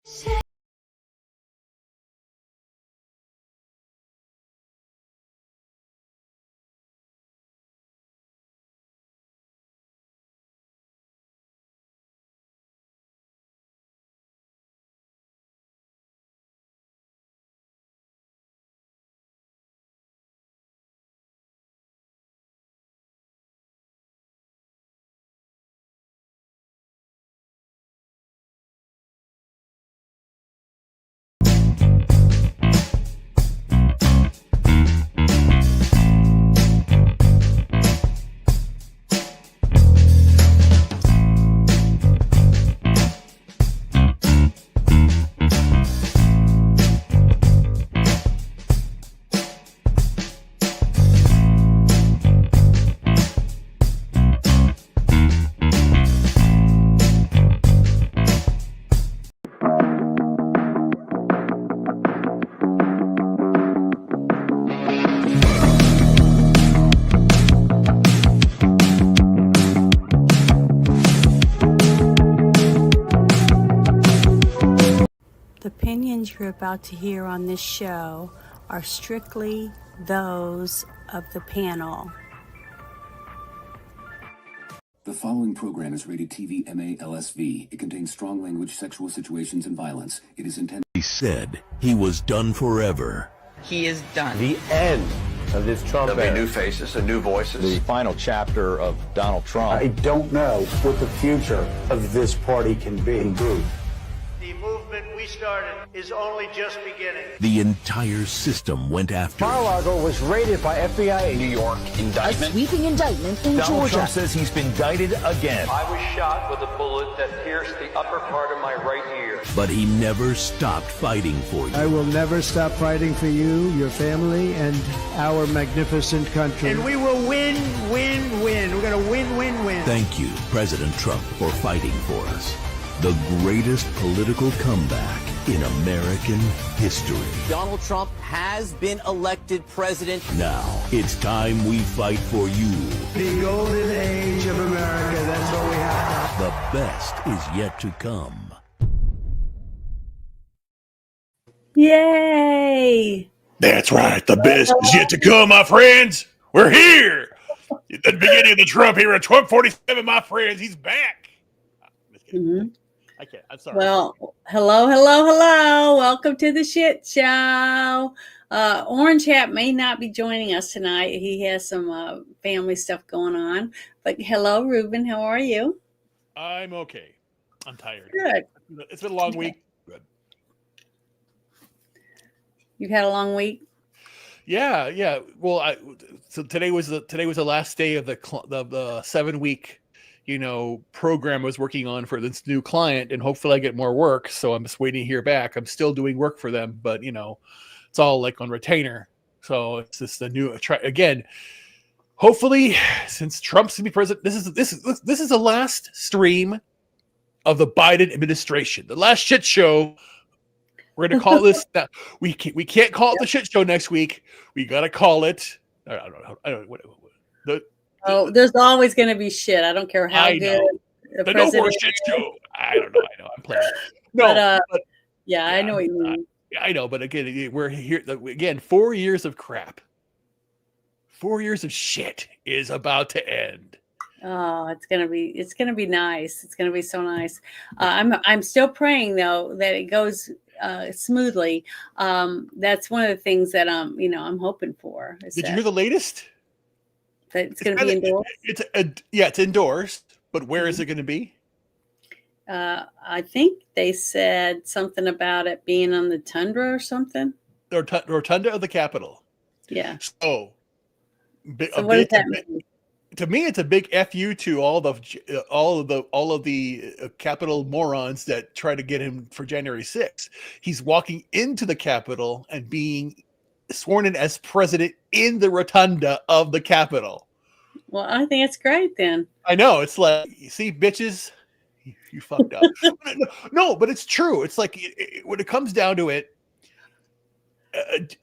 The opinions you're about to hear on this show are strictly those of the panel. The following program is rated TV MA-LSV. It contains strong language, sexual situations, and violence. It is intended... He said he was done forever. He is done. The end of this Trump era. There'll be new faces and new voices. The final chapter of Donald Trump. I don't know what the future of this party can be. The movement we started is only just beginning. The entire system went after him. Mar-a-Lago was raided by FBI. New York indictment. A sweeping indictment in Donald Georgia. Trump says he's been indicted again. I was shot with a bullet that pierced the upper part of my right ear. But he never stopped fighting for you. I will never stop fighting for you, your family, and our magnificent country. And we will win, win, win. We're going to win, win, win. Thank you, President Trump, for fighting for us. The greatest political comeback in American history. Donald Trump has been elected president. Now, it's time we fight for you. The golden age of America, that's what we have. The best is yet to come. Yay! That's right. The best is yet to come, my friends. We're here. At the beginning of the Trump era, Trump 47, my friends. He's back. Mm-hmm. I can't. I'm sorry. Well, hello. Welcome to the shit show. Orange Hat may not be joining us tonight. He has some family stuff going on. But hello, Ruben. How are you? I'm okay. I'm tired. Good. It's been a long week. Good. You've had a long week? Yeah. Well, so today was the last day of the 7-week program I was working on for this new client, and hopefully I get more work. So I'm just waiting to hear back. I'm still doing work for them, but it's all like on retainer. So it's just the new again. Hopefully, since Trump's to be president, this is the last stream of the Biden administration, the last shit show. We're gonna call this. We can't call it the shit show next week. We gotta call it. I don't know. There's always going to be shit. I don't care how good the no more shit show. I don't know. I'm playing. No, but yeah, I know what you mean. I know, but again, we're here again. 4 years of crap. 4 years of shit is about to end. Oh, it's gonna be nice. It's gonna be so nice. I'm still praying though that it goes smoothly. That's one of the things that I'm hoping for. Did you hear the latest? It's going to be indoors. It's indoors. But where is it going to be? I think they said something about it being on the tundra or something. The rotunda of the Capitol. Yeah. So what does that mean? To me, it's a big FU to all of the Capitol morons that try to get him for January 6th. He's walking into the Capitol and being sworn in as president in the rotunda of the Capitol. Well, I think it's great then. I know. It's like, you see, bitches, you fucked up. No, but it's true. It's like when it comes down to it,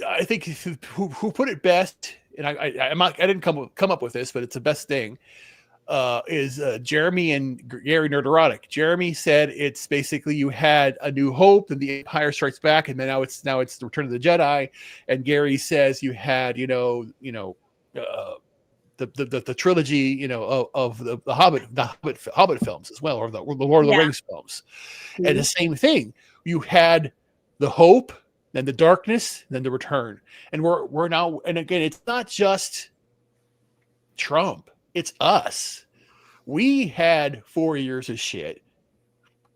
I think who put it best, and I didn't come up with this, but it's the best thing. Jeremy and Gary Nerderotic. Jeremy said it's basically you had A New Hope, and the Empire Strikes Back, and then now it's the Return of the Jedi. And Gary says you had the trilogy, of the Hobbit films as well, or the Lord of the Rings films. Mm-hmm. And the same thing, you had the Hope, then the Darkness, then the Return, and we're now, and again, it's not just Trump. It's us. We had 4 years of shit,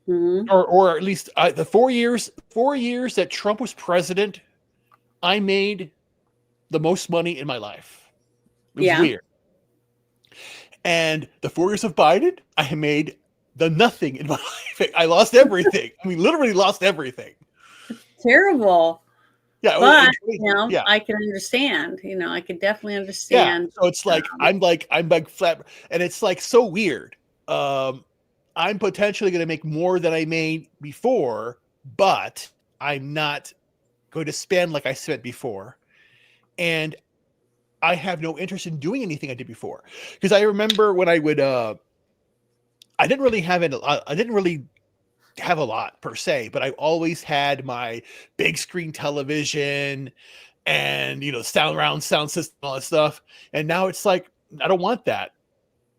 or at least the 4 years that Trump was president, I made the most money in my life. It was weird. And the 4 years of Biden, I made the nothing in my life. I lost everything. I mean, literally lost everything. Terrible. Yeah, but I can understand. I could definitely understand. Yeah, so it's like I'm like flat, and it's like so weird. I'm potentially going to make more than I made before, but I'm not going to spend like I spent before, and I have no interest in doing anything I did before, because I remember when I would. I didn't really have a lot per se, but I always had my big screen television and surround sound system, all that stuff. And now it's like I don't want that,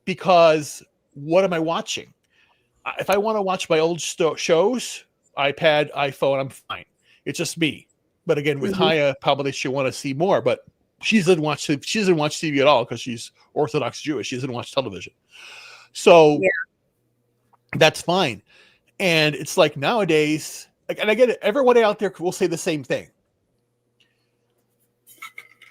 because what am I watching? If I want to watch my old shows, iPad, iPhone, I'm fine. It's just me. But again, with Haya, probably she'll want to see more, but she doesn't watch TV at all because she's Orthodox Jewish. She doesn't watch television. So that's fine. And it's like nowadays, and I get it, everybody out there will say the same thing.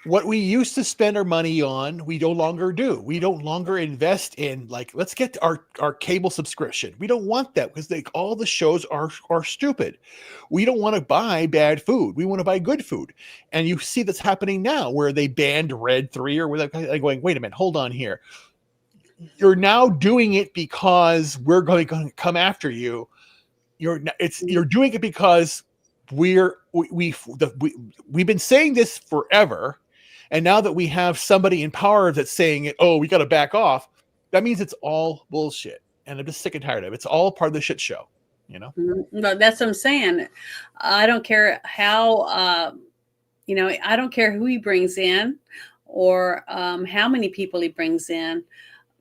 What we used to spend our money on, we no longer do. We don't longer invest in, like, let's get our cable subscription. We don't want that because all the shows are stupid. We don't want to buy bad food. We want to buy good food. And you see that's happening now where they banned Red 3 or where they're going, wait a minute, hold on here. You're now doing it because we're going to come after you. You're doing it because we've been saying this forever, and now that we have somebody in power that's saying it, we got to back off. That means it's all bullshit, and I'm just sick and tired of it. It's all part of the shit show, But that's what I'm saying. I don't care how I don't care who he brings in or how many people he brings in.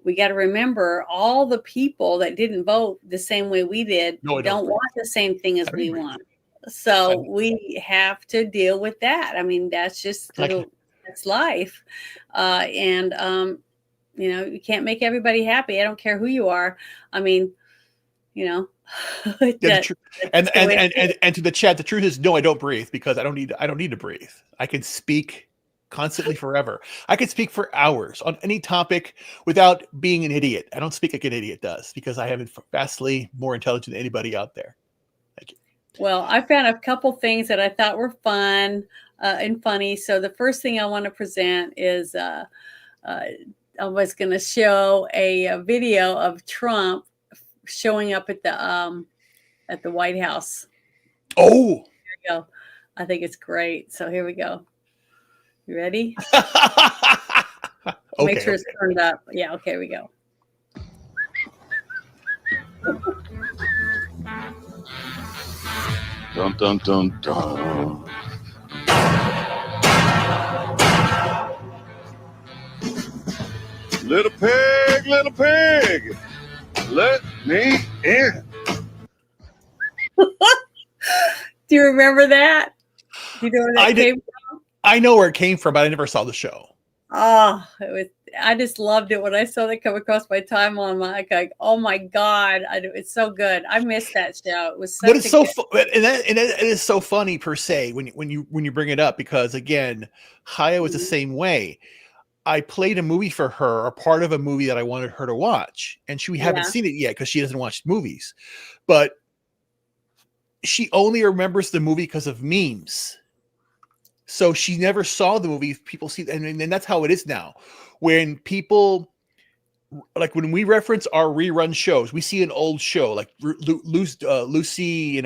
We got to remember all the people that didn't vote the same way we did don't want the same thing as we want. So we have to deal with that. I mean, that's just that's life. You can't make everybody happy. I don't care who you are. I mean, and to the chat, the truth is, no, I don't breathe because I don't need to breathe. I can speak constantly forever. I could speak for hours on any topic without being an idiot. I don't speak like an idiot does because I am vastly more intelligent than anybody out there. Thank you. Well, I found a couple things that I thought were fun and funny. So the first thing I want to present is I was going to show a video of Trump showing up at the White House. Oh, here we go. I think it's great. So here we go. You ready? Make sure it's turned up. Yeah, okay, here we go. Dun, dun, dun, dun. Little pig, let me in. Do you remember that? Do you know where that came from? I know where it came from, but I never saw the show. Oh, I just loved it when I saw that come across my timeline. Like, oh my God, it's so good. I missed that show. It was and it is so funny per se when you bring it up, because again, Haya was the same way. I played a movie for her, or part of a movie that I wanted her to watch, and we haven't seen it yet because she doesn't watch movies, but she only remembers the movie because of memes. So she never saw the movie. People see, and that's how it is now. When people, like when we reference our rerun shows, we see an old show like Lucy,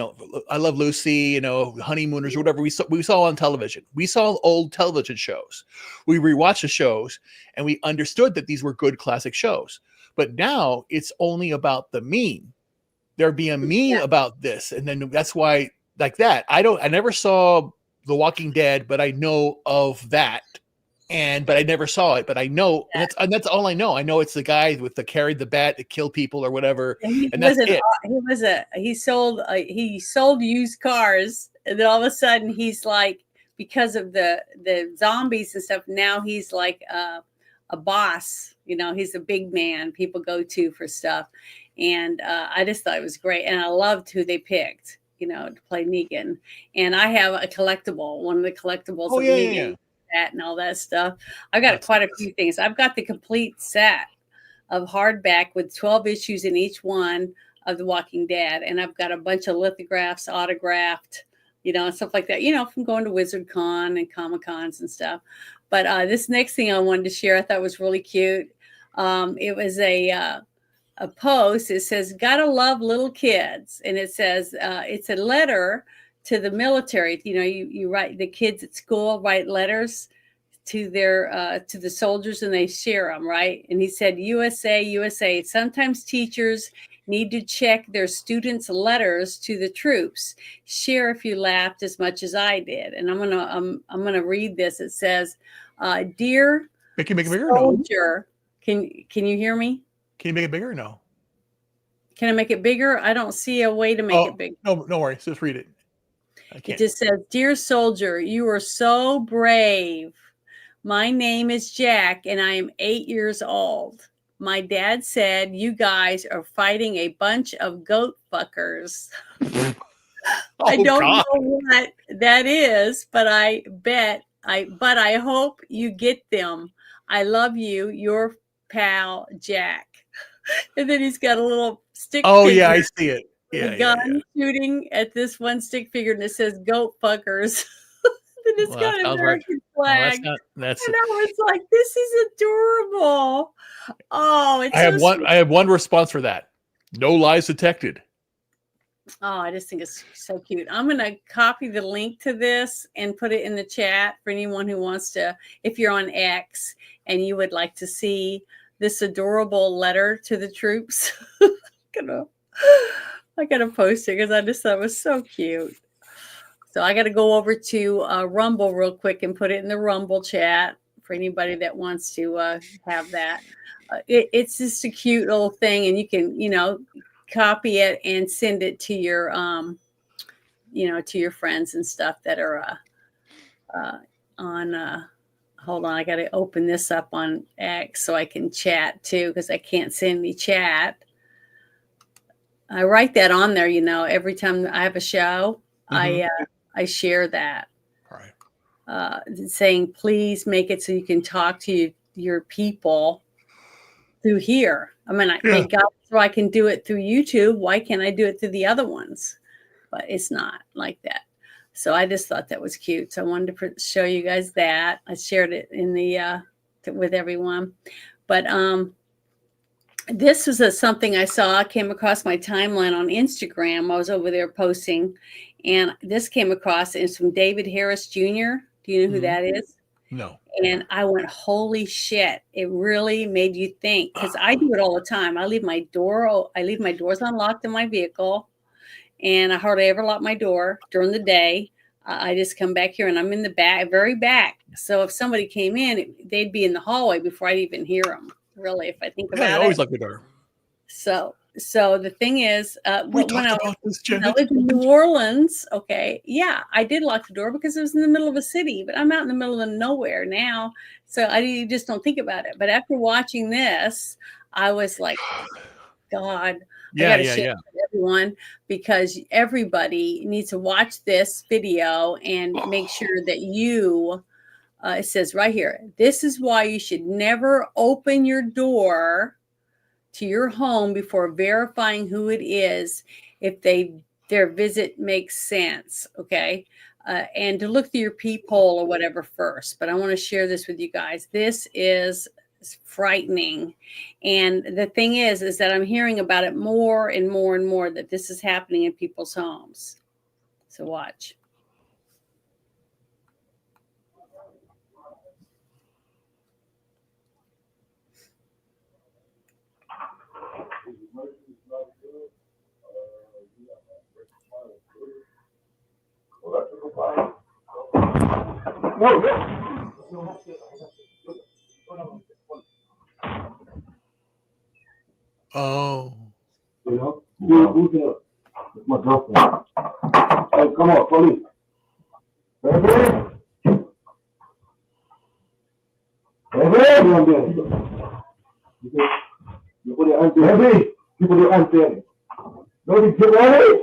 I Love Lucy, Honeymooners or whatever we saw on television. We saw old television shows. We rewatched the shows and we understood that these were good classic shows. But now it's only about the meme. There'd be a meme about this, and then that's why like that. I never saw The Walking Dead, but I know of that. But I never saw it, but I know and that's all I know. I know it's the guy with the carried the bat to kill people or whatever, and that's it. He sold used cars, and then all of a sudden he's like, because of the zombies and stuff. Now he's like a boss. He's a big man people go to for stuff, and I just thought it was great, and I loved who they picked. To play Negan, and I have a collectible, one of the collectibles of Negan. That and all that stuff. I've got quite a few things. I've got the complete set of hardback with 12 issues in each one of The Walking Dead, and I've got a bunch of lithographs autographed, and stuff like that, from going to Wizard Con and Comic Cons and stuff. But this next thing I wanted to share, I thought was really cute. It was a post. It says, "Gotta love little kids," and it says it's a letter to the military. You write, the kids at school write letters to their to the soldiers, and they share them, right? And he said, "USA, USA. Sometimes teachers need to check their students' letters to the troops. Share if you laughed as much as I did." And I'm gonna read this. It says, "Dear make it bigger, soldier," no? Can you hear me? Can you make it bigger? No. Can I make it bigger? I don't see a way to make it big. No, no worries. Just read it. It just says, "Dear soldier, you are so brave. My name is Jack, and I am 8 years old. My dad said you guys are fighting a bunch of goat fuckers." I don't know what that is, but I hope you get them. I love you, your pal Jack. And then he's got a little stick figure. Yeah, I see it. Yeah, a gun shooting at this one stick figure, and it says "goat fuckers." Then it's got an American flag. And I was like, "This is adorable." Oh, it's I have one response for that. No lies detected. Oh, I just think it's so cute. I'm going to copy the link to this and put it in the chat for anyone who wants to, if you're on X and you would like to see this adorable letter to the troops. I gotta post it because I just thought it was so cute. So I got to go over to Rumble real quick and put it in the Rumble chat for anybody that wants to have that. It's just a cute little thing, and you can, copy it and send it to your, to your friends and stuff that are on. Hold on, I got to open this up on X so I can chat too, because I can't send me chat. I write that on there, every time I have a show, I share that. Right. Saying, please make it so you can talk to your people through here. I mean, thank God, so I can do it through YouTube. Why can't I do it through the other ones? But it's not like that. So I just thought that was cute. So I wanted to show you guys that. I shared it in the with everyone. But this was something I saw. I came across my timeline on Instagram. I was over there posting, and this came across. It's from David Harris Jr. Do you know who that is? No. And I went, holy shit! It really made you think, because I do it all the time. I leave my doors unlocked in my vehicle, and I hardly ever lock my door during the day. I just come back here, and I'm in the back, very back. So if somebody came in, they'd be in the hallway before I'd even hear them. Really, if I think about it. I always lock the door. So the thing is, when I lived in New Orleans, I did lock the door because it was in the middle of a city, but I'm out in the middle of nowhere now, so you just don't think about it. But after watching this, I was like, God, I gotta share it with everyone, because everybody needs to watch this video and make sure that you. It says right here, this is why you should never open your door to your home before verifying who it is, if their visit makes sense, okay? And to look through your peephole or whatever first. But I want to share this with you guys. This is frightening. And the thing is that I'm hearing about it more and more and more, that this is happening in people's homes. So watch. Oh. Who's there? It's my girlfriend. Hey, come on, police. Baby! Baby! You put your hand there. Baby! You put your hand there. Baby, get ready!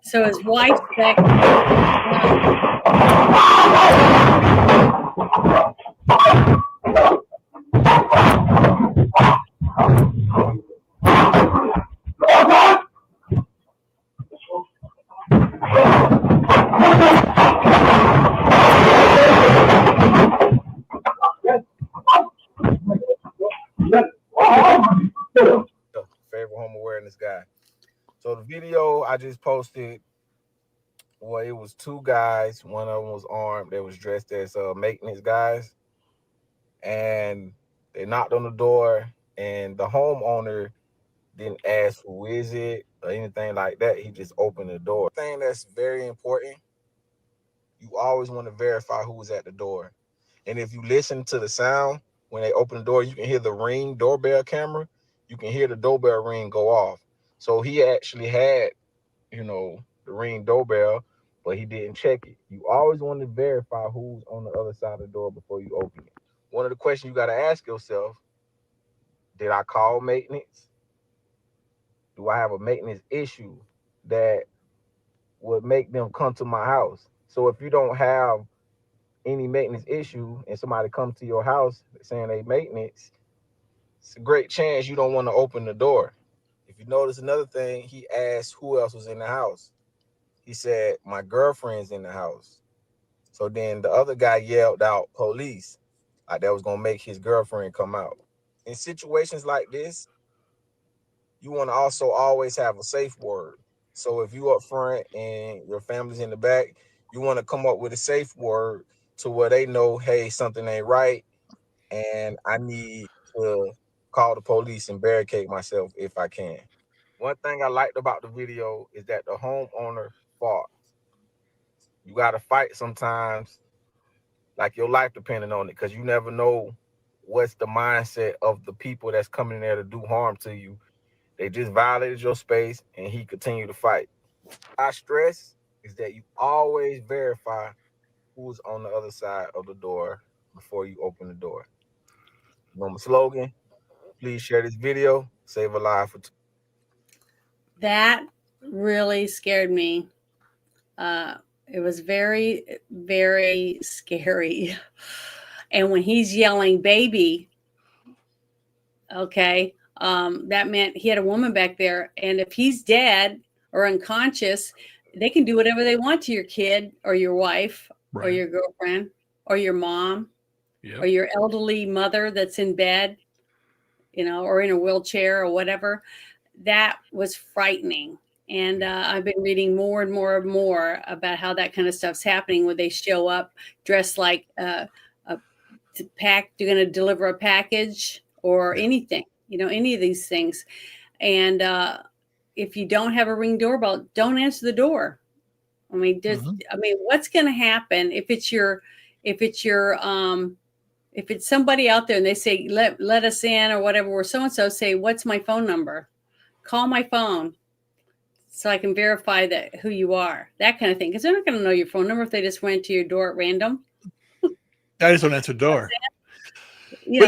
So his wife's back. Favorite home awareness guy. So the video I just posted, well, it was two guys. One of them was armed. They was dressed as maintenance guys, and they knocked on the door, and the homeowner didn't ask who is it or anything like that. He just opened the door. Thing that's very important, you always want to verify who was at the door. And if you listen to the sound when they open the door, you can hear the Ring doorbell camera. You can hear the doorbell ring go off. So he actually had, the Ring doorbell, but he didn't check it. You always want to verify who's on the other side of the door before you open it. One of the questions you got to ask yourself, did I call maintenance? Do I have a maintenance issue that would make them come to my house? So if you don't have any maintenance issue and somebody comes to your house saying they maintenance, it's a great chance you don't want to open the door. If you notice another thing, he asked who else was in the house. He said, my girlfriend's in the house. So then the other guy yelled out, police, like that was going to make his girlfriend come out. In situations like this, you want to also always have a safe word. So if you up front and your family's in the back, you want to come up with a safe word to where they know, hey, something ain't right, and I need to call the police and barricade myself if I can. One thing I liked about the video is that the homeowner fought. You got to fight sometimes, like your life depending on it, because you never know what's the mindset of the people that's coming in there to do harm to you. They just violated your space, and he continued to fight. I stress is that you always verify who's on the other side of the door before you open the door. You know my slogan? Please share this video. Save a life for two. That really scared me. It was very, very scary. And when he's yelling, baby, okay, that meant he had a woman back there. And if he's dead or unconscious, they can do whatever they want to your kid or your wife or your girlfriend or your mom or your elderly mother that's in bed, or in a wheelchair or whatever. That was frightening. And I've been reading more and more and more about how that kind of stuff's happening, where they show up dressed like they're going to deliver a package or anything, any of these things. And if you don't have a Ring doorbell, don't answer the door. I mean, what's going to happen if it's somebody out there and they say, let us in or whatever, or so-and-so say, what's my phone number? Call my phone so I can verify that who you are, that kind of thing. Because they're not going to know your phone number if they just went to your door at random. I just don't answer the door. You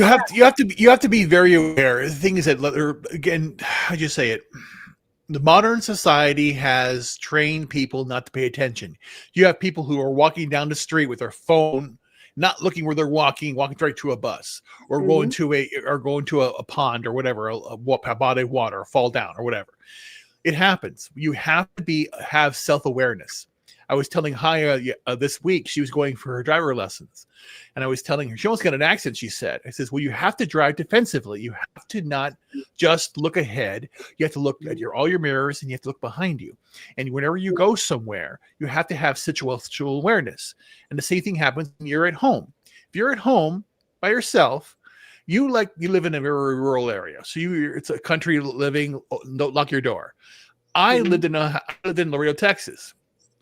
have to be very aware. The thing is that, again, I just say it. The modern society has trained people not to pay attention. You have people who are walking down the street with their phone, not looking where they're walking right to a bus, or going to a pond or whatever, a body of water, or fall down or whatever. It happens. You have to have self-awareness. I was telling Haya this week, she was going for her driver lessons, and I was telling her, she almost got an accident, she said. I says, well, you have to drive defensively. You have to not just look ahead. You have to look at all your mirrors, and you have to look behind you. And whenever you go somewhere, you have to have situational awareness. And the same thing happens when you're at home. If you're at home by yourself, You live in a very rural area, so it's a country living. Don't lock your door. I lived in Laredo, Texas.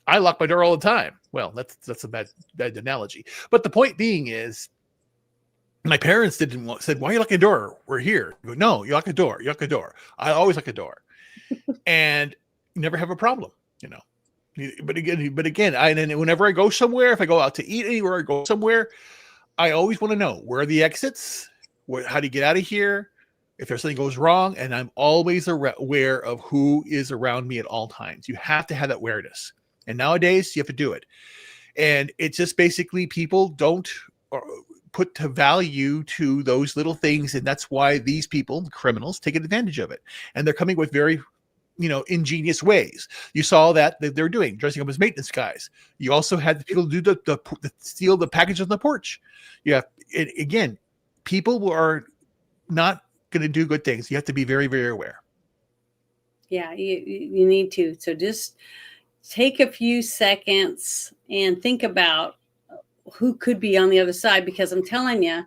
I lock my door all the time. Well, that's a bad analogy. But the point being is, my parents said, "Why are you locking the door? We're here." I go, no, you lock the door. You lock the door. I always lock the door, and you never have a problem, you know. But again, and whenever I go somewhere, if I go out to eat anywhere, I go somewhere, I always want to know where are the exits, how do you get out of here, if there's something goes wrong, and I'm always aware of who is around me at all times. You have to have that awareness, and nowadays you have to do it. And it's just basically people don't put to value to those little things, and that's why these people, criminals, take advantage of it, and they're coming with very ingenious ways. You saw that they're doing, dressing up as maintenance guys. You also had the people do the steal the package on the porch. Again, people are not going to do good things. You have to be very, very aware. Yeah, you need to. So just take a few seconds and think about who could be on the other side, because I'm telling you,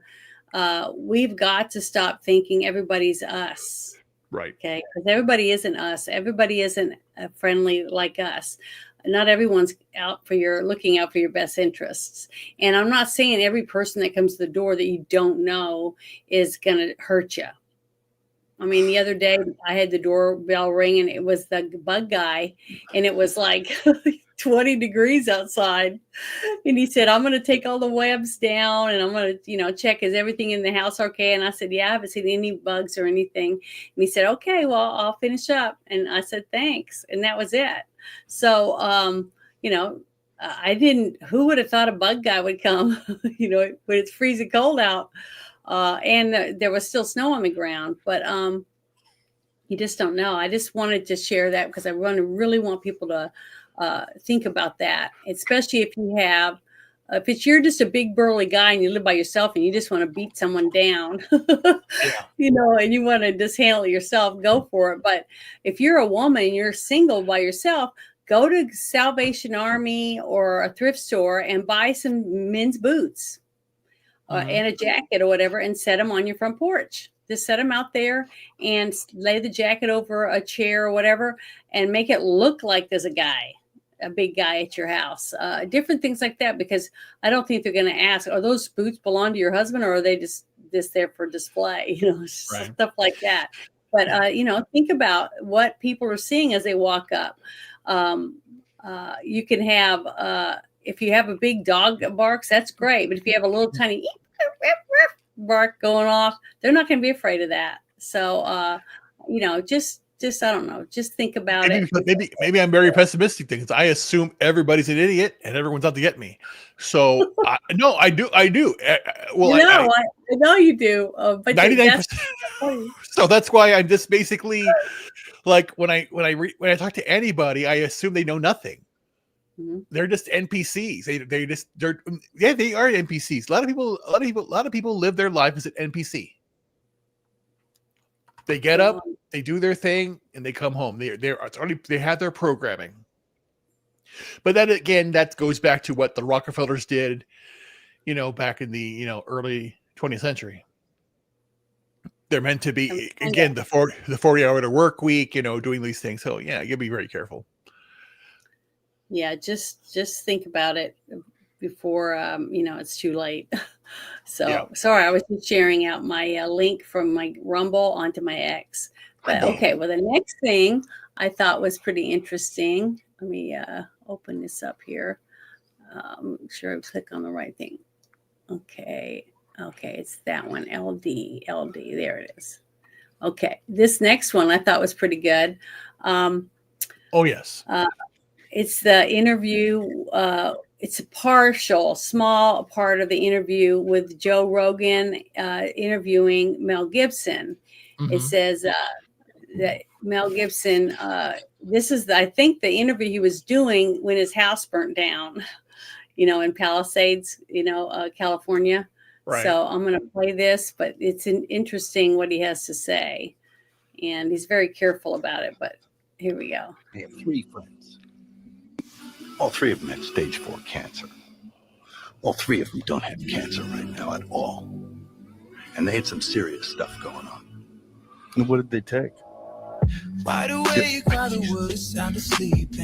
we've got to stop thinking everybody's us. Right. Okay. Because everybody isn't us. Everybody isn't friendly like us. Not everyone's looking out for your best interests. And I'm not saying every person that comes to the door that you don't know is going to hurt you. I mean, the other day I had the doorbell ring and it was the bug guy, and it was like 20 degrees outside. And he said, I'm going to take all the webs down and I'm going to, check, is everything in the house okay? And I said, yeah, I haven't seen any bugs or anything. And he said, okay, well, I'll finish up. And I said, thanks. And that was it. So, who would have thought a bug guy would come, when it's freezing cold out. And there was still snow on the ground, but you just don't know. I just wanted to share that because I really want people to think about that, especially if you're just a big burly guy and you live by yourself and you just want to beat someone down, and you want to just handle it yourself, go for it. But if you're a woman and you're single by yourself, go to Salvation Army or a thrift store and buy some men's boots. And a jacket or whatever, and set them on your front porch. Just set them out there and lay the jacket over a chair or whatever, and make it look like there's a big guy at your house. Different things like that, because I don't think they're going to ask, are those boots belong to your husband, or are they just there for display? Right. Stuff like that. But, think about what people are seeing as they walk up. You can have... if you have a big dog that barks, that's great. But if you have a little tiny bark going off, they're not going to be afraid of that. So, just I don't know. Just think about it. Maybe I'm very pessimistic because I assume everybody's an idiot and everyone's out to get me. So no, I do. Well, I know you do. But 99%. So that's why I'm just basically like when I talk to anybody, I assume they know nothing. They're just NPCs. They are NPCs. A lot of people live their life as an NPC. They get up, they do their thing, and they come home. They have their programming. But then again, that goes back to what the Rockefellers did, back in the early 20th century. They're meant to be again the 40-hour work week, doing these things. So yeah, you gotta be very careful. Yeah, just think about it before it's too late. So yeah. Sorry, I was just sharing out my link from my Rumble onto my X. But okay, well, the next thing I thought was pretty interesting. Let me open this up here. Make sure I click on the right thing. Okay, it's that one. LD. There it is. Okay, this next one I thought was pretty good. Oh yes. It's the interview. It's a small part of the interview with Joe Rogan interviewing Mel Gibson. It says that Mel Gibson, this is, I think, the interview he was doing when his house burnt down, in Palisades, California. Right. So I'm going to play this, but it's interesting what he has to say. And he's very careful about it, but here we go. I have 3 friends. All 3 of them have stage 4 cancer. All 3 of them don't have cancer right now at all. And they had some serious stuff going on. And what did they take?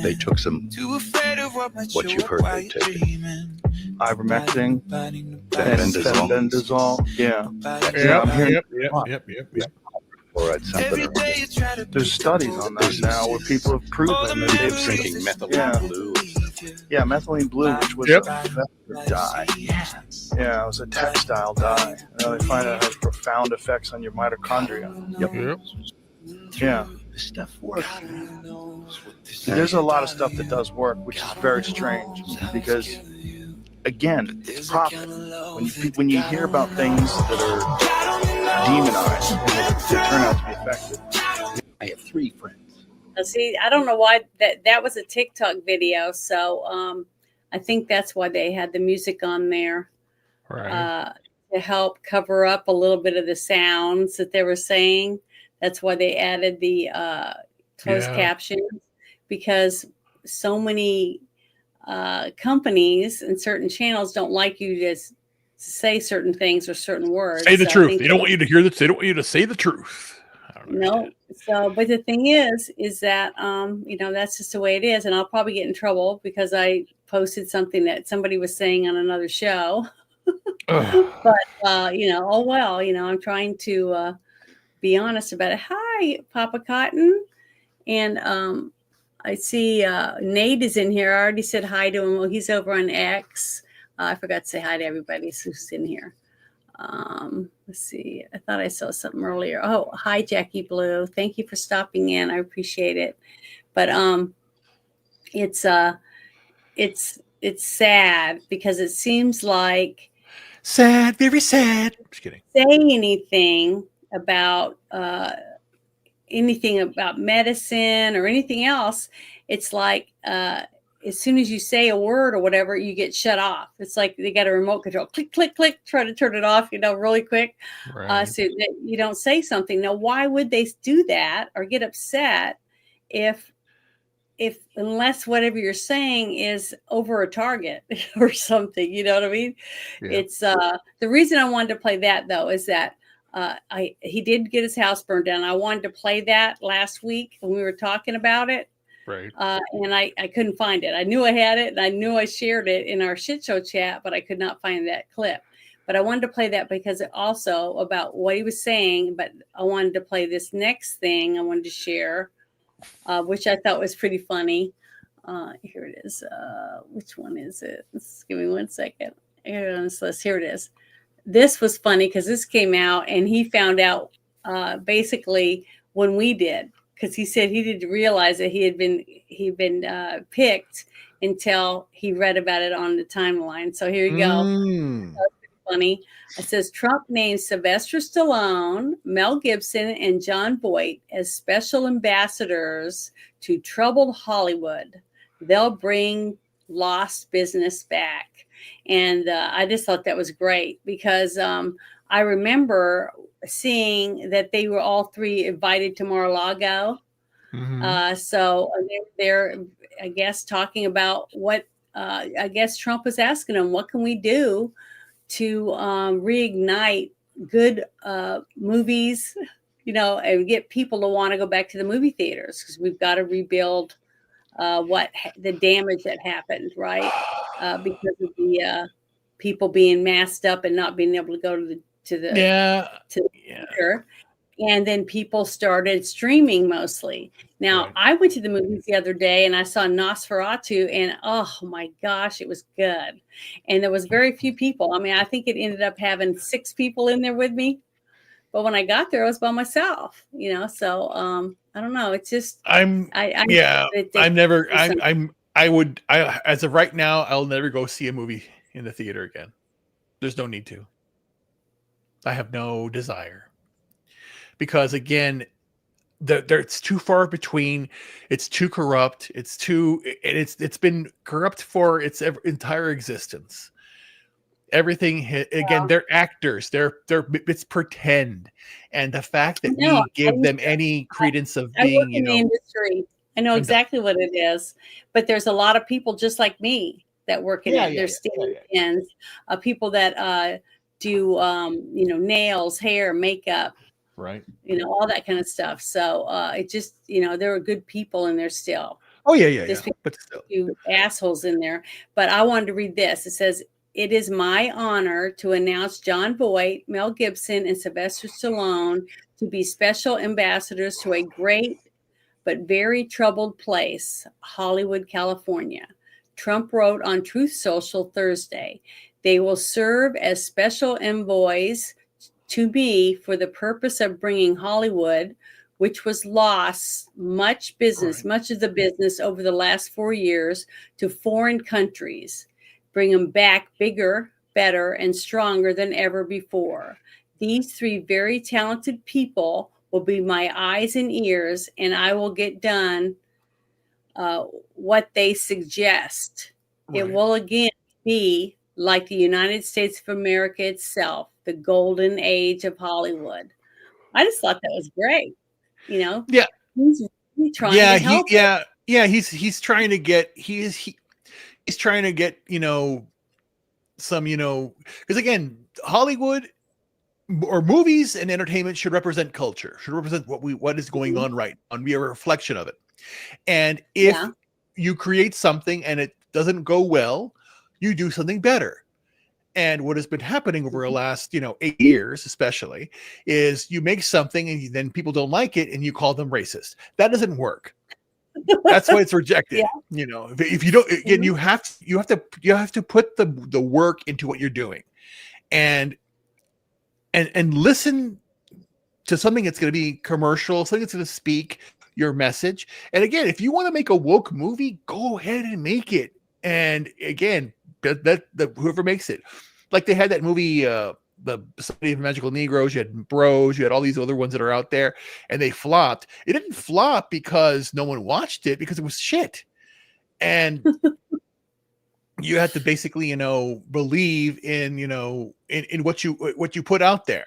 They took some, what you've heard they take. Ivermectin, Bendazole. Yeah. I'm hearing there's studies on that now where people have proven that they've drinking methylene blue. Yeah, methylene blue, which was a vector dye. Yeah, it was a textile dye. They find it has profound effects on your mitochondria. Yeah. This stuff works. There's a lot of stuff that does work, which is very strange because, again, it's profit. When you hear about things that are demonized and that turn out to be effective. I have 3 friends. See, I don't know why that was a TikTok video, so I think that's why they had the music on there, right, to help cover up a little bit of the sounds that they were saying. That's why they added the closed captions, because so many companies and certain channels don't like you to say certain things or certain words. Say the truth. They don't want you to hear that. They don't want you to say the truth. No. So, but the thing is that, that's just the way it is. And I'll probably get in trouble because I posted something that somebody was saying on another show. But, oh, well, I'm trying to be honest about it. Hi, Papa Cotton. And I see Nate is in here. I already said hi to him. Well, he's over on X. I forgot to say hi to everybody who's in here. Let's see. I thought I saw something earlier. Oh, hi, Jackie Blue. Thank you for stopping in. I appreciate it. But it's sad because it seems like sad, very sad. Just kidding. Saying anything about medicine or anything else, it's like as soon as you say a word or whatever, you get shut off. It's like they got a remote control, click, click, click, try to turn it off, really quick. Right. So that you don't say something. Now, why would they do that or get upset if unless whatever you're saying is over a target or something, you know what I mean? Yeah. It's the reason I wanted to play that though is that he did get his house burned down. I wanted to play that last week when we were talking about it. Right. And I couldn't find it. I knew I had it and I knew I shared it in our shit show chat, but I could not find that clip. But I wanted to play that because it also about what he was saying, but I wanted to play this next thing I wanted to share, which I thought was pretty funny. Here it is. Which one is it? Just give me 1 second. Here on this list. Here it is. This was funny because this came out and he found out basically when we did, because he said he didn't realize that he'd been picked until he read about it on the timeline. So here you go. That's pretty funny. It says Trump names Sylvester Stallone, Mel Gibson, and John Voight as special ambassadors to troubled Hollywood. They'll bring lost business back. And I just thought that was great because I remember seeing that they were all 3 invited to Mar-a-Lago. Mm-hmm. So they're, I guess, talking about what I guess Trump was asking them, what can we do to reignite good movies, and get people to want to go back to the movie theaters because we've got to rebuild the damage that happened, right? Because of the people being masked up and not being able to go to the theater. And then people started streaming mostly. Now, right. I went to the movies the other day and I saw Nosferatu and oh my gosh, it was good. And there was very few people. I mean, I think it ended up having 6 people in there with me. But when I got there, I was by myself, so I don't know. It's just as of right now, I'll never go see a movie in the theater again. There's no need to. I have no desire. Because again, it's too far between. It's too corrupt. It's been corrupt for its entire existence. Everything again, they're actors. It's pretend, and the fact that we give them any credence of being, in the industry, I know exactly what it is. But there's a lot of people just like me that work in it. There's stand-ins, people that do nails, hair, makeup, Right. all that kind of stuff. So it just, there are good people in there still. Oh yeah. There's But still, few assholes in there. But I wanted to read this. It says, "It is my honor to announce John Voight, Mel Gibson, and Sylvester Stallone to be special ambassadors to a great but very troubled place, Hollywood, California." Trump wrote on Truth Social Thursday, "They will serve as special envoys to me for the purpose of bringing Hollywood, which was lost much of the business over the last 4 years, to foreign countries, bring them back bigger, better, and stronger than ever before. These three very talented people will be my eyes and ears, and I will get done what they suggest. It will again be like the United States of America itself, the golden age of Hollywood." I just thought that was great. Yeah. He's really trying to help. He's trying to get he's trying to get some because again, Hollywood or movies and entertainment should represent culture, should represent what is going on right and be a reflection of it. And if you create something and it doesn't go well, you do something better. And what has been happening over the last 8 years especially is you make something and then people don't like it and you call them racist. That doesn't work. That's why it's rejected. If you don't, again, you have to put the work into what you're doing, and listen to something that's going to be commercial, something that's going to speak your message. And again, if you want to make a woke movie, go ahead and make it. And again, that whoever makes it, like they had that movie, the Society of Magical Negroes, you had Bros, you had all these other ones that are out there, and they flopped. It didn't flop because no one watched it, because it was shit. And you had to basically, believe in, in what you put out there.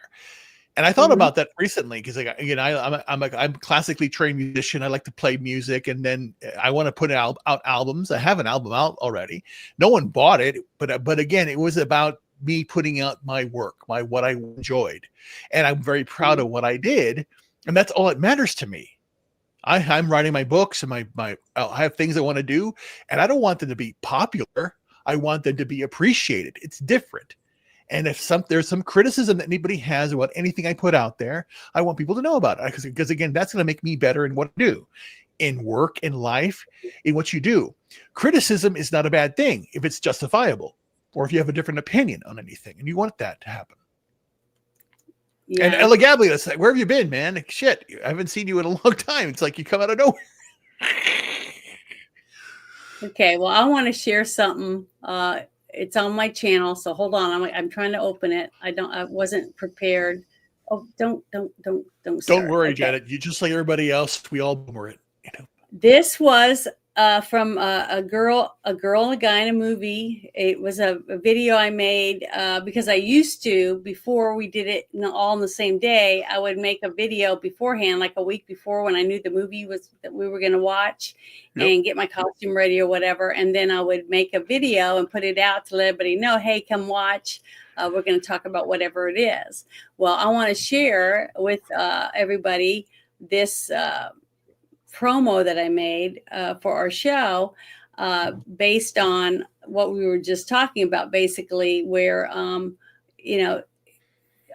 And I thought about that recently because, again, I'm a classically trained musician. I like to play music, and then I want to put out albums. I have an album out already. No one bought it, but again, it was about me putting out my work, what I enjoyed, and I'm very proud of what I did, and that's all that matters to me. I'm writing my books, and I have things I want to do, and I don't want them to be popular. I want them to be appreciated. It's different. And if there's some criticism that anybody has about anything I put out there, I want people to know about it, because again, that's going to make me better in what I do, in work, in life, in what you do. Criticism is not a bad thing if it's justifiable, or if you have a different opinion on anything and you want that to happen. Yeah. And Ella Gablia's like, "Where have you been, man? Like, shit, I haven't seen you in a long time." It's like you come out of nowhere. Okay, well, I want to share something. It's on my channel, so hold on. I'm trying to open it. I wasn't prepared. Oh, don't Don't worry, okay. Janet. You just like everybody else. We all boomer it. This was from a girl and a guy in a movie. It was a video I made because I used to, before we did it all in the same day, I would make a video beforehand, like a week before, when I knew the movie that we were going to watch, and get my costume ready or whatever. And then I would make a video and put it out to let everybody know, hey, come watch. We're going to talk about whatever it is. Well, I want to share with everybody this promo that I made for our show based on what we were just talking about, basically, where,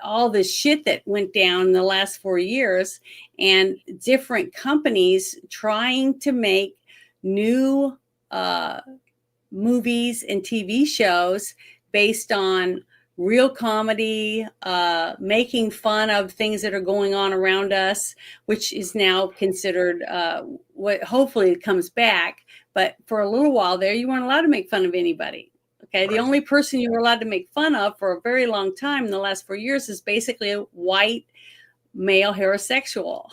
all this shit that went down in the last 4 years, and different companies trying to make new movies and TV shows based on real comedy, making fun of things that are going on around us, which is now considered what hopefully it comes back. But for a little while there, you weren't allowed to make fun of anybody. Okay. Right. The only person you were allowed to make fun of for a very long time in the last 4 years is basically a white male heterosexual,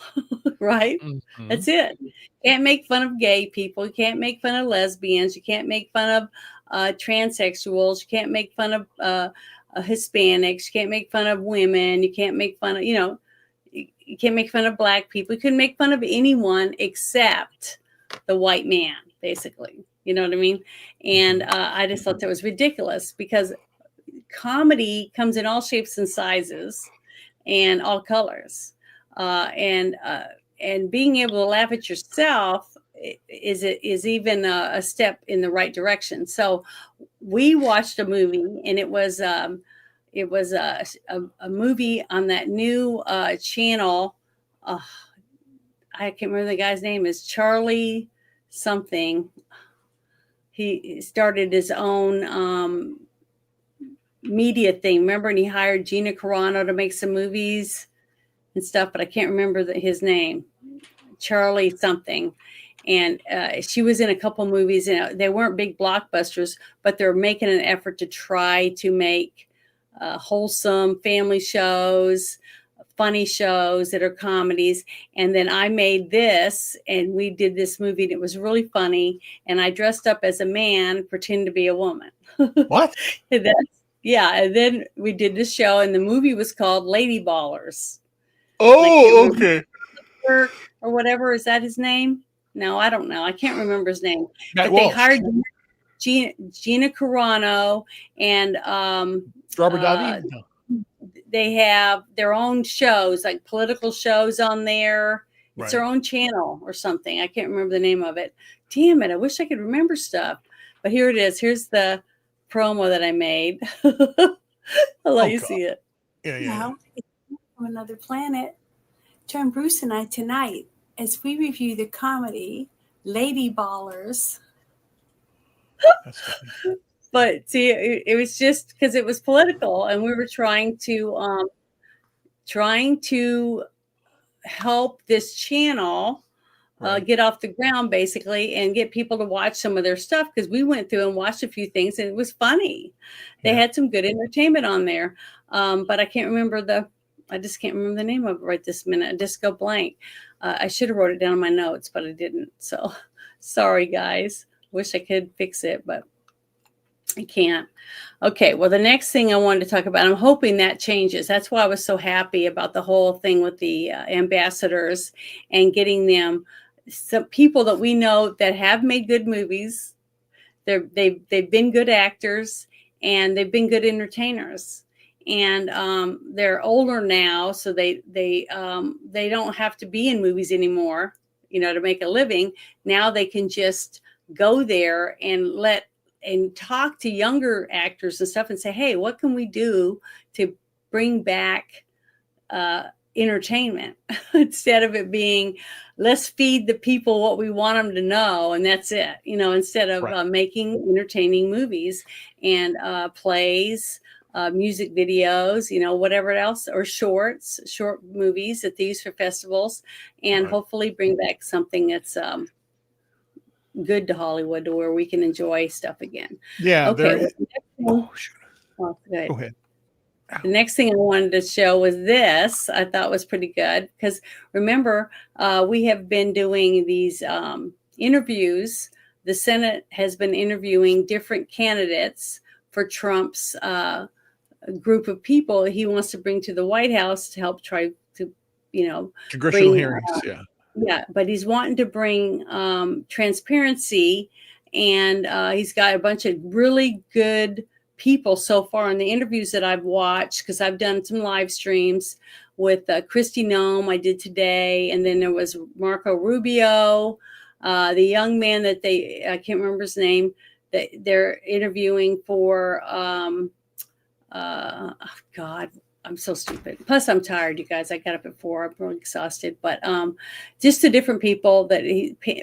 right? Mm-hmm. That's it. You can't make fun of gay people. You can't make fun of lesbians. You can't make fun of transsexuals. You can't make fun of Hispanics. You can't make fun of women. You can't make fun of, you can't make fun of black people. You couldn't make fun of anyone except the white man, basically. You know what I mean? And I just thought that was ridiculous, because comedy comes in all shapes and sizes and all colors, and being able to laugh at yourself is even a step in the right direction. So we watched a movie, and it was a movie on that new channel. I can't remember the guy's name. Is Charlie something. He started his own media thing. Remember, and he hired Gina Carano to make some movies and stuff, but I can't remember his name. Charlie something. And she was in a couple movies, and they weren't big blockbusters, but they're making an effort to try to make wholesome family shows, funny shows that are comedies. And then I made this, and we did this movie, and it was really funny. And I dressed up as a man, pretending to be a woman. What? And then we did this show, and the movie was called Lady Ballers. Oh, okay. Or whatever. Is that his name? No, I don't know. I can't remember his name. Matt but Walsh. They hired Gina Carano and Robert Davi. No. They have their own shows, like political shows on there. It's Right. their own channel or something. I can't remember the name of it. Damn it. I wish I could remember stuff. But here it is. Here's the promo that I made. I'll let you see it. Yeah. Now, it's from another planet. Join Bruce and I tonight as we review the comedy Lady Ballers. But see, it was just because it was political, and we were trying to help this channel get off the ground, basically, and get people to watch some of their stuff, because we went through and watched a few things, and it was funny. They had some good entertainment on there, but I just can't remember the name of it right this minute. I just go blank. I should have wrote it down in my notes, but I didn't. So sorry, guys. Wish I could fix it, but I can't. Okay, well, the next thing I wanted to talk about, I'm hoping that changes. That's why I was so happy about the whole thing with the ambassadors and getting them some people that we know that have made good movies. They've been good actors, and they've been good entertainers. And they're older now, so they don't have to be in movies anymore, to make a living. Now they can just go there and talk to younger actors and stuff and say, hey, what can we do to bring back entertainment instead of it being, let's feed the people what we want them to know, and that's it, instead of making entertaining movies and plays, music videos, whatever else, or short movies at these for festivals, and hopefully bring back something that's good to Hollywood, to where we can enjoy stuff again. Yeah. Okay. Good. Go ahead. The next thing I wanted to show was this. I thought was pretty good, because remember, we have been doing these interviews. The Senate has been interviewing different candidates for Trump's group of people he wants to bring to the White House to help try to, congressional hearings. Yeah, but he's wanting to bring transparency, and he's got a bunch of really good people so far in the interviews that I've watched, because I've done some live streams with Kristi Noem I did today, and then there was Marco Rubio, the young man that I can't remember his name, that they're interviewing for. Oh God, I'm so stupid. Plus, I'm tired, you guys. I got up at 4. I'm really exhausted. But just the different people that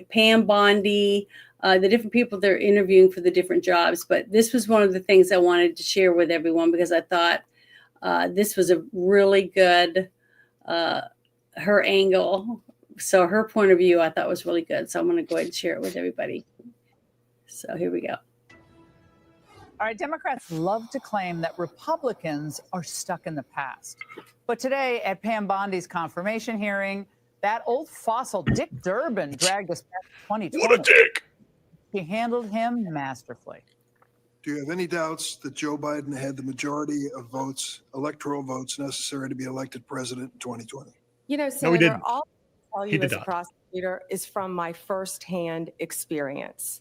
Pam Bondi, the different people they're interviewing for the different jobs. But this was one of the things I wanted to share with everyone, because I thought this was a really good her angle. So her point of view I thought was really good. So I'm going to go ahead and share it with everybody. So here we go. All right, Democrats love to claim that Republicans are stuck in the past. But today at Pam Bondi's confirmation hearing, that old fossil Dick Durbin dragged us back to 2020. What a dick! She handled him masterfully. Do you have any doubts that Joe Biden had the majority of votes, electoral votes, necessary to be elected president in 2020? Senator, all I tell you as a prosecutor is from my firsthand experience.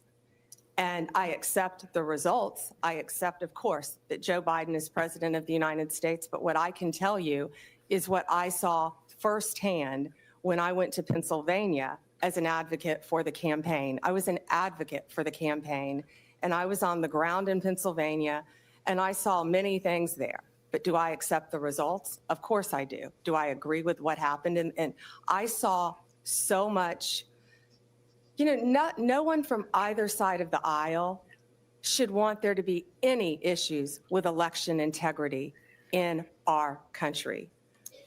And I accept the results. I accept, of course, that Joe Biden is president of the United States. But what I can tell you is what I saw firsthand when I went to Pennsylvania as an advocate for the campaign. I was an advocate for the campaign, and I was on the ground in Pennsylvania, and I saw many things there. But do I accept the results? Of course I do. Do I agree with what happened? And I saw so much. No one from either side of the aisle should want there to be any issues with election integrity in our country.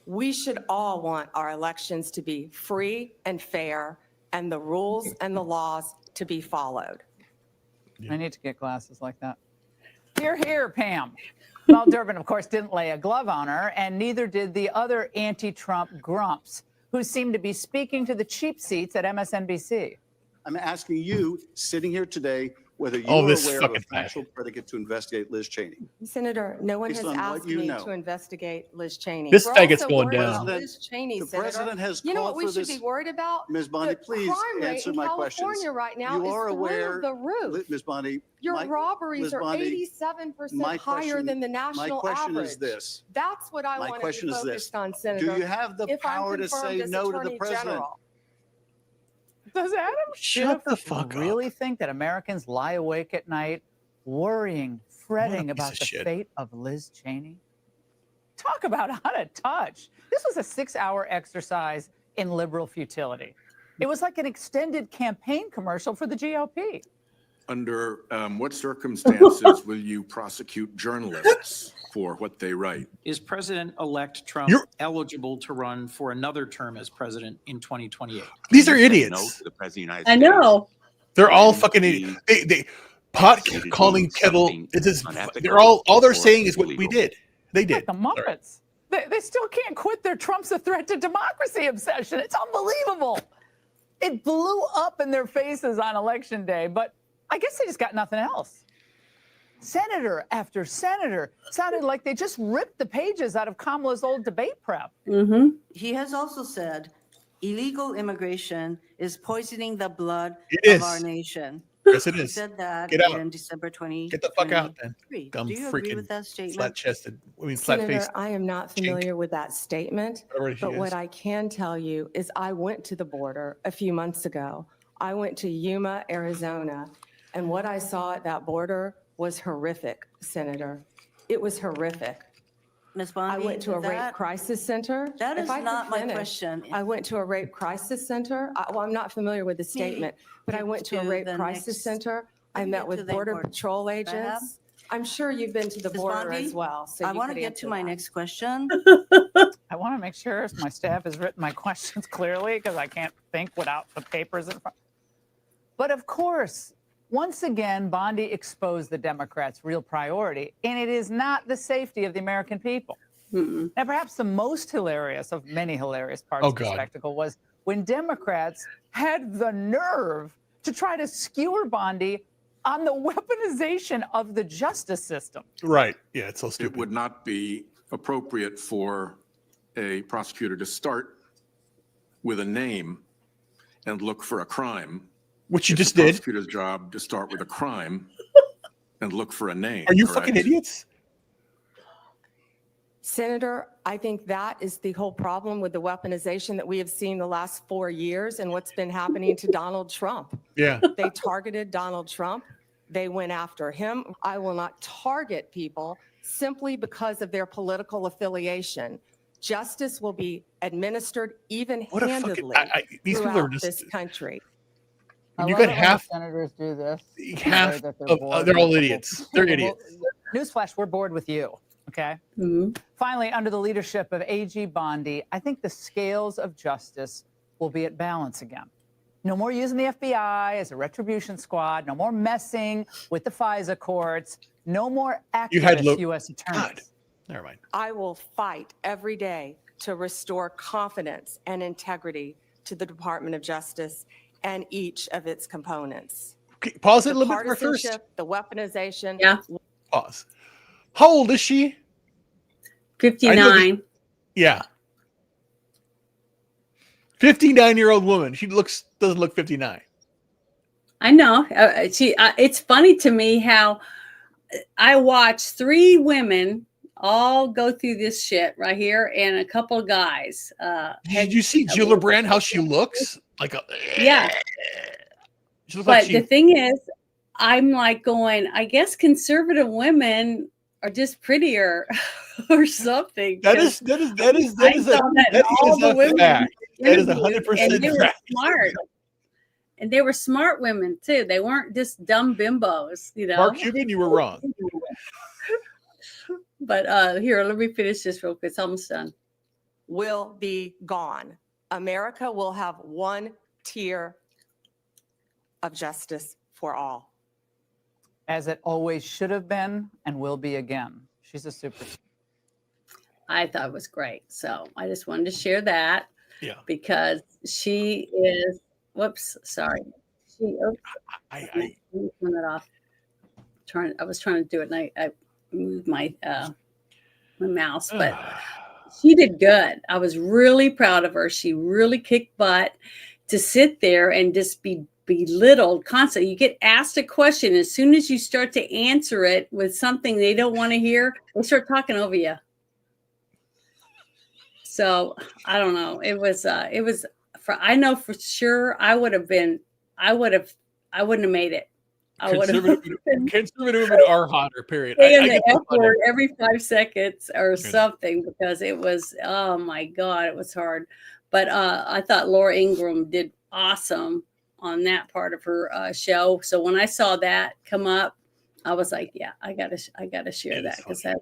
We should all want our elections to be free and fair, and the rules and the laws to be followed. I need to get glasses like that. Hear, hear, Pam. Well, Durbin, of course, didn't lay a glove on her, and neither did the other anti-Trump grumps, who seem to be speaking to the cheap seats at MSNBC. I'm asking you, sitting here today, whether you Oh, are this aware of a fucking factual predicate to investigate Liz Cheney. Senator, no one Based has on what asked you me know. to investigate Liz Cheney. This We're fagot's also going worried down. about Liz Cheney, The Senator. president has You know called what we for should this. be worried about? Ms. Bondi, The please crime rate answer in my California questions. right now You is are aware, through the roof. Ms. Bondi, Your my- robberies Ms. are Bondi, 87% my higher question- than the national my question average. is this. That's what I My want to question be is focused this. on, Senator. Do you have the if I'm power to confirmed say as no to the Attorney president? General. Does Adam Shut the Schiff fuck really up. think that Americans lie awake at night worrying, fretting piece about of the shit. fate of Liz Cheney? Talk about out of touch. This was a 6-hour exercise in liberal futility. It was like an extended campaign commercial for the GOP. Under what circumstances will you prosecute journalists for what they write? Is President-elect Trump eligible to run for another term as president in 2028? These are idiots. The president of the United I States. know. They're all fucking idiots. They pot calling kettle. It is. They're all they're saying is what we did. They did. The Muppets. They still can't quit their Trump's a threat to democracy obsession. It's unbelievable. It blew up in their faces on election day, but I guess they just got nothing else. Senator after senator sounded like they just ripped the pages out of Kamala's old debate prep. Mm-hmm. He has also said illegal immigration is poisoning the blood It of is. our nation. Yes, it He is. said that Get out. in December 20. Get the fuck out, then. Do you agree with that statement? Flat-chested. Senator, flat-faced. I am not familiar with that statement, Whatever she but what is. I can tell you is I went to the border a few months ago. I went to Yuma, Arizona, and what I saw at that border was horrific, Senator. It was horrific. Ms. Bondi, I went to a rape that- crisis center. That If is I could not my finish, question. I went to a rape crisis center. Well, I'm not familiar with the statement, but I get went to a to rape the crisis next- center. I Let me met get to with the Border important- Patrol I have? agents. I'm sure you've been to the Ms. border Bondi, as well. So I you want to could get answer to my that. next question. I want to make sure my staff has written my questions clearly because I can't think without the papers in front. But of course, once again, Bondi exposed the Democrats' real priority, and it is not the safety of the American people. Mm-mm. Now, perhaps the most hilarious of many hilarious parts of the spectacle was when Democrats had the nerve to try to skewer Bondi on the weaponization of the justice system. Right. Yeah, it's so It stupid. would not be appropriate for a prosecutor to start with a name and look for a crime. Which you It's just the did. prosecutor's job to start with a crime and look for a name. Are you correct? fucking idiots? Senator, I think that is the whole problem with the weaponization that we have seen the last 4 years and what's been happening to Donald Trump. Yeah. They targeted Donald Trump. They went after him. I will not target people simply because of their political affiliation. Justice will be administered even-handedly these people are throughout just- this country. When you got half, senators do this. half of, they're all idiots. They're idiots. Newsflash, we're bored with you. Okay. Mm-hmm. Finally, under the leadership of AG Bondi, I think the scales of justice will be at balance again. No more using the FBI as a retribution squad. No more messing with the FISA courts. No more activist U.S. attorneys. Never mind. I will fight every day to restore confidence and integrity to the Department of Justice and each of its components. Okay, pause it a The little bit for first. partisanship, the weaponization. Yeah. Pause. How old is she? 59. Yeah. 59-year-old woman. She doesn't look 59. I know. It's funny to me how I watched 3 women all go through this shit right here, and a couple of guys. Did you see Julia Brand, how she looks? Like a Yeah. She looks like But the thing is, I'm like going, I guess conservative women are just prettier or something. That 'cause is I saw that in all the women fact. That is interviewed, and 100% they were fact. smart. And they were smart women too. They weren't just dumb bimbos, you know. Mark Cuban, you were wrong. But here, let me finish this real quick. It's almost done. Will be gone. America will have one tier of justice for all. As it always should have been and will be again. She's a superstar. I thought it was great. So I just wanted to share that. Yeah. Because she is, whoops, sorry. I turn that off. I was trying to do it, and I moved my mouse, but she did good. I was really proud of her. She really kicked butt to sit there and just be belittled constantly. You get asked a question, as soon as you start to answer it with something they don't want to hear, they start talking over you. So I don't know. It was I know for sure I wouldn't have made it. Conservative women are hotter, period. Saying I the get F the word every 5 seconds or something, because it was, oh my God, it was hard. But I thought Laura Ingraham did awesome on that part of her show. So when I saw that come up, I was like, yeah, I gotta share that, because that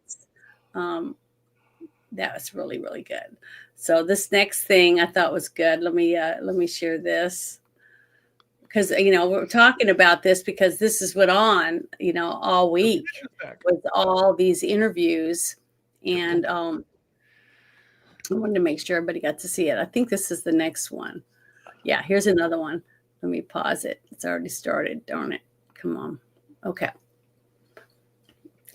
was really, really good. So this next thing I thought was good. Let me share this, because we're talking about this because this is what on all week with all these interviews, and I wanted to make sure everybody got to see it. I think this is the next one. Yeah, here's another one. Let me pause it. It's already started. Darn it! Come on. Okay.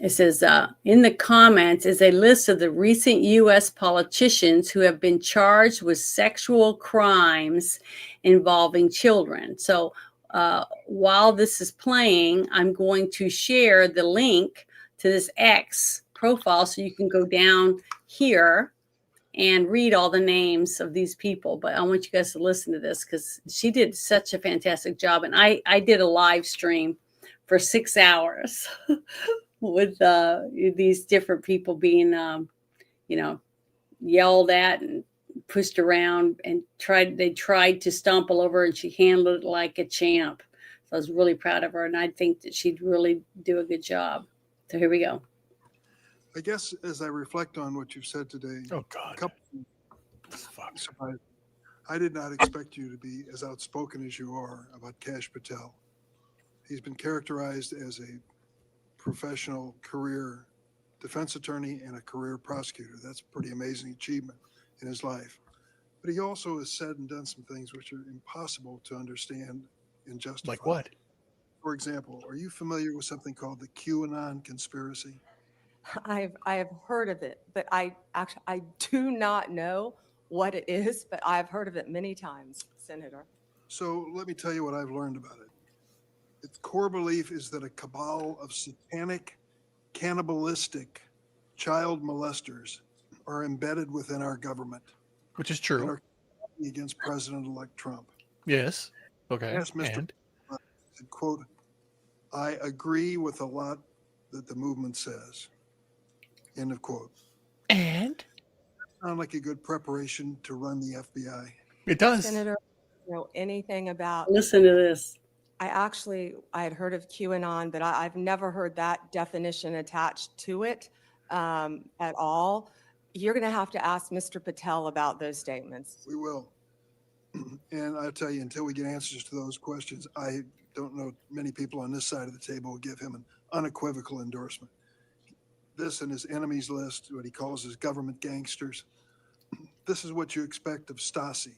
It says, in the comments is a list of the recent U.S. politicians who have been charged with sexual crimes involving children. So while this is playing, I'm going to share the link to this X profile so you can go down here and read all the names of these people. But I want you guys to listen to this, because she did such a fantastic job. And I did a live stream for 6 hours. With these different people being, yelled at and pushed around, and they tried to stomp all over, and she handled it like a champ. So I was really proud of her, and I think that she'd really do a good job. So here we go. I guess as I reflect on what you've said today, oh God, I did not expect you to be as outspoken as you are about Kash Patel. He's been characterized as a professional career defense attorney and a career prosecutor. That's a pretty amazing achievement in his life. But he also has said and done some things which are impossible to understand and justify. Like what? For example, are you familiar with something called the QAnon conspiracy? I have heard of it, but I do not know what it is, but I've heard of it many times, Senator. So let me tell you what I've learned about it. Its core belief is that a cabal of satanic, cannibalistic child molesters are embedded within our government. Which is true. And are against President-elect Trump. Yes. Okay. Yes, Mr. Said, quote, I agree with a lot that the movement says. End of quote. And? Sound like a good preparation to run the FBI. It does. Senator, know anything about? Listen to this. I had heard of QAnon, but I've never heard that definition attached to it at all. You're going to have to ask Mr. Patel about those statements. We will. And I'll tell you, until we get answers to those questions, I don't know many people on this side of the table will give him an unequivocal endorsement. This and his enemies list, what he calls his government gangsters. This is what you expect of Stasi.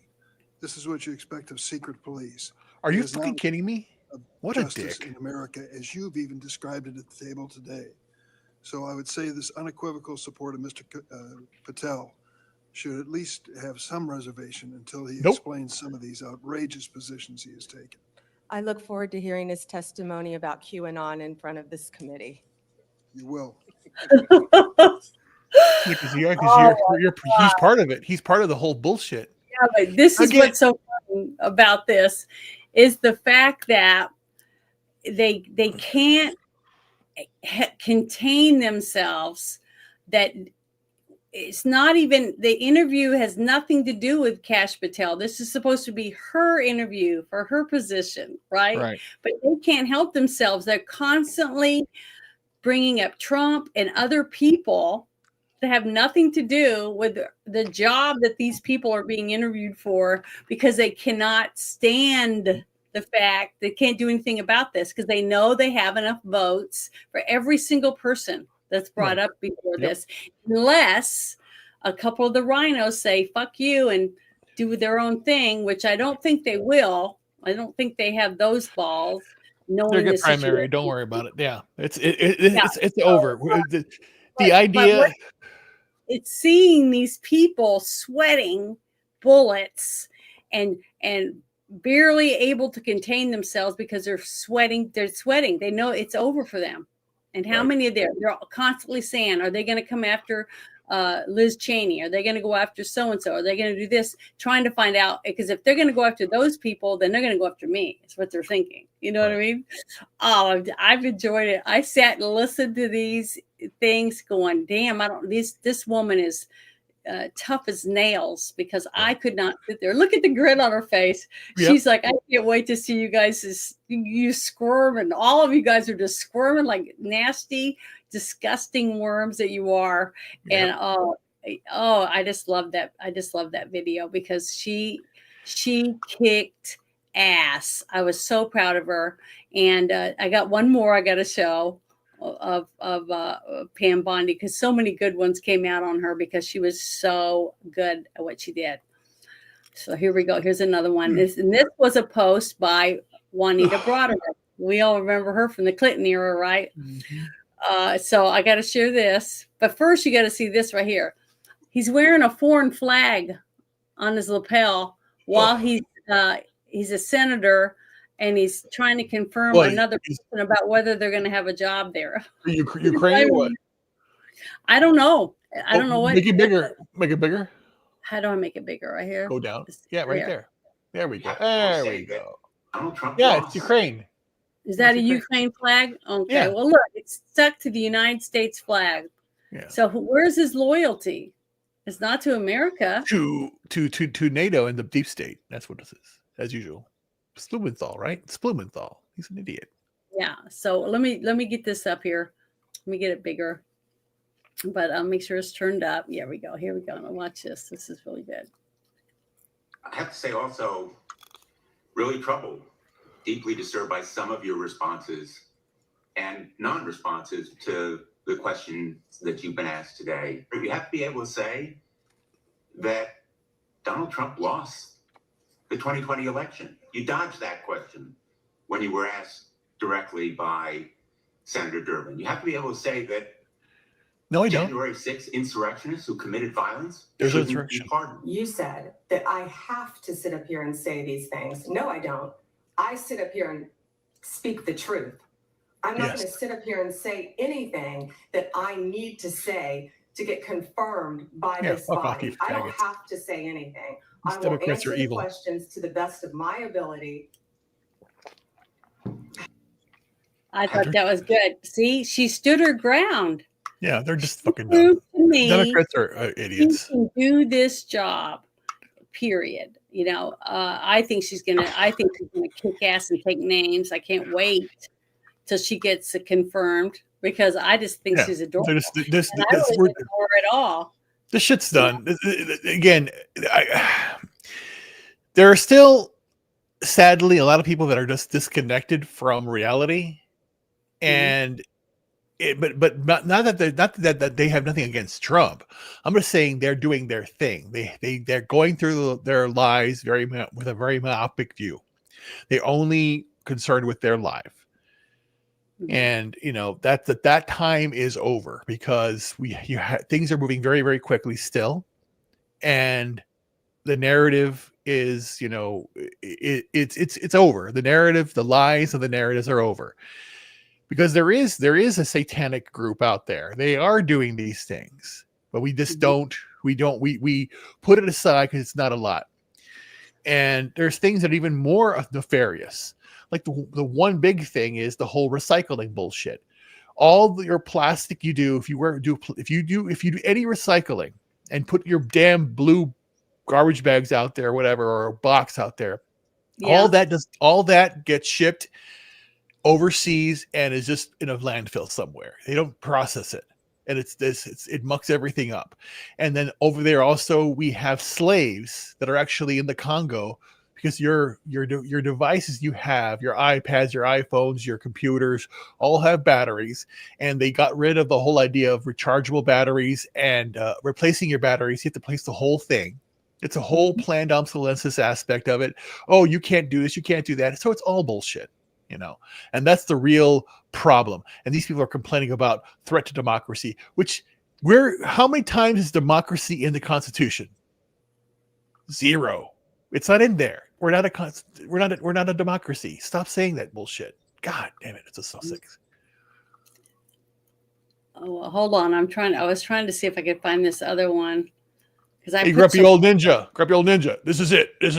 This is what you expect of secret police. Are you fucking kidding me? What a dick. In America, as you've even described it at the table today. So I would say this unequivocal support of Mr. Patel should at least have some reservation until he explains some of these outrageous positions he has taken. I look forward to hearing his testimony about QAnon in front of this committee. You will. Because he's God. part of it. He's part of the whole bullshit. Yeah, but this is Again- what's so funny about this is the fact that they can't contain themselves. That it's not even, the interview has nothing to do with Kash Patel. This is supposed to be her interview for her position, right? But they can't help themselves. They're constantly bringing up Trump and other people that have nothing to do with the job that these people are being interviewed for, because they cannot stand the fact they can't do anything about this, because they know they have enough votes for every single person that's brought up before this, unless a couple of the rhinos say fuck you and do their own thing, which I don't think they will. I don't think they have those balls. They're good primary. Don't worry about it. Yeah, it's over. The idea. It's seeing these people sweating bullets and barely able to contain themselves because they're sweating. They know it's over for them. And how many of them? They're constantly saying, are they going to come after Liz Cheney? Are they going to go after so-and-so? Are they going to do this? Trying to find out, because if they're going to go after those people, then they're going to go after me. That's what they're thinking. You know what I mean? Oh, I've enjoyed it. I sat and listened to these things going, damn, this woman is tough as nails, because I could not sit there. Look at the grin on her face. She's like, I can't wait to see you guys. You squirm, and all of you guys are just squirming like nasty, disgusting worms that you are. And I just love that. I just love that video, because she kicked ass. I was so proud of her. And I got one more I got to show of Pam Bondi, because so many good ones came out on her because she was so good at what she did. So here we go. Here's another one. This was a post by Juanita Broaddus. We all remember her from the Clinton era, right? So I got to share this. But first, you got to see this right here. He's wearing a foreign flag on his lapel while he's a senator, and he's trying to confirm another person about whether they're going to have a job there. Ukraine or what? I don't know. I don't know what. Make it bigger. Make it bigger. How do I make it bigger? Right here. Go down. Yeah, right there. There we go. There we go. Yeah, it's Ukraine. Is that a Ukraine flag? Okay. Yeah. Well, look, it's stuck to the United States flag. Yeah. So where's his loyalty? It's not to America. To NATO and the deep state. That's what this is, as usual. Blumenthal, right? It's Blumenthal. He's an idiot. Yeah. So let me get this up here. Let me get it bigger. But I'll make sure it's turned up. Yeah, we go. Here we go. Now watch this. This is really good. I have to say also, really troubled, deeply disturbed by some of your responses and non-responses to the questions that you've been asked today. You have to be able to say that Donald Trump lost the 2020 election. You dodged that question when you were asked directly by Senator Durbin. You have to be able to say that no, I don't. January 6th insurrectionists who committed violence There's shouldn't insurrection. be pardoned. You said that I have to sit up here and say these things. No, I don't. I sit up here and speak the truth. I'm not going to sit up here and say anything that I need to say to get confirmed by this body. I don't have to say anything. I will answer the questions to the best of my ability. I thought that was good. See, she stood her ground. Yeah, they're just fucking dumb. Democrats are idiots. She can do this job, period. You know, I think she's gonna kick ass and take names. I can't wait till she gets confirmed, because I just think she's adorable. I don't ignore at all. This shit's done. Again, there are still, sadly, a lot of people that are just disconnected from reality, and but not that they have nothing against Trump. I'm just saying they're doing their thing. They're going through their lives with a very myopic view. They're only concerned with their life. And you know that time is over, because things are moving very, very quickly still, and the narrative is, it's over. The narrative, the lies of the narratives are over, because there is a satanic group out there. They are doing these things, but we just we put it aside because it's not a lot. And there's things that are even more nefarious. Like the one big thing is the whole recycling bullshit. All your plastic you do, if you do any recycling and put your damn blue garbage bags out there, whatever, or a box out there, all that gets shipped overseas and is just in a landfill somewhere. They don't process it, and it mucks everything up. And then over there also we have slaves that are actually in the Congo, because your devices you have, your iPads, your iPhones, your computers, all have batteries, and they got rid of the whole idea of rechargeable batteries and replacing your batteries. You have to replace the whole thing. It's a whole planned obsolescence aspect of it. Oh, you can't do this, you can't do that. So it's all bullshit, and that's the real problem. And these people are complaining about threat to democracy, which how many times is democracy in the Constitution? 0. It's not in there. We're not a democracy. Stop saying that bullshit. God damn it, it's a Sussex. Oh, well, hold on. I was trying to see if I could find this other one. Hey, grumpy old ninja. This is it. This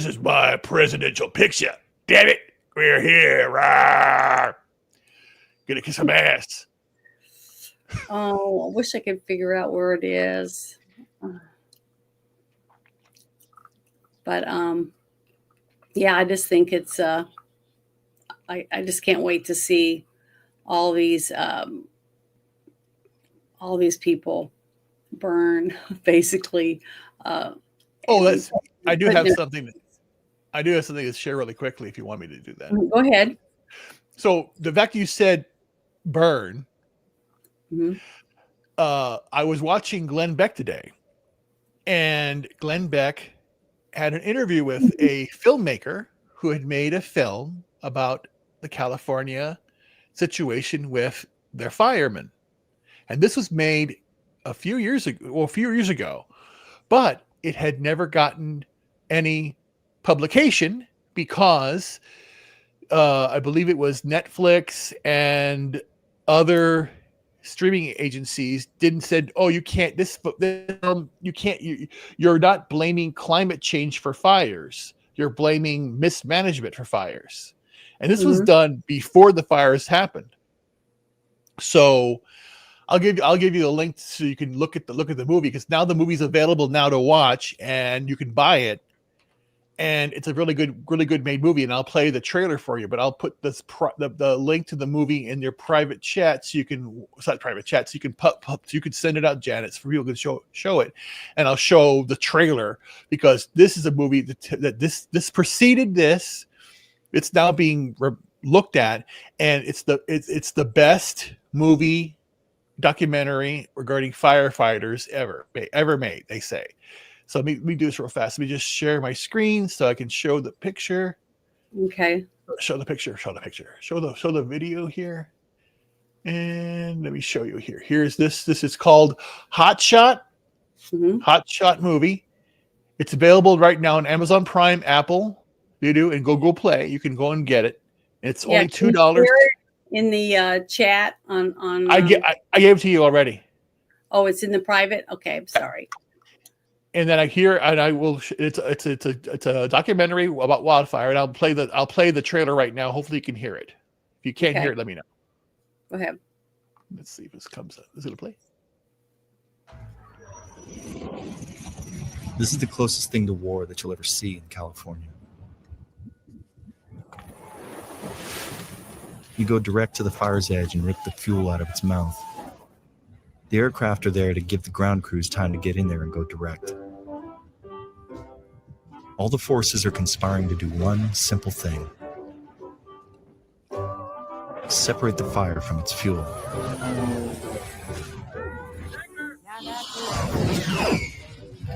is my presidential picture. Damn it. We're here. Rawr. Gonna kiss some ass. Oh, I wish I could figure out where it is. But yeah, I just think it's I just can't wait to see all these people burn, basically. I do have something to share really quickly if you want me to do that. Go ahead. So the fact you said burn, I was watching Glenn Beck today, and Glenn Beck had an interview with a filmmaker who had made a film about the California situation with their firemen. And this was made a few years ago, but it had never gotten any publication because I believe it was Netflix and other streaming agencies said, oh, you can't, you're not blaming climate change for fires. You're blaming mismanagement for fires. And this was done before the fires happened. So I'll give you a link so you can look at the movie, because now the movie's available now to watch and you can buy it. And it's a really good made movie. And I'll play the trailer for you, but I'll put the link to the movie in your private chat so you can, it's not private chat, so you can you can send it out, Janet, so people can show it. And I'll show the trailer, because this is a movie that this preceded this. It's now being looked at, and it's the best movie documentary regarding firefighters ever made, they say. So let me do this real fast. Let me just share my screen so I can show the picture. Okay. Show the picture. Show the video here. And let me show you here. Here's this. This is called Hot Shot. Hot Shot movie. It's available right now on Amazon Prime, Apple, Video, and Google Play. You can go and get it. It's only $2. In the chat on I gave it to you already. Oh, it's in the private. Okay, I'm sorry. And then I will. It's a documentary about wildfire, and I'll play the trailer right now. Hopefully, you can hear it. If you can't hear it, let me know. Go ahead. Let's see if this comes up. Is it gonna play? This is the closest thing to war that you'll ever see in California. You go direct to the fire's edge and rip the fuel out of its mouth. The aircraft are there to give the ground crews time to get in there and go direct. All the forces are conspiring to do one simple thing: separate the fire from its fuel.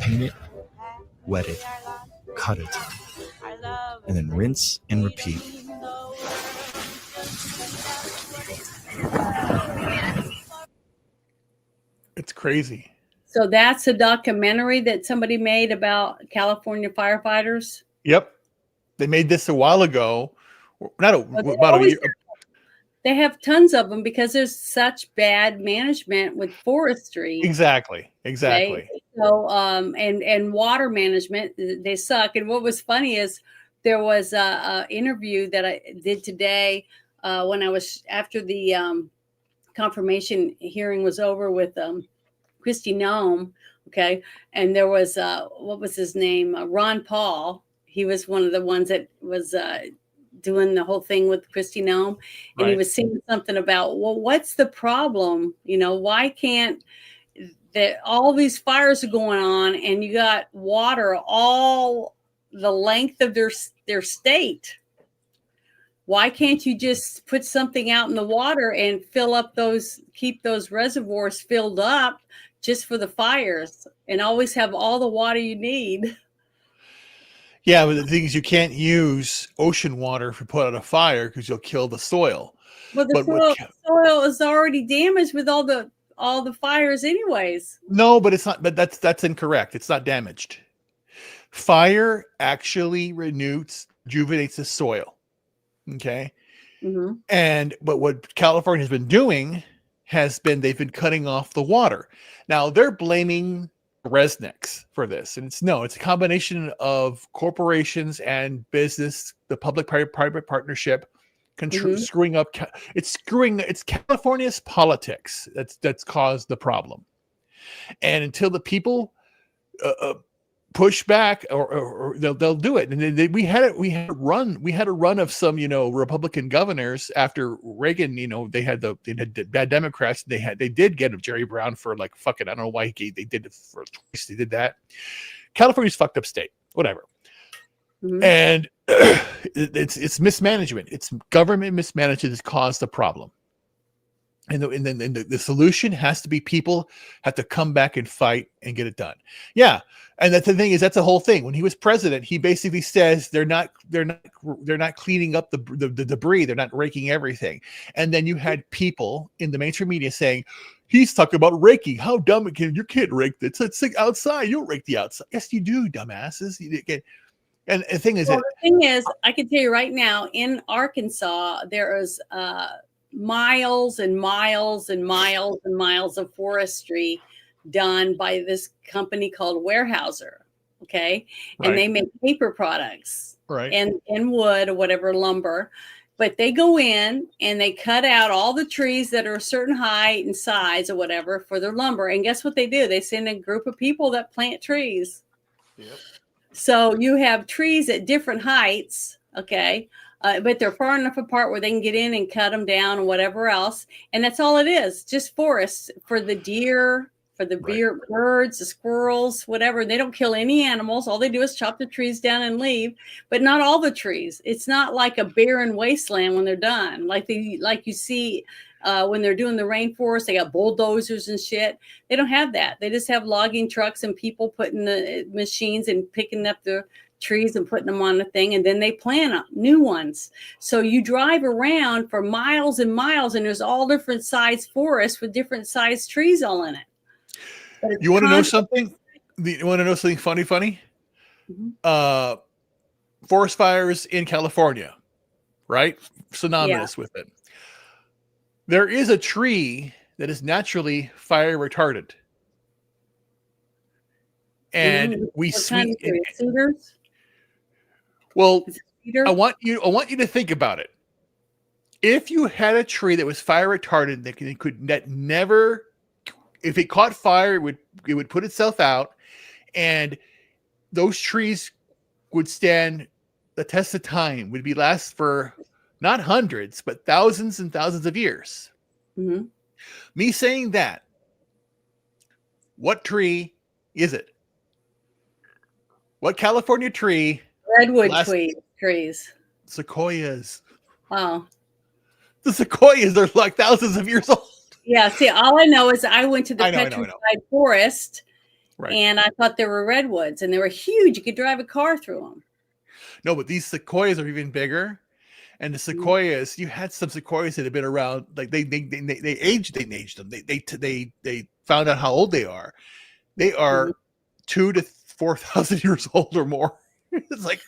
Paint it, wet it, cut it, and then rinse and repeat. It's crazy. So that's a documentary that somebody made about California firefighters. Yep. They made this a while ago. Not a, Well, about a year. they have tons of them because there's such bad management with forestry. Exactly. So and water management, they suck. And what was funny is there was a interview that I did today when I was after the confirmation hearing was over with Kristi Noem. Okay, and there was what was his name? Ron Paul. He was one of the ones that was doing the whole thing with Kristi Noem, and he was saying something about, well, what's the problem? Why can't that all these fires are going on and you got water all the length of their state? Why can't you just put something out in the water and keep those reservoirs filled up just for the fires and always have all the water you need? Yeah, but the thing is, you can't use ocean water if you put out a fire because you'll kill the soil. Well, the soil is already damaged with all the fires, anyways. No, but it's not. But that's incorrect. It's not damaged. Fire actually rejuvenates the soil. Okay. Mm-hmm. But what California has been doing they've been cutting off the water. Now they're blaming Resnicks for this, and it's a combination of corporations and business, the public-private partnership, screwing up. It's California's politics that's caused the problem, and until the people push back, or they'll do it. And we had a run of some Republican governors after Reagan. They had bad Democrats. They did get Jerry Brown for like fucking, I don't know why they did it for twice. They did that. California's fucked up state, whatever. And it's mismanagement. It's government mismanagement has caused the problem. And the solution has to be people have to come back and fight and get it done. Yeah. And that's the thing is, that's the whole thing. When he was president, he basically says they're not cleaning up the debris. They're not raking everything. And then you had people in the mainstream media saying, he's talking about raking. How dumb you can't rake this. It's outside. You don't rake the outside. Yes, you do, dumbasses. And the thing is, I can tell you right now, in Arkansas, there is miles and miles and miles and miles of forestry done by this company called Weyerhaeuser. Okay. And they make paper products and wood or whatever, lumber, but they go in and they cut out all the trees that are a certain height and size or whatever for their lumber. And guess what they do? They send a group of people that plant trees. Yep. So you have trees at different heights. Okay. But they're far enough apart where they can get in and cut them down and whatever else. And that's all it is. Just forests for the deer, for the birds, the squirrels, whatever. They don't kill any animals. All they do is chop the trees down and leave, but not all the trees. It's not like a barren wasteland when they're done. Like you see when they're doing the rainforest, they got bulldozers and shit. They don't have that. They just have logging trucks and people putting the machines and picking up the trees and putting them on the thing, and then they plant new ones. So you drive around for miles and miles, and there's all different size forests with different size trees all in it. You want to know something? You want to know something funny? Mm-hmm. Forest fires in California, right? Synonymous with it. There is a tree that is naturally fire retardant. And cedars. Well, I want you to think about it. If you had a tree that was fire retardant if it caught fire, it would put itself out, and those trees would stand the test of time, would last for not hundreds, but thousands and thousands of years. Mm-hmm. Me saying that, what tree is it? What California tree? Redwood trees. Sequoias. Wow. The sequoias, they're like thousands of years old. Yeah, see, all I know is I went to the petrified forest, and I thought there were redwoods, and they were huge. You could drive a car through them. No, but these sequoias are even bigger. And the sequoias, you had some sequoias that have been around, like they aged them. They found out how old they are. They are 2,000 to 4,000 years old or more. It's like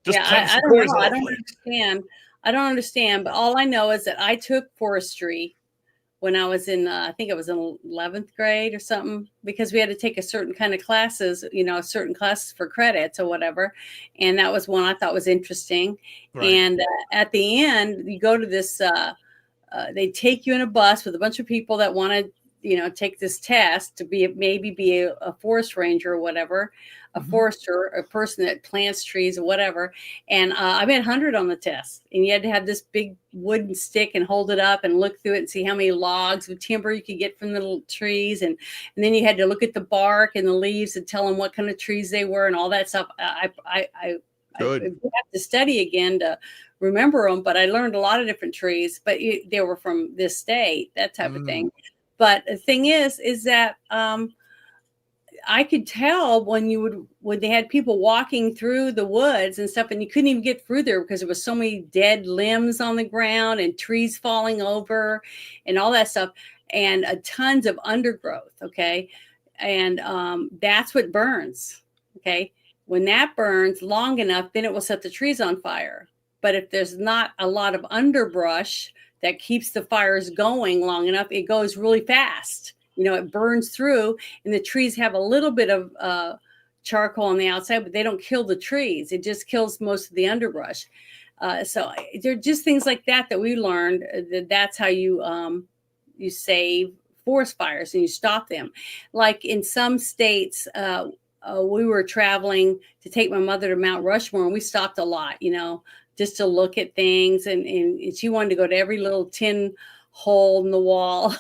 just plant I don't sequoias know. all I over the don't place. understand. I don't understand. But all I know is that I took forestry when I was in, I think it was in 11th grade or something, because we had to take a certain kind of classes, certain classes for credits or whatever. And that was one I thought was interesting. Right. And at the end, you go to this, they take you in a bus with a bunch of people that want to, take this test to maybe be a forest ranger or whatever, a forester, a person that plants trees or whatever. And I made 100 on the test. And you had to have this big wooden stick and hold it up and look through it and see how many logs of timber you could get from the little trees. And then you had to look at the bark and the leaves and tell them what kind of trees they were and all that stuff. I Good. have to study again to remember them, but I learned a lot of different trees, but they were from this state, that type of thing. But the thing is that I could tell when they had people walking through the woods and stuff, and you couldn't even get through there because there was so many dead limbs on the ground and trees falling over and all that stuff, and tons of undergrowth. Okay. And that's what burns. Okay. When that burns long enough, then it will set the trees on fire. But if there's not a lot of underbrush that keeps the fires going long enough, it goes really fast. It burns through, and the trees have a little bit of charcoal on the outside, but they don't kill the trees. It just kills most of the underbrush. So there are just things like that we learned. That's how you save forest fires and you stop them. Like in some states, we were traveling to take my mother to Mount Rushmore, and we stopped a lot, just to look at things. And she wanted to go to every little tin hole in the wall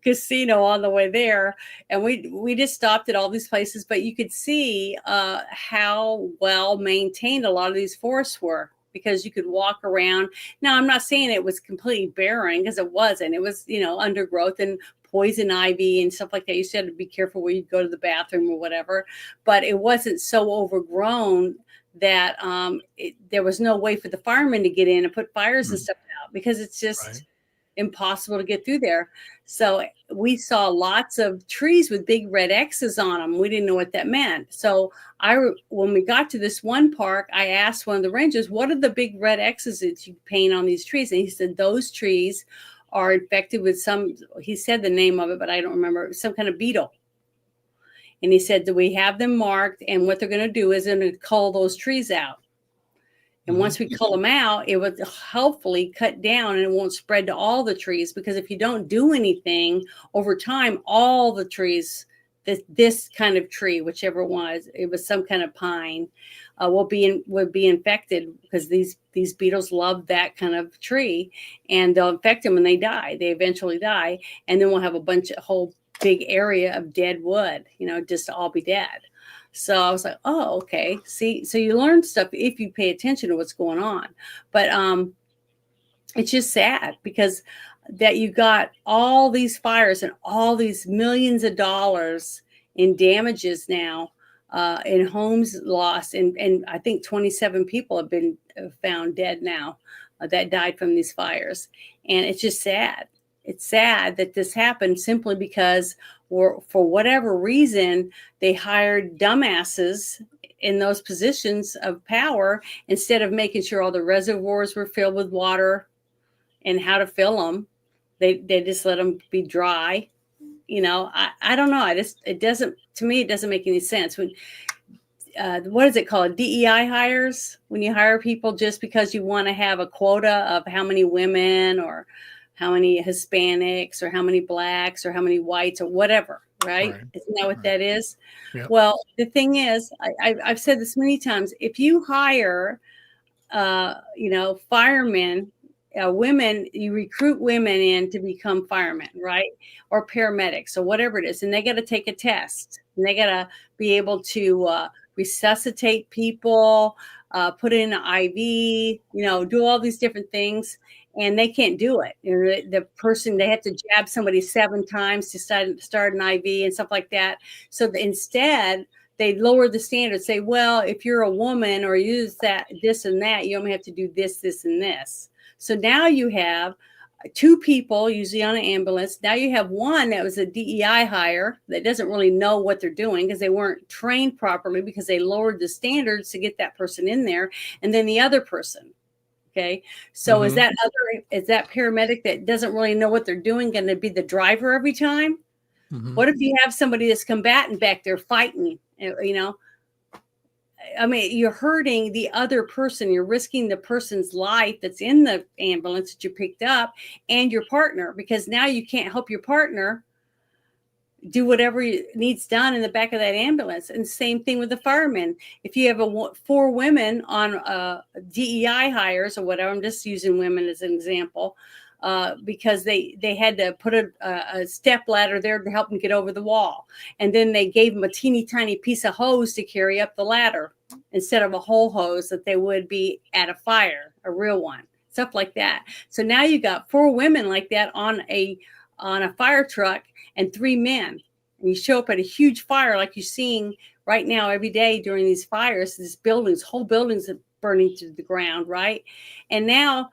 casino on the way there. And we just stopped at all these places, but you could see how well maintained a lot of these forests were, because you could walk around. Now, I'm not saying it was completely barren, because it wasn't. It was, undergrowth and poison ivy and stuff like that. You still had to be careful where you go to the bathroom or whatever, but it wasn't so overgrown that there was no way for the firemen to get in and put fires and stuff out, because it's just impossible to get through there. So we saw lots of trees with big red X's on them. We didn't know what that meant. So when we got to this one park, I asked one of the rangers, what are the big red X's that you paint on these trees? And he said, those trees are infected with he said the name of it, but I don't remember, some kind of beetle. And he said that we have them marked, and what they're going to do is they're going to cull those trees out. And once we cull them out, it would hopefully cut down and it won't spread to all the trees, because if you don't do anything over time, all the trees, this kind of tree, whichever it was some kind of pine, would be infected, because these beetles love that kind of tree, and they'll infect them and they die. They eventually die. And then we'll have a whole big area of dead wood, just all be dead. So I was like, oh, okay. See, so you learn stuff if you pay attention to what's going on. But it's just sad, because that you got all these fires and all these millions of dollars in damages now, in homes lost. And I think 27 people have been found dead now that died from these fires. And it's just sad. It's sad that this happened simply because, or for whatever reason, they hired dumbasses in those positions of power instead of making sure all the reservoirs were filled with water and how to fill them. They just let them be dry. I don't know. It doesn't make any sense. When what is it called? DEI hires, when you hire people just because you want to have a quota of how many women or how many Hispanics or how many blacks or how many whites or whatever, right? Isn't that what that is? Yep. Well, the thing is, I've said this many times, if you hire, firemen, women, you recruit women in to become firemen, right? Or paramedics or whatever it is. And they got to take a test, and they got to be able to resuscitate people, put in an IV, do all these different things. And they can't do it. The person, they have to jab somebody 7 times to start an IV and stuff like that. So instead, they lower the standard, say, well, if you're a woman or use this and that, you only have to do this, this, and this. So now you have 2 people usually on an ambulance. Now you have one that was a DEI hire that doesn't really know what they're doing because they weren't trained properly because they lowered the standards to get that person in there. And then the other person. Okay. So is that paramedic that doesn't really know what they're doing going to be the driver every time? What if you have somebody that's combatant back there fighting, you know? I mean, you're hurting the other person. You're risking the person's life that's in the ambulance that you picked up and your partner, because now you can't help your partner do whatever needs done in the back of that ambulance. And same thing with the firemen. If you have 4 women on DEI hires or whatever, I'm just using women as an example, because they had to put a step ladder there to help them get over the wall. And then they gave them a teeny tiny piece of hose to carry up the ladder instead of a whole hose that they would be at a fire, a real one, stuff like that. So now you got 4 women like that on a fire truck and 3 men. And you show up at a huge fire like you're seeing right now every day during these fires, whole buildings are burning to the ground, right? And now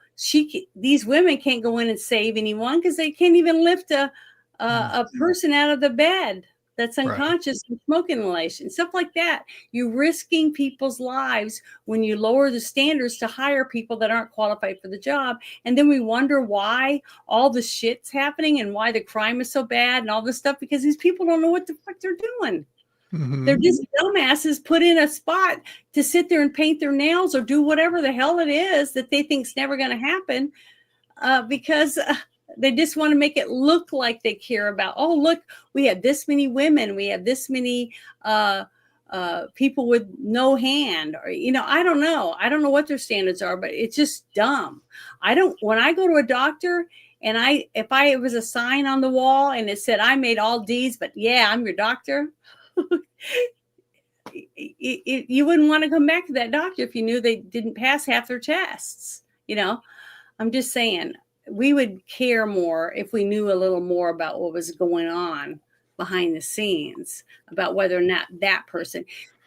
these women can't go in and save anyone because they can't even lift a person out of the bed that's unconscious from smoke inhalation, stuff like that. You're risking people's lives when you lower the standards to hire people that aren't qualified for the job. And then we wonder why all the shit's happening and why the crime is so bad and all this stuff, because these people don't know what the fuck they're doing. They're just dumbasses put in a spot to sit there and paint their nails or do whatever the hell it is that they think's never going to happen, because they just want to make it look like they care about, oh, look, we have this many women, we have this many people with no hand, or, you know, I don't know what their standards are, but it's just dumb. When I go to a doctor and if I was a sign on the wall and it said I made all D's, but yeah, I'm your doctor, you wouldn't want to come back to that doctor if you knew they didn't pass half their tests. You know, I'm just saying, we would care more if we knew a little more about what was going on behind the scenes, about whether or not that person.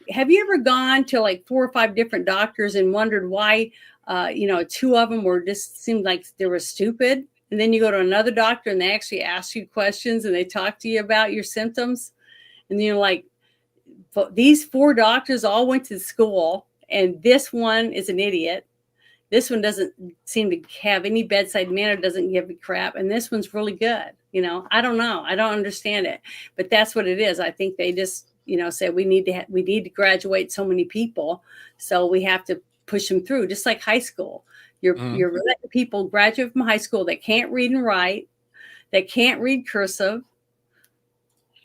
Have you ever gone to like 4 or 5 different doctors and wondered why, 2 of them seemed like they were stupid? And then you go to another doctor and they actually ask you questions and they talk to you about your symptoms. And you're like, these 4 doctors all went to school and this one is an idiot. This one doesn't seem to have any bedside manner, doesn't give a crap. And this one's really good. You know, I don't know. I don't understand it, but that's what it is. I think they just, said we need to graduate so many people. So we have to push them through, just like high school. You're letting people graduate from high school that can't read and write, that can't read cursive.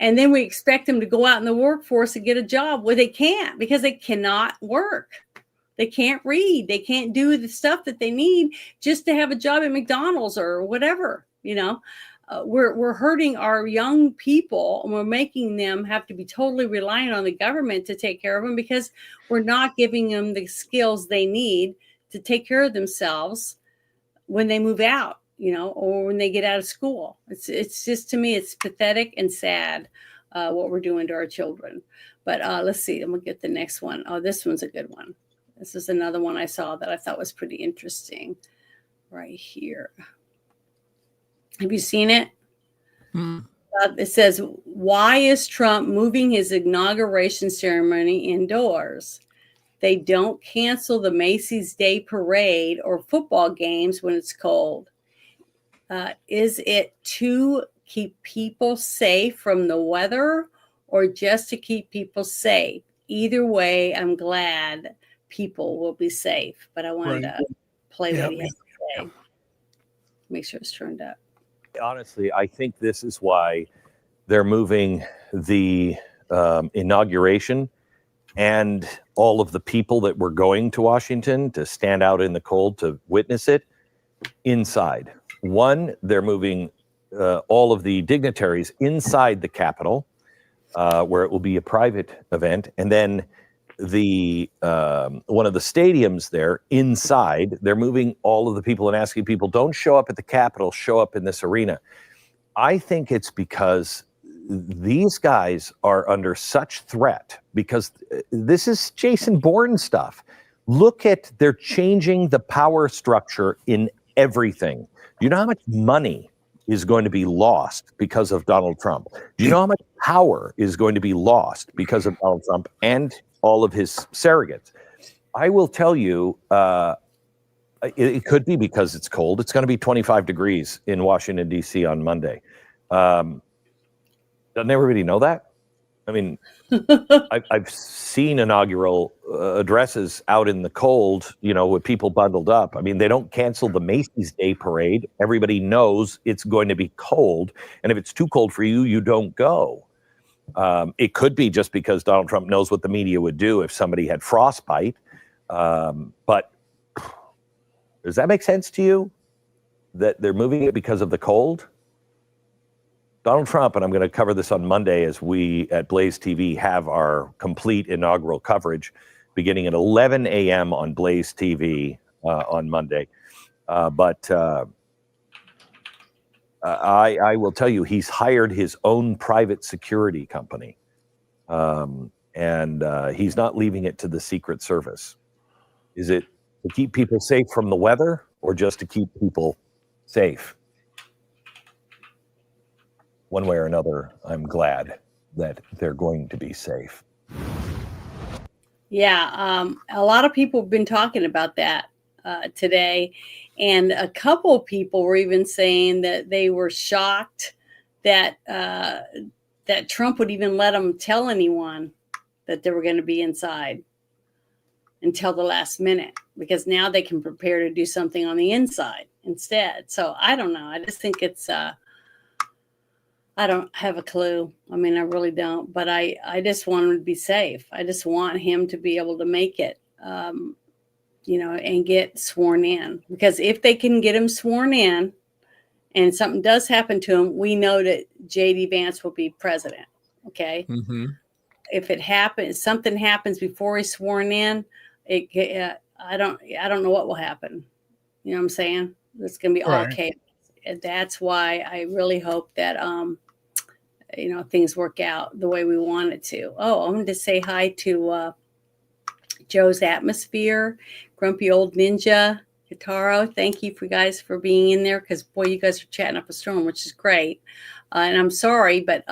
And then we expect them to go out in the workforce and get a job. Well, they can't, because they cannot work. They can't read. They can't do the stuff that they need just to have a job at McDonald's or whatever. We're hurting our young people, and we're making them have to be totally reliant on the government to take care of them, because we're not giving them the skills they need to take care of themselves when they move out, or when they get out of school. It's just, to me, it's pathetic and sad what we're doing to our children. But let's see. I'm going to get the next one. Oh, this one's a good one. This is another one I saw that I thought was pretty interesting right here. Have you seen it? It says, why is Trump moving his inauguration ceremony indoors? They don't cancel the Macy's Day Parade or football games when it's cold. Is it to keep people safe from the weather, or just to keep people safe? Either way, I'm glad people will be safe. But I wanted to play what he has to say. Make sure it's turned up. Honestly, I think this is why they're moving the inauguration and all of the people that were going to Washington to stand out in the cold to witness it inside. One, they're moving all of the dignitaries inside the Capitol, where it will be a private event. And then the one of the stadiums there inside, they're moving all of the people and asking people, don't show up at the Capitol, show up in this arena. I think it's because these guys are under such threat, because this is Jason Bourne stuff. Look at, they're changing the power structure in everything. Do you know how much money is going to be lost because of Donald Trump? Do you know how much power is going to be lost because of Donald Trump and all of his surrogates? I will tell you, it could be because it's cold. It's going to be 25 degrees in Washington, D.C. on Monday. Doesn't everybody know that? I mean, I've seen inaugural addresses out in the cold, with people bundled up. I mean, they don't cancel the Macy's Day Parade. Everybody knows it's going to be cold. And if it's too cold for you, you don't go. It could be just because Donald Trump knows what the media would do if somebody had frostbite. But does that make sense to you that they're moving it because of the cold? Donald Trump, and I'm going to cover this on Monday as we at Blaze TV have our complete inaugural coverage beginning at 11 a.m. on Blaze TV on Monday. But I will tell you, he's hired his own private security company. And he's not leaving it to the Secret Service. Is it to keep people safe from the weather or just to keep people safe? One way or another, I'm glad that they're going to be safe. Yeah, a lot of people have been talking about that today. And a couple of people were even saying that they were shocked that that Trump would even let them tell anyone that they were going to be inside until the last minute, because now they can prepare to do something on the inside instead. So I don't know. I just think it's I don't have a clue. I mean, I really don't. But I just want him to be safe. I just want him to be able to make it, and get sworn in. Because if they can get him sworn in and something does happen to him, we know that J.D. Vance will be president. Okay. Mm-hmm. If it happens, something happens before he's sworn in, I don't know what will happen. You know what I'm saying? It's going to be all chaos. And that's why I really hope that, things work out the way we want it to. Oh, I wanted to say hi to Joe's Atmosphere, Grumpy Old Ninja, Guitaro. Thank you for being in there, because boy, you guys are chatting up a storm, which is great. And I'm sorry, but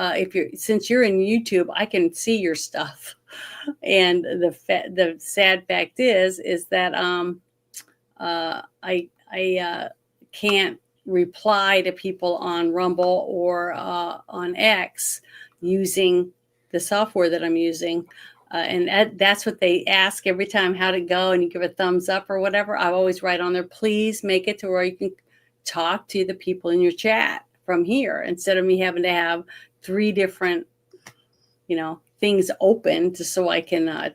since you're in YouTube, I can see your stuff. And the sad fact is that I can't reply to people on Rumble or on X using the software that I'm using. And that's what they ask every time, how to go, and you give a thumbs up or whatever. I always write on there, please make it to where you can talk to the people in your chat from here, instead of me having to have 3 different, things open so I can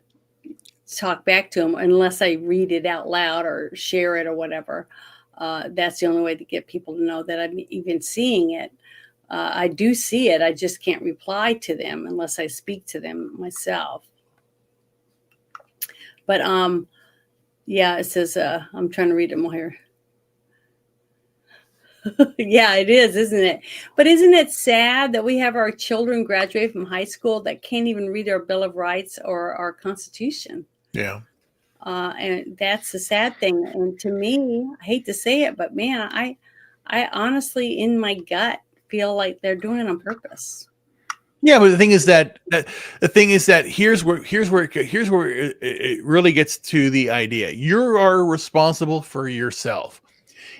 talk back to them, unless I read it out loud or share it or whatever. That's the only way to get people to know that I'm even seeing it. I do see it. I just can't reply to them unless I speak to them myself. But yeah, it says, I'm trying to read them all here. Yeah, it is, isn't it? But isn't it sad that we have our children graduate from high school that can't even read our Bill of Rights or our Constitution? Yeah. And that's the sad thing. And to me, I hate to say it, but man, I honestly, in my gut, feel like they're doing it on purpose. Yeah, but the thing is that here's where it really gets to the idea. You are responsible for yourself.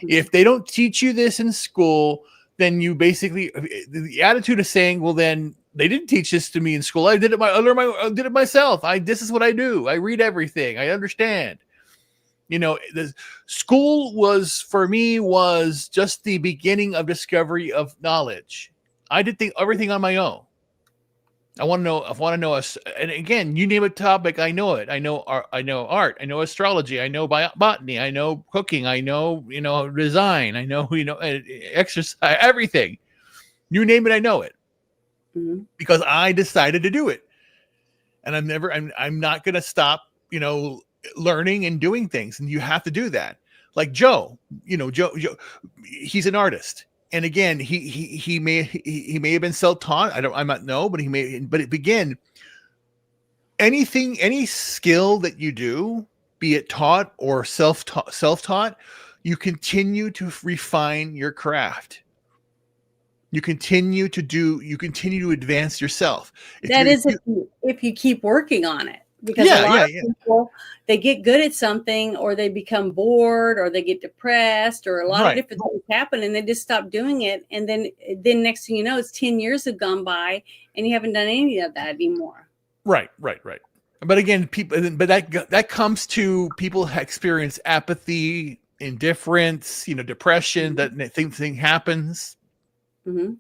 If they don't teach you this in school, then you basically, the attitude of saying, well, then they didn't teach this to me in school. I did it myself. This is what I do. I read everything. I understand. The school was just the beginning of discovery of knowledge. I did everything on my own. I want to know us. And again, you name a topic, I know it. I know art. I know astrology. I know botany. I know cooking. I know, design. I know, exercise, everything. You name it, I know it. Mm-hmm. Because I decided to do it. And I'm not going to stop, learning and doing things. And you have to do that. Like Joe, Joe, he's an artist. And again, he may have been self-taught. I might know, but again, any skill that you do, be it taught or self-taught, you continue to refine your craft. You continue to advance yourself. That is if you keep working on it. Because a Yeah, lot yeah, of yeah. people, they get good at something, or they become bored, or they get depressed, or a lot of Right. different things happen, and they just stop doing it. And then next thing you know, it's 10 years have gone by, and you haven't done any of that anymore. Right. But again, that comes to people experience apathy, indifference, depression. That thing happens. Mm-hmm.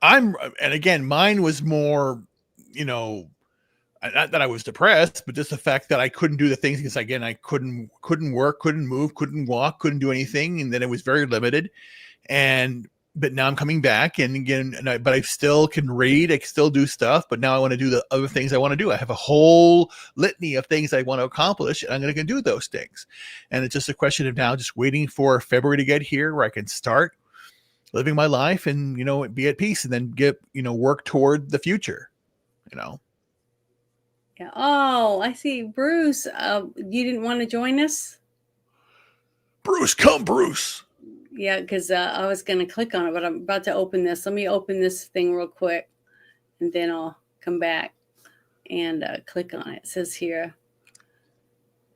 And again, mine was more, not that I was depressed, but just the fact that I couldn't do the things because again, I couldn't work, couldn't move, couldn't walk, couldn't do anything, and then it was very limited. But now I'm coming back, and again, but I still can read, I can still do stuff, but now I want to do the other things I want to do. I have a whole litany of things I want to accomplish, and I'm going to do those things. And it's just a question of now just waiting for February to get here where I can start living my life and, be at peace, and then get, work toward the future, Yeah. Oh, I see. Bruce, you didn't want to join us? Bruce, come, Bruce. Yeah, because I was going to click on it, but I'm about to open this. Let me open this thing real quick, and then I'll come back and click on it. It says here,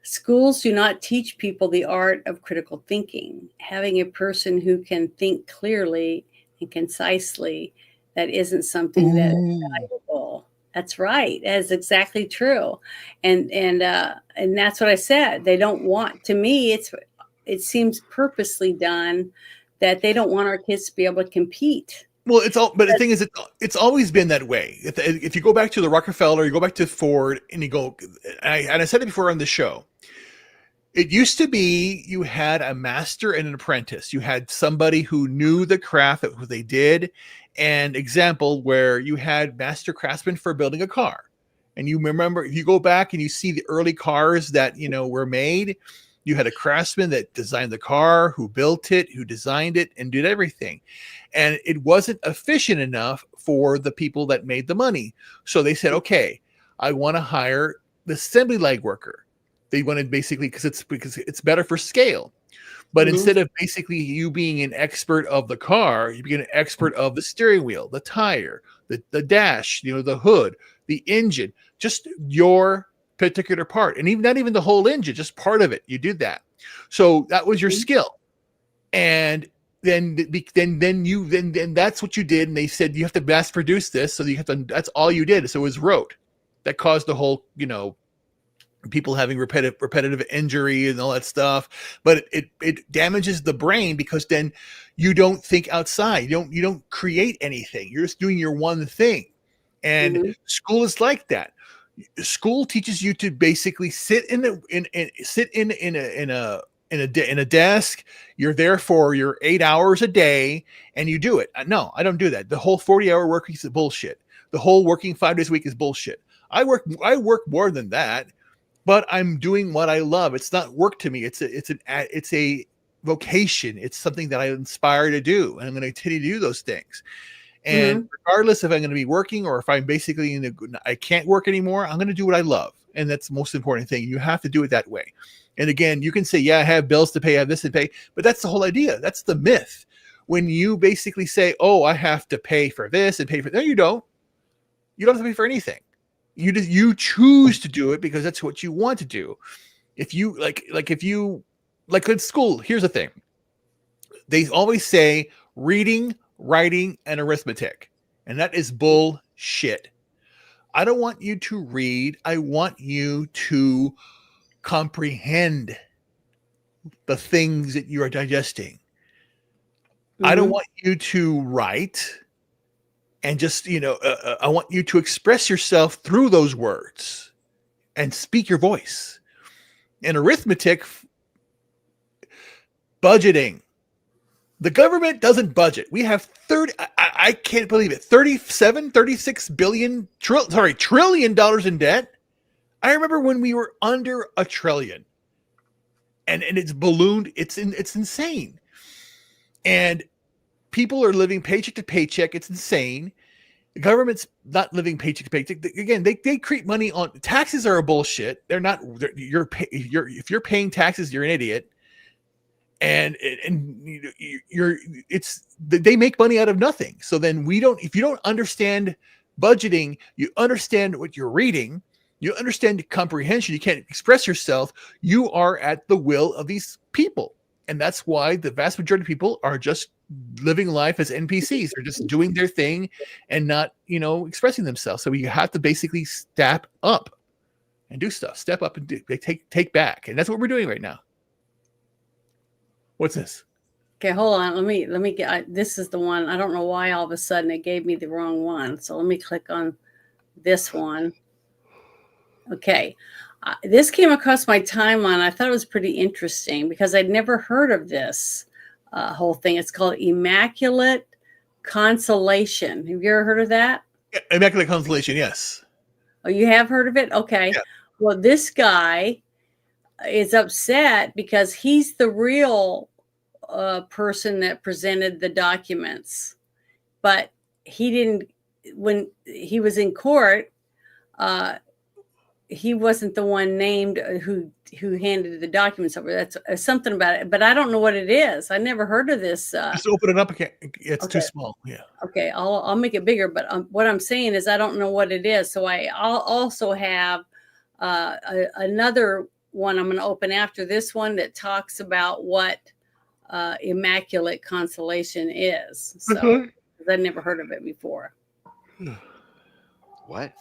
schools do not teach people the art of critical thinking. Having a person who can think clearly and concisely, that isn't something that is valuable. That's right. That is exactly true. And that's what I said. They don't want, to me, it seems purposely done that they don't want our kids to be able to compete. Well, but the thing is, it's always been that way. If you go back to the Rockefeller, you go back to Ford, and you go, and I said it before on the show, it used to be you had a master and an apprentice. You had somebody who knew the craft that what they did. And example where you had master craftsmen for building a car. And you remember, if you go back and you see the early cars that, were made, you had a craftsman that designed the car, who built it, who designed it, and did everything. And it wasn't efficient enough for the people that made the money. So they said, okay, I want to hire the assembly leg worker. They wanted basically because it's better for scale. But instead of basically you being an expert of the car, you become an expert of the steering wheel, the tire, the dash, the hood, the engine, just your particular part. And even not even the whole engine, just part of it. You did that. So that was your skill. And then that's what you did. And they said you have to mass produce this. So you have to, that's all you did. So it was rote. That caused the whole, people having repetitive injury and all that stuff. But it damages the brain because then you don't think outside. You don't create anything. You're just doing your one thing. And school is like that. School teaches you to basically sit in a desk. You're there for your 8 hours a day and you do it. No, I don't do that. The whole 40-hour work week is bullshit. The whole working 5 days a week is bullshit. I work more than that, but I'm doing what I love. It's not work to me. It's a vocation. It's something that I inspire to do, and I'm going to continue to do those things. And regardless if I'm going to be working or if I'm basically I can't work anymore, I'm going to do what I love, and that's the most important thing. You have to do it that way. And again, you can say, "Yeah, I have bills to pay, I have this to pay," but that's the whole idea. That's the myth. When you basically say, "Oh, I have to pay for this and pay for," no, you don't. You don't have to pay for anything. You choose to do it because that's what you want to do. If you like in school, here's the thing. They always say reading, writing, and arithmetic. And that is bullshit. I don't want you to read. I want you to comprehend the things that you are digesting. I don't want you to write and just, I want you to express yourself through those words and speak your voice. In arithmetic, budgeting. The government doesn't budget. We have I can't believe it, 36 billion, trillion dollars in debt. I remember when we were under $1 trillion and it's ballooned. It's insane. And people are living paycheck to paycheck. It's insane. The government's not living paycheck to paycheck. Again, they create money on taxes are a bullshit. They're not. If you're paying taxes, you're an idiot. and they make money out of nothing. So then if you don't understand budgeting, you understand what you're reading, you understand comprehension, you can't express yourself, you are at the will of these people. And that's why the vast majority of people are just living life as NPCs. They're just doing their thing and not, expressing themselves. So you have to basically step up and do stuff. Step up and take back. And that's what we're doing right now. What's this? Okay, hold on. Let me get. This is the one. I don't know why all of a sudden it gave me the wrong one. So let me click on this one. Okay, this came across my timeline. I thought it was pretty interesting because I'd never heard of this whole thing. It's called Immaculate Consolation. Have you ever heard of that? Immaculate Consolation, yes. Oh, you have heard of it? Okay. Yeah. Well, this guy is upset because he's the real person that presented the documents, but he didn't. When he was in court, he wasn't the one named who handed the documents over. That's something about it, but I don't know what it is. I never heard of this. Just open it up again. It's okay. Too small. Yeah. Okay, I'll make it bigger. But what I'm saying is I don't know what it is. So I'll also have another one I'm going to open after this one that talks about what Immaculate Consolation is. So I've never heard of it before. What?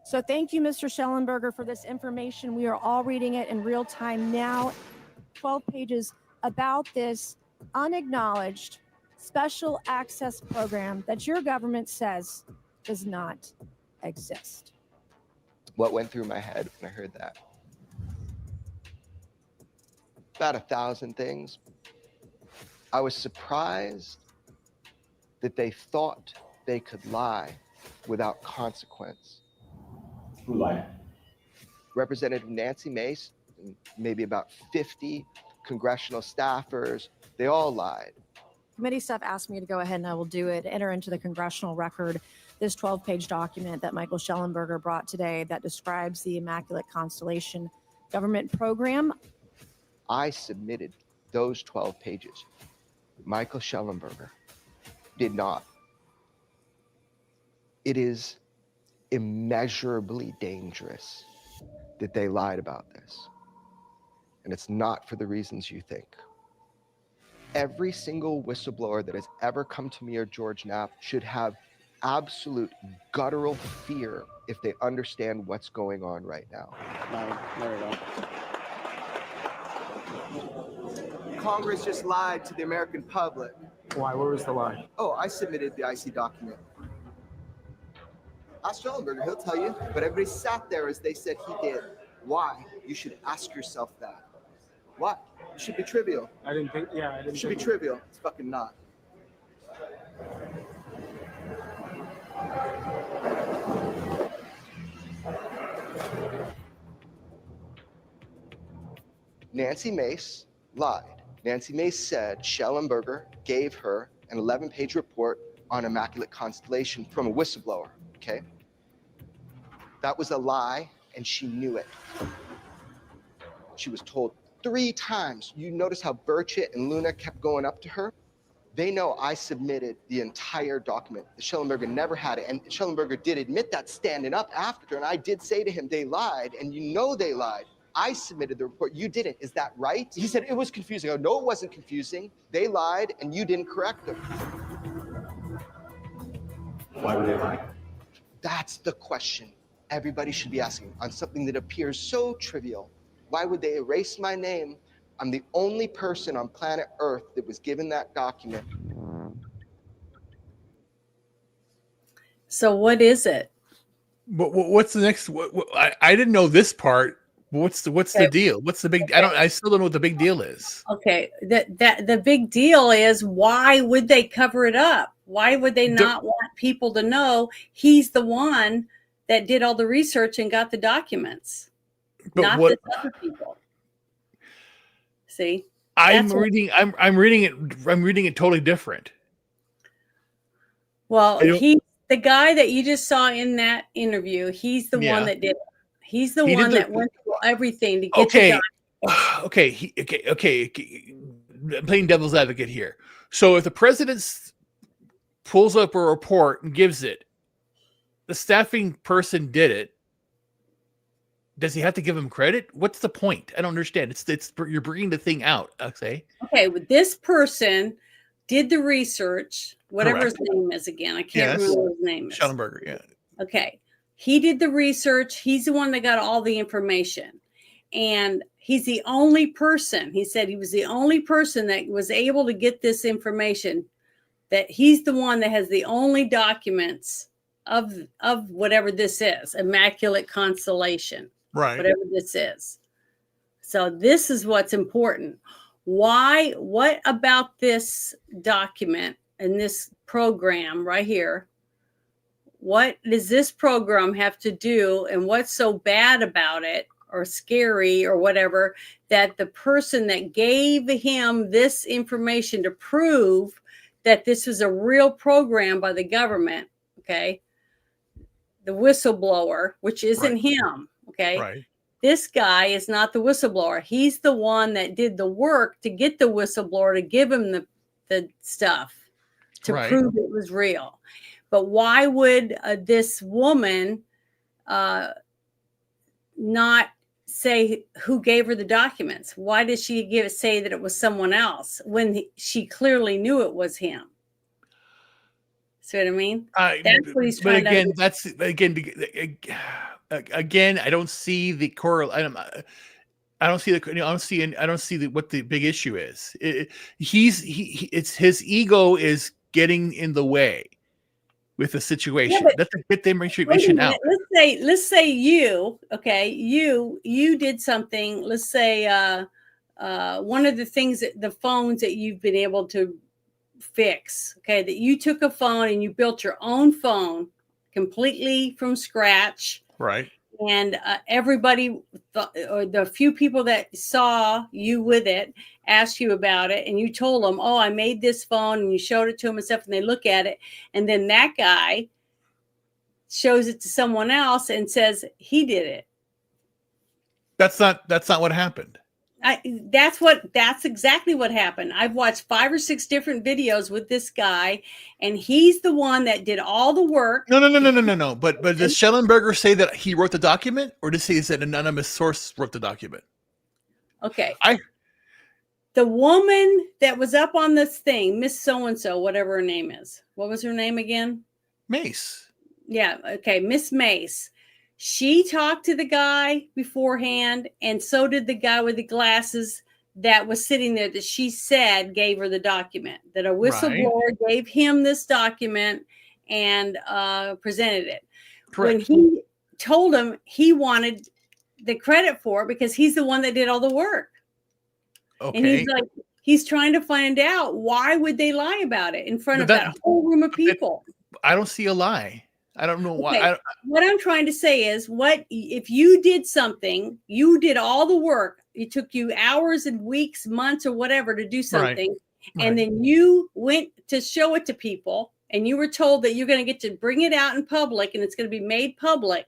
So thank you, Mr. Schellenberger, for this information. We are all reading it in real time now. 12 pages about this unacknowledged special access program that your government says does not exist. What went through my head when I heard that? About 1,000 things. I was surprised that they thought they could lie without consequence. Who lied? Representative Nancy Mace, and maybe about 50 congressional staffers, they all lied. Committee staff asked me to go ahead and I will do it, enter into the congressional record this 12-page document that Michael Schellenberger brought today that describes the Immaculate Constellation government program. I submitted those 12 pages. Michael Schellenberger did not. It is immeasurably dangerous that they lied about this. And it's not for the reasons you think. Every single whistleblower that has ever come to me or George Knapp should have absolute guttural fear if they understand what's going on right now. Congress just lied to the American public. Why? Where was the lie? Oh, I submitted the IC document. Ask Schellenberger, he'll tell you. But everybody sat there as they said he did. Why? You should ask yourself that. Why? It should be trivial. I didn't think. It should be trivial. It's fucking not. Nancy Mace lied. Nancy Mace said Schellenberger gave her an 11-page report on Immaculate Constellation from a whistleblower, okay? That was a lie, and she knew it. She was told 3 times. You notice how Burchett and Luna kept going up to her? They know I submitted the entire document. Schellenberger never had it, and Schellenberger did admit that standing up after, and I did say to him, they lied, and you know they lied. I submitted the report, you didn't. Is that right? He said, it was confusing. Oh, no, it wasn't confusing. They lied, and you didn't correct them. Why would they lie? That's the question everybody should be asking on something that appears so trivial. Why would they erase my name? I'm the only person on planet Earth that was given that document. So what is it? What's the next? I didn't know this part. What's the deal? What's the big? Okay. I still don't know what the big deal is. Okay, the big deal is why would they cover it up? Why would they not want people to know he's the one that did all the research and got the documents, not the other people? See? I'm reading it totally different. Well, he's the guy that you just saw in that interview. He's the one that did it. He's the one that went through everything to get the document. Okay. I'm playing devil's advocate here. So if the president pulls up a report and gives it, the staffing person did it. Does he have to give him credit? What's the point? I don't understand. It's you're bringing the thing out. Okay. Okay, well, this person did the research, whatever his name is again. I can't remember what his name is. Schellenberger, yeah. Okay. He did the research. He's the one that got all the information. And he's the only person, he said he was the only person that was able to get this information, that he's the one that has the only documents of whatever this is, Immaculate Constellation. Right. Whatever this is. So this is what's important. What about this document and this program right here? What does this program have to do, and what's so bad about it or scary or whatever, that the person that gave him this information to prove that this was a real program by the government, okay, the whistleblower, which isn't him, okay, right. This guy is not the whistleblower. He's the one that did the work to get the whistleblower to give him the stuff to prove it was real. But why would this woman not say who gave her the documents? Why did she say that it was someone else when she clearly knew it was him? See what I mean? That's what he's trying to. Again, I don't see the correlation. I don't see what the big issue is. It's his ego is getting in the way with the situation. Let's get the information out. Let's say you, okay, you did something. Let's say one of the things the phones that you've been able to fix, okay, that you took a phone and you built your own phone completely from scratch. Right. And everybody, or the few people that saw you with it, asked you about it, and you told them, "Oh, I made this phone," and you showed it to them and stuff, and they look at it, and then that guy shows it to someone else and says he did it. That's not what happened. That's exactly what happened. I've watched 5 or 6 different videos with this guy, and he's the one that did all the work. No. But does Schellenberger say that he wrote the document, or does he say an anonymous source wrote the document? Okay. The woman that was up on this thing, Miss So-and-so, whatever her name is. What was her name again? Mace. Yeah. Okay. Miss Mace. She talked to the guy beforehand, and so did the guy with the glasses that was sitting there that she said gave her the document, that a whistleblower gave him this document and presented it. Correct. When he told him he wanted the credit for it because he's the one that did all the work. Okay. And he's like, he's trying to find out why would they lie about it in front of that whole room of people. I don't see a lie. I don't know why. Okay. What I'm trying to say is, what if you did something, you did all the work, it took you hours and weeks, months or whatever to do something, and then you went to show it to people, and you were told that you're going to get to bring it out in public, and it's going to be made public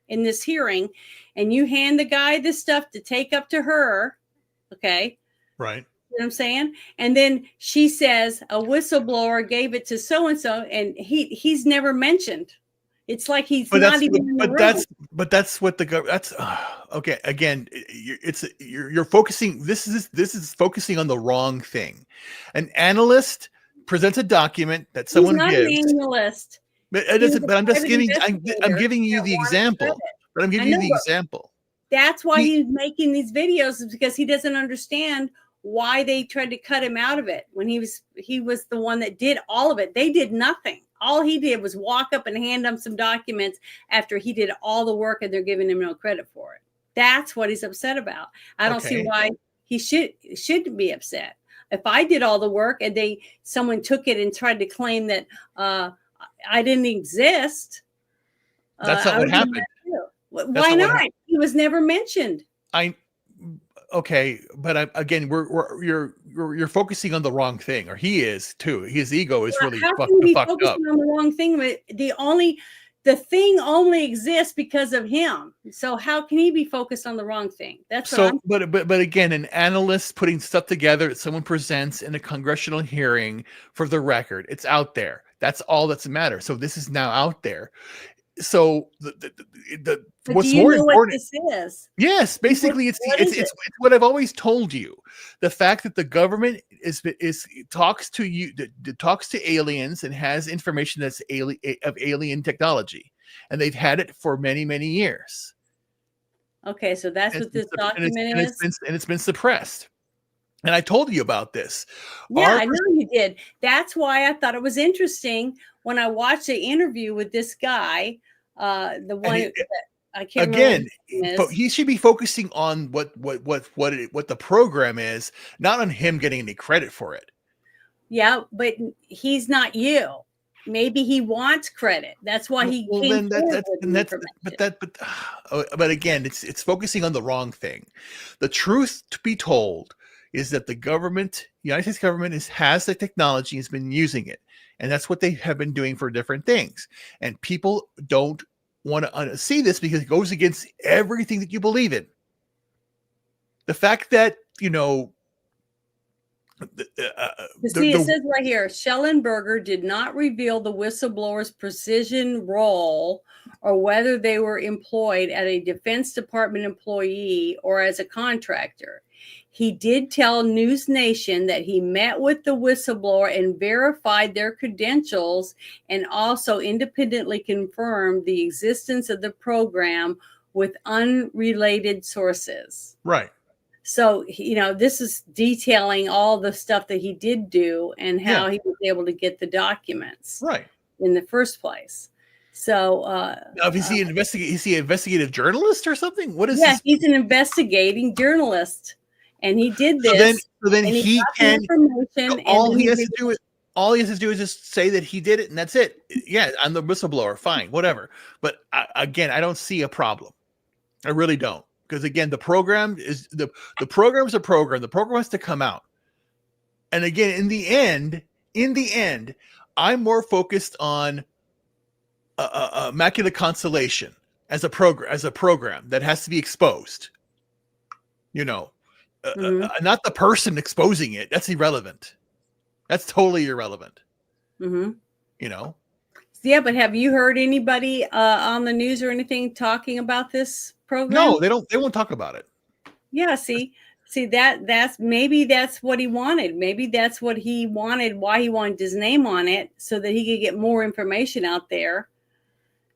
in this hearing, and you hand the guy this stuff to take up to her, okay? Right. You know what I'm saying? And then she says a whistleblower gave it to so-and-so, and he's never mentioned. It's like he's not even in the room. That's what that's okay. Again, you're focusing. This is focusing on the wrong thing. An analyst presents a document that someone gives. He's not an analyst. But I'm just giving. I'm giving you the example. But I'm giving you the example. That's why he's making these videos, is because he doesn't understand why they tried to cut him out of it when he was the one that did all of it. They did nothing. All he did was walk up and hand them some documents after he did all the work, and they're giving him no credit for it. That's what he's upset about. I don't see why he shouldn't be upset. If I did all the work and someone took it and tried to claim that I didn't exist, that's not what happened. Why not? He was never mentioned. okay, but again, you're focusing on the wrong thing, or he is too. His ego is really How can you be fucked up. focusing on the wrong thing? The thing only exists because of him. So how can he be focused on the wrong thing? That's what So, I'm. but again, an analyst putting stuff together that someone presents in a congressional hearing for the record, it's out there. That's all that's matters. So this is now out there. So the But what's do you more know what important? this is? Yes, basically, What is it? it's what I've always told you. The fact that the government talks to you, that talks to aliens and has information that's alien technology, and they've had it for many years. Okay, so that's what this document is. It's been suppressed. And I told you about this. Yeah, I know you did. That's why I thought it was interesting when I watched the interview with this guy, the one that I can't again, remember. He should be focusing on what the program is, not on him getting any credit for it. Yeah, but he's not you. Maybe he wants credit. That's why he came forward with but again, it's focusing on the wrong thing. The truth to be told is that the United States government has the technology, has been using it, and that's what they have been doing for different things. And people don't want to see this because it goes against everything that you believe in. The fact that it says right here, Schellenberger did not reveal the whistleblower's precision role or whether they were employed as a Defense Department employee or as a contractor. He did tell News Nation that he met with the whistleblower and verified their credentials and also independently confirmed the existence of the program with unrelated sources. Right. So, this is detailing all the stuff that he did do and how he was able to get the documents in the first place. So, now, is he an investigative journalist or something? What is? Yeah, he's an investigating journalist, and he did this. So then he can. All he has to do is just say that he did it, and that's it. Yeah, I'm the whistleblower. Fine, whatever. But again, I don't see a problem. I really don't. Because again, the program is the program's a program. The program has to come out. And again, in the end, I'm more focused on Immaculate Constellation as a program that has to be exposed. Not the person exposing it. That's irrelevant. That's totally irrelevant. Mm-hmm. Yeah, but have you heard anybody on the news or anything talking about this program? No, they don't. They won't talk about it. Yeah, see that's maybe that's what he wanted. Maybe that's what he wanted. Why he wanted his name on it, so that he could get more information out there.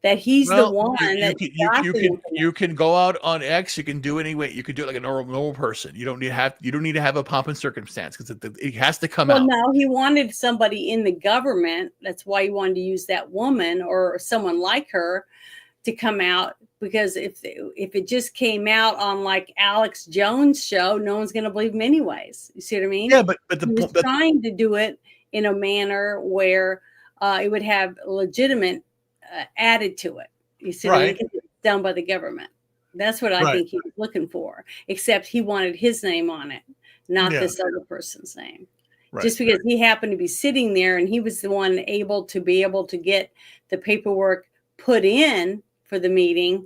That he's the one you can go out on X. You can do it anyway. You can do it like a normal person. You don't need to have a pomp and circumstance because it has to come out. Well, no, he wanted somebody in the government. That's why he wanted to use that woman or someone like her to come out. Because if it just came out on like Alex Jones' show, no one's going to believe him anyways. You see what I mean? Yeah, but he was trying to do it in a manner where it would have legitimate added to it. You see, right. It's done by the government. That's what I think he was looking for. Except he wanted his name on it, not this other person's name. Right. Just because he happened to be sitting there and he was the one able to get the paperwork put in for the meeting,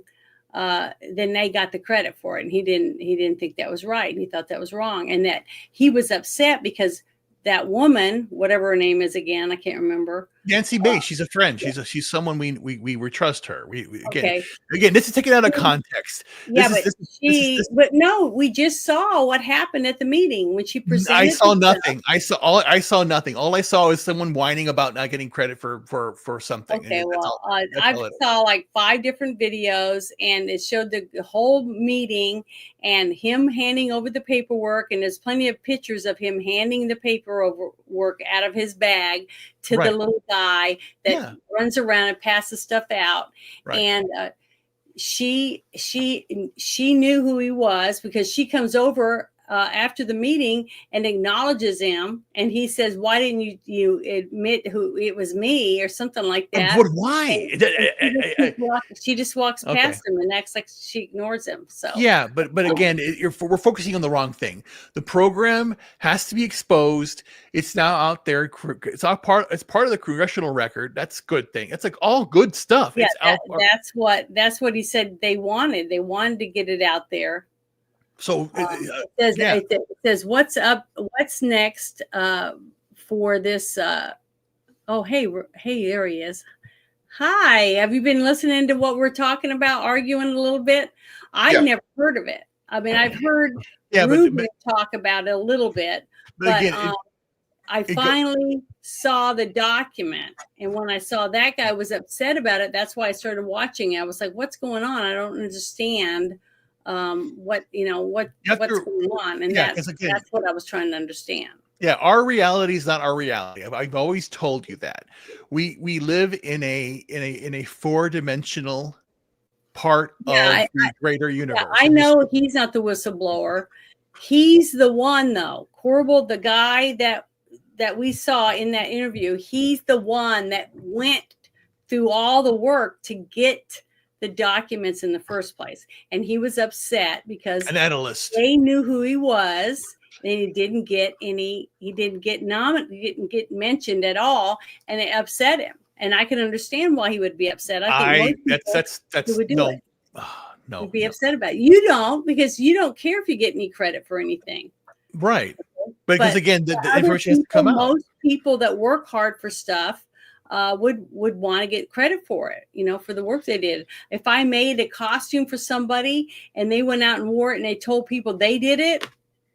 then they got the credit for it. And he didn't think that was right. He thought that was wrong, and that he was upset because that woman, whatever her name is again, I can't remember. Nancy Mace, she's a friend. She's someone we trust her. Again, this is taken out of context. Yeah, but no, we just saw what happened at the meeting when she presented. I saw nothing. I saw nothing. All I saw is someone whining about not getting credit for something. Okay, I saw like 5 different videos, and it showed the whole meeting and him handing over the paperwork, and there's plenty of pictures of him handing the paperwork out of his bag to the little guy that runs around and passes stuff out. Right. And she knew who he was because she comes over after the meeting and acknowledges him, and he says, "Why didn't you admit who it was me?" or something like that. But why? She just walks Okay. past him and acts like she ignores him. So Yeah, but again, we're focusing on the wrong thing. The program has to be exposed. It's now out there. It's part of the congressional record. That's a good thing. It's like all good stuff. yeah, It's that's what he said they wanted. They wanted to get it out there. So it says what's up, what's next for this. Oh, hey, there he is. Hi, have you been listening to what we're talking about, arguing a little bit? I've never heard of it. I mean, I've heard Ruben talk about it a little bit, but again, I finally saw the document. And when I saw that guy was upset about it, that's why I started watching it. I was like, what's going on? I don't understand what's going on. And that's what I was trying to understand. Yeah, our reality is not our reality. I've always told you that. We live in a 4-dimensional part of the greater universe. Yeah, I know he's not the whistleblower. He's the one, though. Corbel, the guy that we saw in that interview, he's the one that went through all the work to get the documents in the first place. And he was upset because an analyst. They knew who he was. And he didn't get mentioned at all, and it upset him. And I can understand why he would be upset. I think that's would do it. No, would be upset about it. You don't, because you don't care if you get any credit for anything, right? Because again, the information has to come out. Most people that work hard for stuff would want to get credit for it, for the work they did. If I made a costume for somebody and they went out and wore it and they told people they did it,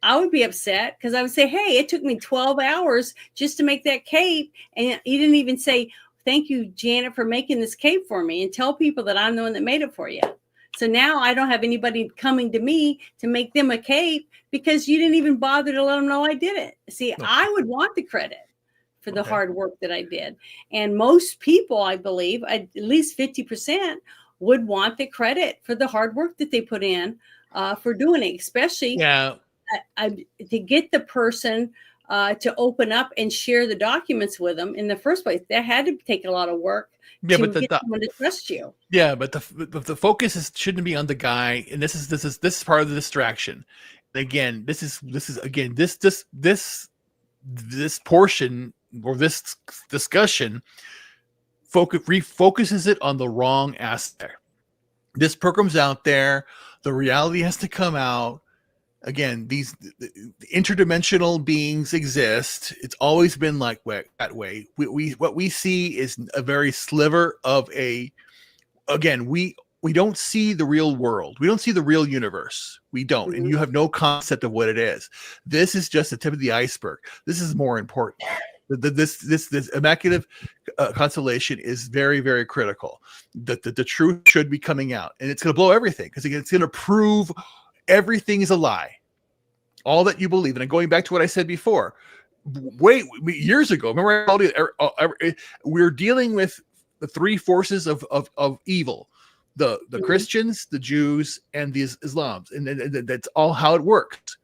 I would be upset, because I would say, hey, it took me 12 hours just to make that cape. And you didn't even say, thank you, Janet, for making this cape for me, and tell people that I'm the one that made it for you. So now I don't have anybody coming to me to make them a cape because you didn't even bother to let them know I did it. See, I would want the credit for the hard work that I did. And most people, I believe, at least 50% would want the credit for the hard work that they put in for doing it, especially to get the person to open up and share the documents with them in the first place. That had to take a lot of work to get someone to trust you. Yeah, but the focus shouldn't be on the guy, and this is part of the distraction. Again, this portion or this discussion refocuses it on the wrong aspect. This program's out there. The reality has to come out. Again, these interdimensional beings exist. It's always been like that way. What we see is a very sliver of we don't see the real world. We don't see the real universe. We don't. And you have no concept of what it is. This is just the tip of the iceberg. This is more important. This immaculate constellation is very, very critical. The truth should be coming out, and it's going to blow everything, because it's going to prove everything is a lie. All that you believe. And going back to what I said before, years ago, remember I told you, we're dealing with the three forces of evil: the Christians, the Jews, and the Islams, and that's all how it works.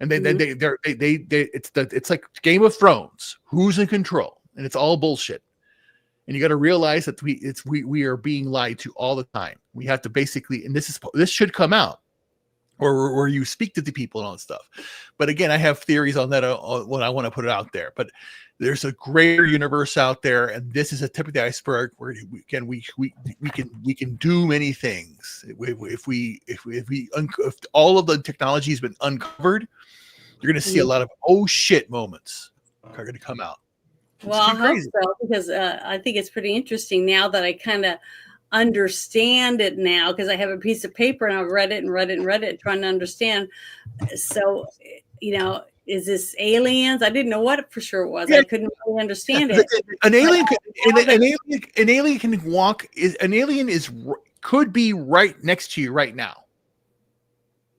And it's like Game of Thrones. Who's in control? And it's all bullshit. And you got to realize that we are being lied to all the time. We have to basically, and this should come out, or you speak to the people and all that stuff. But again, I have theories on that when I want to put it out there. But there's a greater universe out there, and this is a tip of the iceberg where we can do many things. If all of the technology has been uncovered, you're going to see a lot of oh shit moments are going to come out. Well, I hope so, because I think it's pretty interesting now that I kind of understand it now, because I have a piece of paper and I've read it, trying to understand. So, is this aliens? I didn't know what for sure it was. I couldn't really understand it. An alien can walk. An alien could be right next to you right now,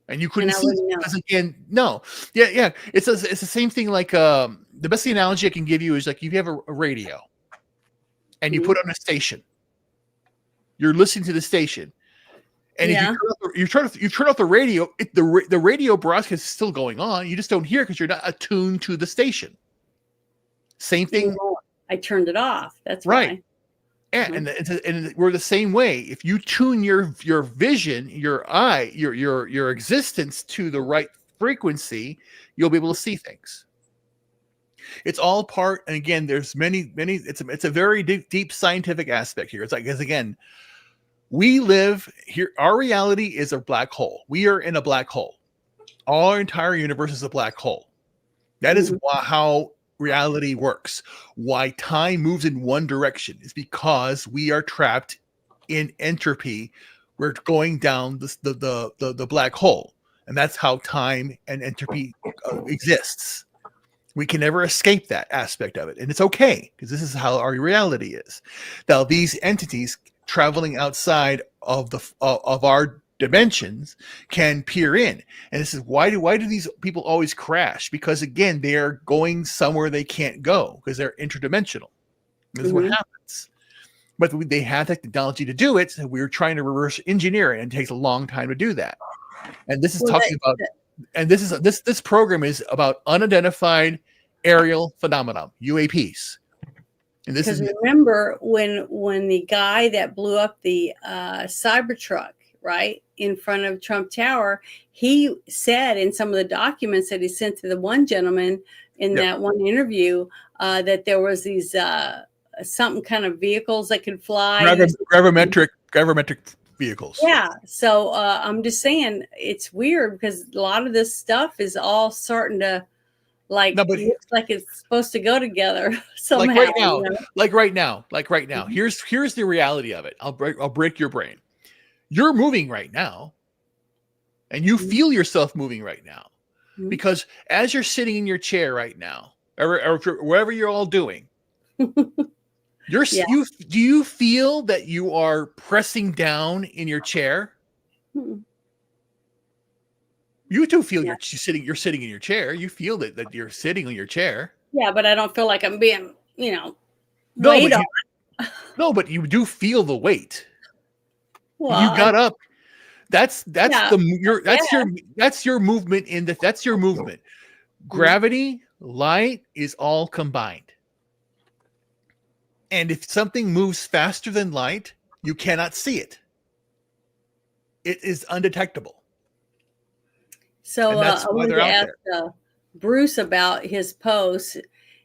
and you couldn't see it because, again, no. Yeah. It's the same thing. Like the best analogy I can give you is like, if you have a radio and you put on a station, you're listening to the station. And if you turn off the radio, the radio broadcast is still going on. You just don't hear because you're not attuned to the station. Same thing. Well, I turned it off. That's right. why. Yeah, and we're the same way. If you tune your vision, your eye, your existence to the right frequency, you'll be able to see things. It's all part, and again, there's many. It's a very deep scientific aspect here. It's like, because again, we live here. Our reality is a black hole. We are in a black hole. Our entire universe is a black hole. That is how reality works. Why time moves in one direction is because we are trapped in entropy. We're going down the black hole, and that's how time and entropy exists. We can never escape that aspect of it, and it's okay because this is how our reality is. Now, these entities traveling outside of our dimensions can peer in, and this is why do these people always crash? Because again, they are going somewhere they can't go because they're interdimensional. This is what happens. But they have the technology to do it, so we're trying to reverse engineer it, and it takes a long time to do that. And this is this program is about unidentified aerial phenomenon, UAPs. And this Because is remember when the guy that blew up the Cybertruck, right, in front of Trump Tower, he said in some of the documents that he sent to the one gentleman in that one interview that there was these something kind of vehicles that could fly. gravimetric vehicles. Yeah. So I'm just saying it's weird because a lot of this stuff is all starting to looks like it's supposed to go together somehow. Like right now. Here's the reality of it. I'll break your brain. You're moving right now, and you feel yourself moving right now, because as you're sitting in your chair right now, or wherever you're all doing, do you feel that you are pressing down in your chair? You do feel you're sitting in your chair. You feel that you're sitting on your chair. Yeah, but I don't feel like I'm being, weighed on. No, but you do feel the weight. Well, you got up. That's your movement that's your movement. Gravity, light is all combined. And if something moves faster than light, you cannot see it. It is undetectable. So I wanted to ask Bruce about his post.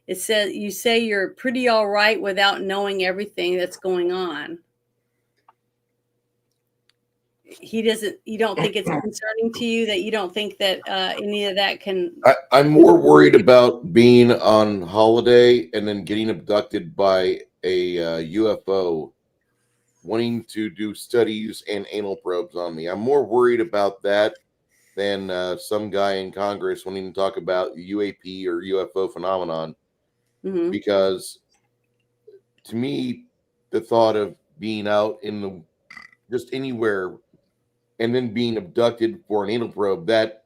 It says you say you're pretty all right without knowing everything that's going on. You don't think it's concerning to you that you don't think that any of that can. I'm more worried about being on holiday and then getting abducted by a UFO wanting to do studies and anal probes on me. I'm more worried about that than some guy in Congress wanting to talk about UAP or UFO phenomenon. Because to me, the thought of being out in just anywhere and then being abducted for an anal probe, that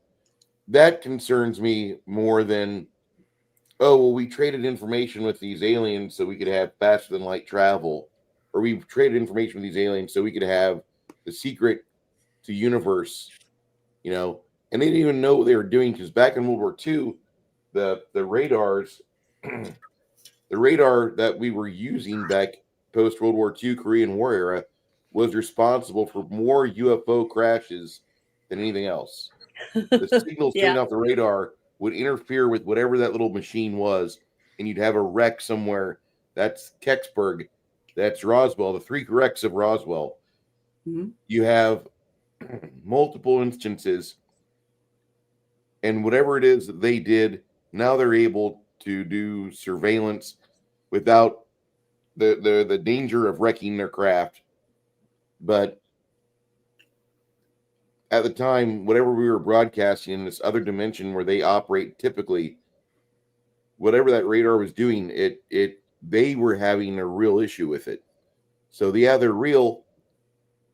concerns me more than, oh, well, we traded information with these aliens so we could have faster than light travel, or we traded information with these aliens so we could have the secret to universe, and they didn't even know what they were doing, because back in World War II, the radars, the radar that we were using back post World War II Korean War era was responsible for more UFO crashes than anything else. The signals coming off the radar would interfere with whatever that little machine was, and you'd have a wreck somewhere. That's Kecksburg, that's Roswell, the 3 wrecks of Roswell. You have multiple instances, and whatever it is that they did, now they're able to do surveillance without the danger of wrecking their craft. But at the time, whatever we were broadcasting in this other dimension where they operate typically, whatever that radar was doing, they were having a real issue with it. So they're real.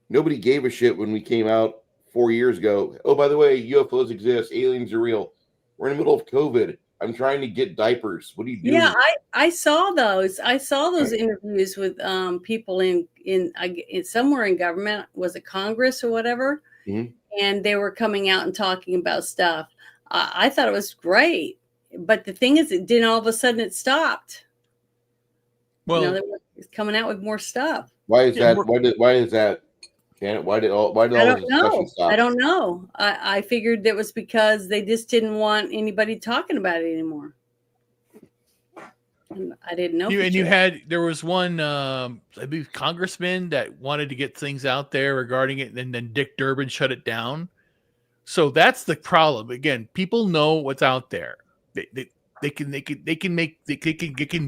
Nobody gave a shit when we came out 4 years ago. Oh, by the way, UFOs exist. Aliens are real. We're in the middle of COVID. I'm trying to get diapers. What do you do? Yeah, I saw those. I saw those interviews with people in somewhere in government. Was it Congress or whatever? Mhm. And they were coming out and talking about stuff. I thought it was great, but the thing is, then all of a sudden it stopped. Well, they were coming out with more stuff. Why is that? Why is that? Janet, why did all I this don't discussion know. stop? I don't know. I figured that was because they just didn't want anybody talking about it anymore. And I didn't know. There was one, I believe, congressman that wanted to get things out there regarding it, and then Dick Durbin shut it down. So that's the problem. Again, people know what's out there. They can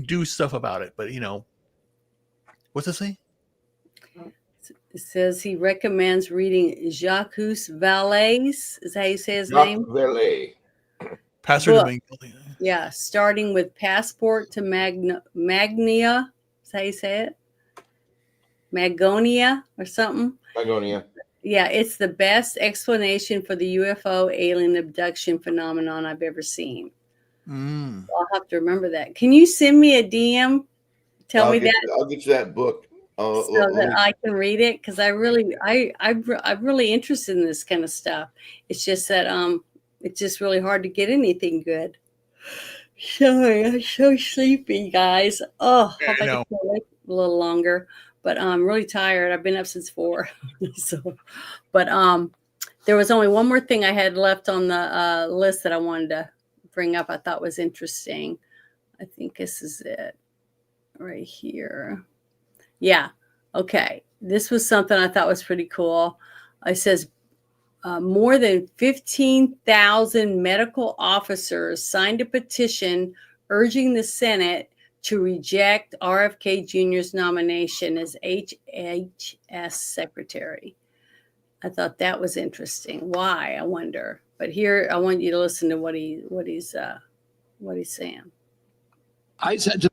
do stuff about it, but what's it say? It says he recommends reading Jacques Vallée. Is how you say his name? Vallée. Pastor Yeah, starting with Passport to Magnia. Is how you say it? Magonia or something? Magonia. Yeah, it's the best explanation for the UFO alien abduction phenomenon I've ever seen. I'll have to remember that. Can you send me a DM? Tell me that. I'll get you that book. So that I can read it, because I'm really interested in this kind of stuff. It's just that it's just really hard to get anything good. Sorry, I'm so sleepy, guys. Oh, hope I can stay awake a little longer, but I'm really tired. I've been up since 4. But there was only one more thing I had left on the list that I wanted to bring up. I thought was interesting. I think this is it right here. Yeah. Okay. This was something I thought was pretty cool. It says more than 15,000 medical officers signed a petition urging the Senate to reject RFK Jr.'s nomination as HHS secretary. I thought that was interesting. Why, I wonder. But here, I want you to listen to what he's saying. I said to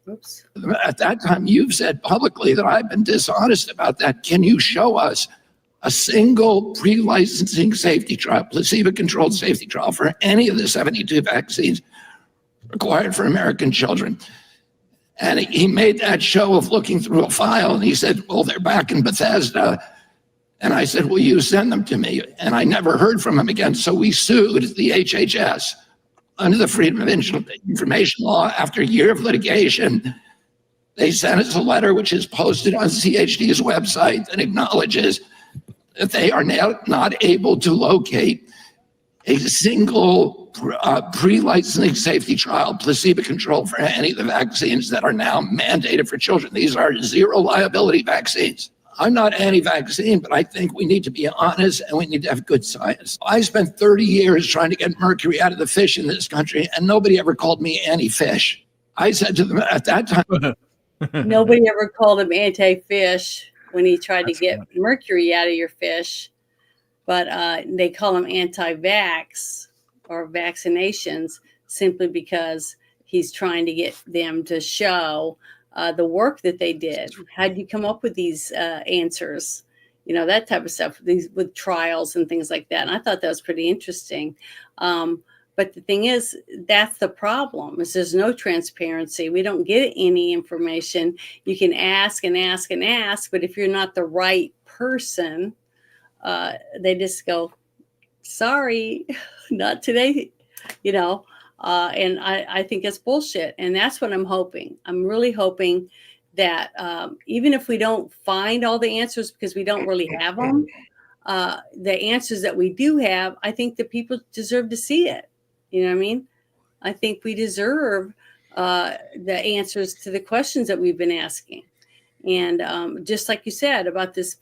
Oops. at that time, you've said publicly that I've been dishonest about that. Can you show us a single pre-licensing safety trial, placebo-controlled safety trial for any of the 72 vaccines required for American children? And he made that show of looking through a file, and he said, well, they're back in Bethesda. And I said, will you send them to me? And I never heard from him again. So we sued the HHS under the Freedom of Information Law. After a year of litigation, they sent us a letter which is posted on CHD's website that acknowledges that they are now not able to locate a single pre-licensing safety trial, placebo-controlled, for any of the vaccines that are now mandated for children. These are zero liability vaccines. I'm not anti-vaccine, but I think we need to be honest and we need to have good science. I spent 30 years trying to get mercury out of the fish in this country, and nobody ever called me anti-fish. I said to them at that time, nobody ever called him anti-fish when he tried to get mercury out of your fish, but they call him anti-vax or vaccinations simply because he's trying to get them to show the work that they did. How'd you come up with these answers? That type of stuff, these with trials and things like that. And I thought that was pretty interesting. But the thing is, that's the problem, is there's no transparency. We don't get any information. You can ask and ask and ask, but if you're not the right person, they just go, sorry, not today, and I think it's bullshit. And that's what I'm hoping. I'm really hoping that even if we don't find all the answers, because we don't really have them, the answers that we do have, I think the people deserve to see it. You know what I mean? I think we deserve the answers to the questions that we've been asking. And just like you said about this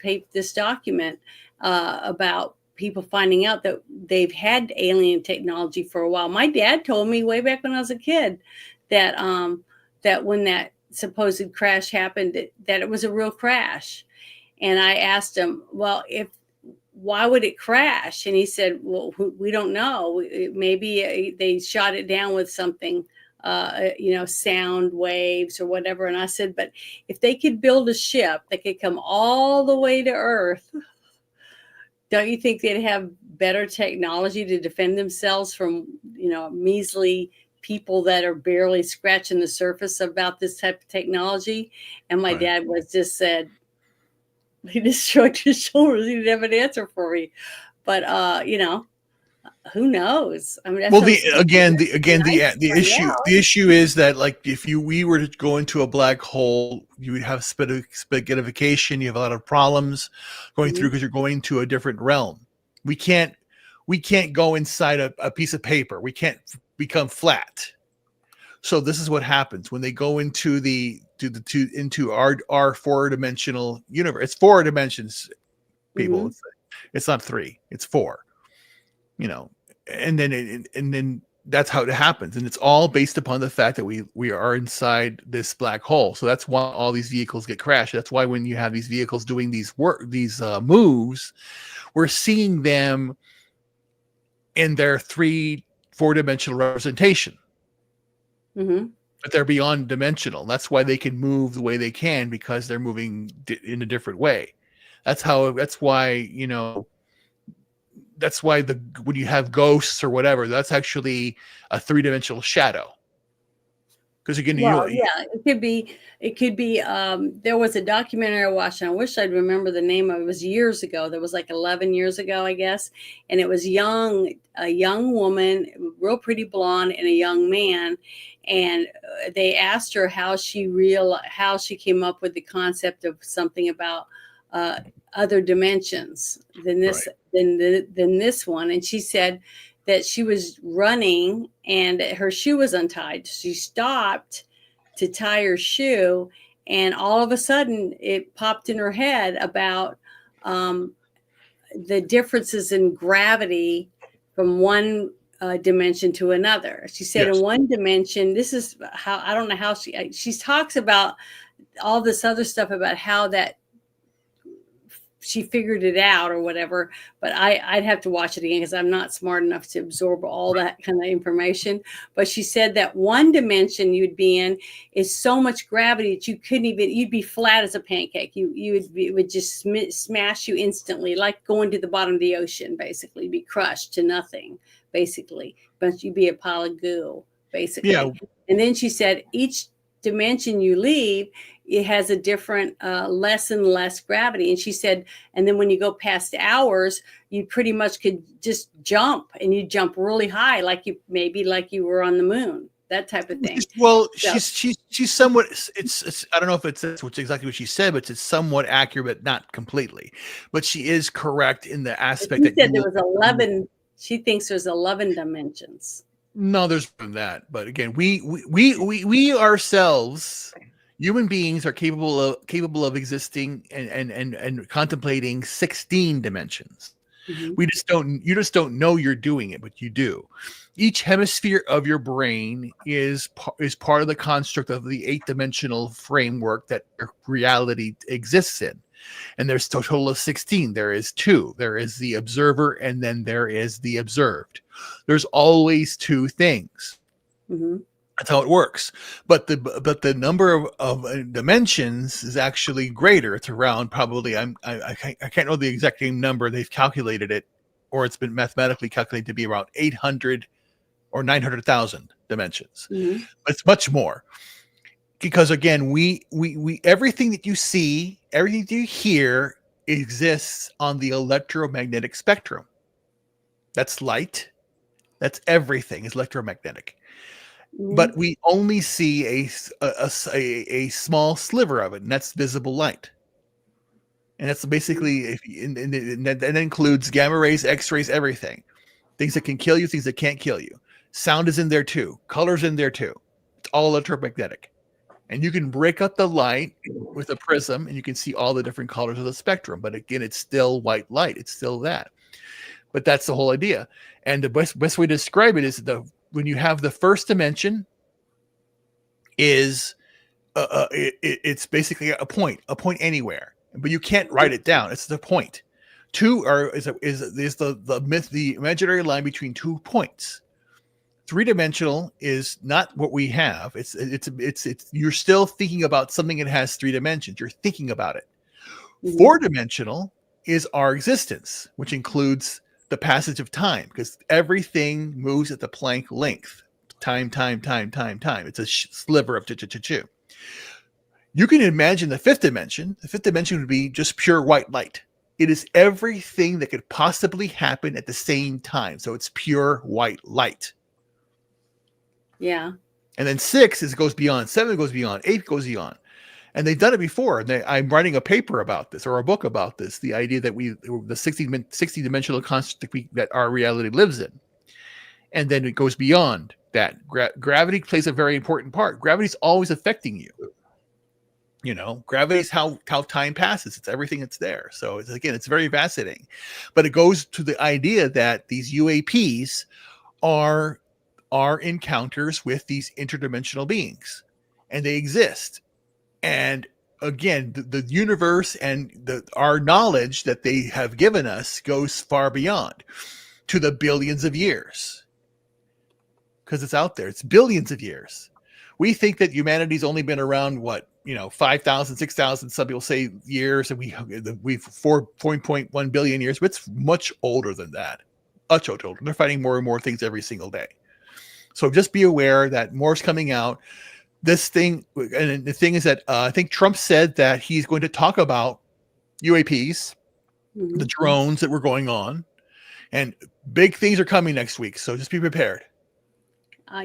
document about people finding out that they've had alien technology for a while. My dad told me way back when I was a kid that that when that supposed crash happened, that it was a real crash. And I asked him, well, why would it crash? And he said, well, we don't know. Maybe they shot it down with something, sound waves or whatever. And I said, but if they could build a ship that could come all the way to Earth don't you think they'd have better technology to defend themselves from, measly people that are barely scratching the surface about this type of technology? And my dad was just said, he just shrugged his shoulders. He didn't have an answer for me. But who knows? I mean, Well, the issue is that, like, if we were to go into a black hole, you would have spaghettification. You have a lot of problems going through because you're going to a different realm. We can't go inside a piece of paper. We can't become flat. So this is what happens when they go into into our 4-dimensional universe. It's 4 dimensions, people. It's not 3. It's 4. And then that's how it happens, and it's all based upon the fact that we are inside this black hole. So that's why all these vehicles get crashed. That's why when you have these vehicles doing these moves, we're seeing them in their 4-dimensional representation. But they're beyond dimensional. That's why they can move the way they can, because they're moving in a different way. That's why when you have ghosts or whatever, that's actually a 3-dimensional shadow. Because again, it could be. There was a documentary I watched, and I wish I'd remember the name of it. It was years ago. That was like 11 years ago, I guess. And it was a young woman, real pretty blonde, and a young man. And they asked her how she came up with the concept of something about other dimensions than this than this one. And she said that she was running and her shoe was untied. She stopped to tie her shoe, and all of a sudden it popped in her head about the differences in gravity from one dimension to another. She said in one dimension, this is how, I don't know how she talks about all this other stuff about how that she figured it out or whatever, but I'd have to watch it again because I'm not smart enough to absorb all that kind of information. But she said that one dimension you'd be in is so much gravity that you couldn't even, you'd be flat as a pancake. It would just smash you instantly, like going to the bottom of the ocean, basically, be crushed to nothing, basically. But you'd be a pile of goo, basically. Yeah. And then she said each dimension you leave, it has a different less and less gravity. And she said, and then when you go past hours, you pretty much could just jump, and you jump really high, like you were on the moon, that type of thing. Well, so, she's somewhat, it's I don't know if it's exactly what she said, but it's somewhat accurate, but not completely. But she is correct in the aspect that there was 11. She thinks there's 11 dimensions. No, there's more than that. But again, we ourselves, human beings, are capable of existing and contemplating 16 dimensions. You just don't know you're doing it, but you do. Each hemisphere of your brain is part of the construct of the 8-dimensional framework that reality exists in. And there's a total of 16. There is 2. There is the observer, and then there is the observed. There's always 2 things. That's how it works. But the number of dimensions is actually greater. It's around probably, I can't know the exact number. They've calculated it, or it's been mathematically calculated to be around 800 or 900,000 dimensions. It's much more. Because again, we everything that you see, everything that you hear exists on the electromagnetic spectrum. That's light. That's everything is electromagnetic. But we only see a small sliver of it, and that's visible light. And that's basically, and that includes gamma rays, X-rays, everything. Things that can kill you, things that can't kill you. Sound is in there too. Color's in there too. It's all electromagnetic. And you can break up the light with a prism, and you can see all the different colors of the spectrum. But again, it's still white light. It's still that. But that's the whole idea. And the best way to describe it is when you have the first dimension is it's basically a point anywhere, but you can't write it down. It's the point. 2 is the imaginary line between 2 points. 3-dimensional is not what we have. It's you're still thinking about something that has 3 dimensions. You're thinking about it. 4-dimensional is our existence, which includes the passage of time, because everything moves at the Planck length. Time. It's a sliver of two. You can imagine the fifth dimension. The fifth dimension would be just pure white light. It is everything that could possibly happen at the same time. So it's pure white light. Yeah. And then 6 goes beyond, 7 goes beyond, 8 goes beyond. And they've done it before. And I'm writing a paper about this, or a book about this, the idea that the 60 dimensional construct that our reality lives in. And then it goes beyond that. Gravity plays a very important part. Gravity is always affecting you. You know, gravity is how time passes. It's everything that's there. So it's very fascinating. But it goes to the idea that these UAPs are encounters with these interdimensional beings, and they exist. And again, the universe and our knowledge that they have given us goes far beyond, to the billions of years, because it's out there. It's billions of years. We think that humanity's only been around 5,000, 6,000, some people say years, and we've 4.1 billion years, but it's much older than that. Much older. They're finding more and more things every single day. So just be aware that more's coming out. This thing, and the thing is that I think Trump said that he's going to talk about UAPs, the drones that were going on, and big things are coming next week. So just be prepared.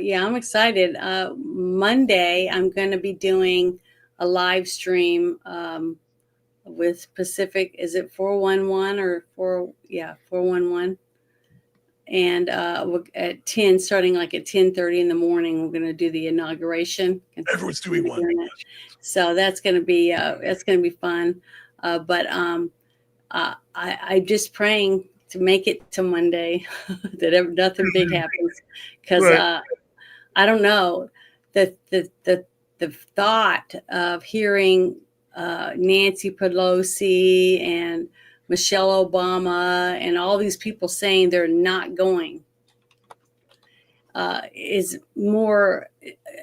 Yeah, I'm excited. Monday, I'm going to be doing a live stream with Pacific. Is it 411 or 411? And at 10, starting like at 10:30 in the morning, we're going to do the inauguration. Everyone's doing one. So that's going to be fun. But I'm just praying to make it to Monday, that nothing big happens, because I don't know, the thought of hearing Nancy Pelosi and Michelle Obama and all these people saying they're not going is more,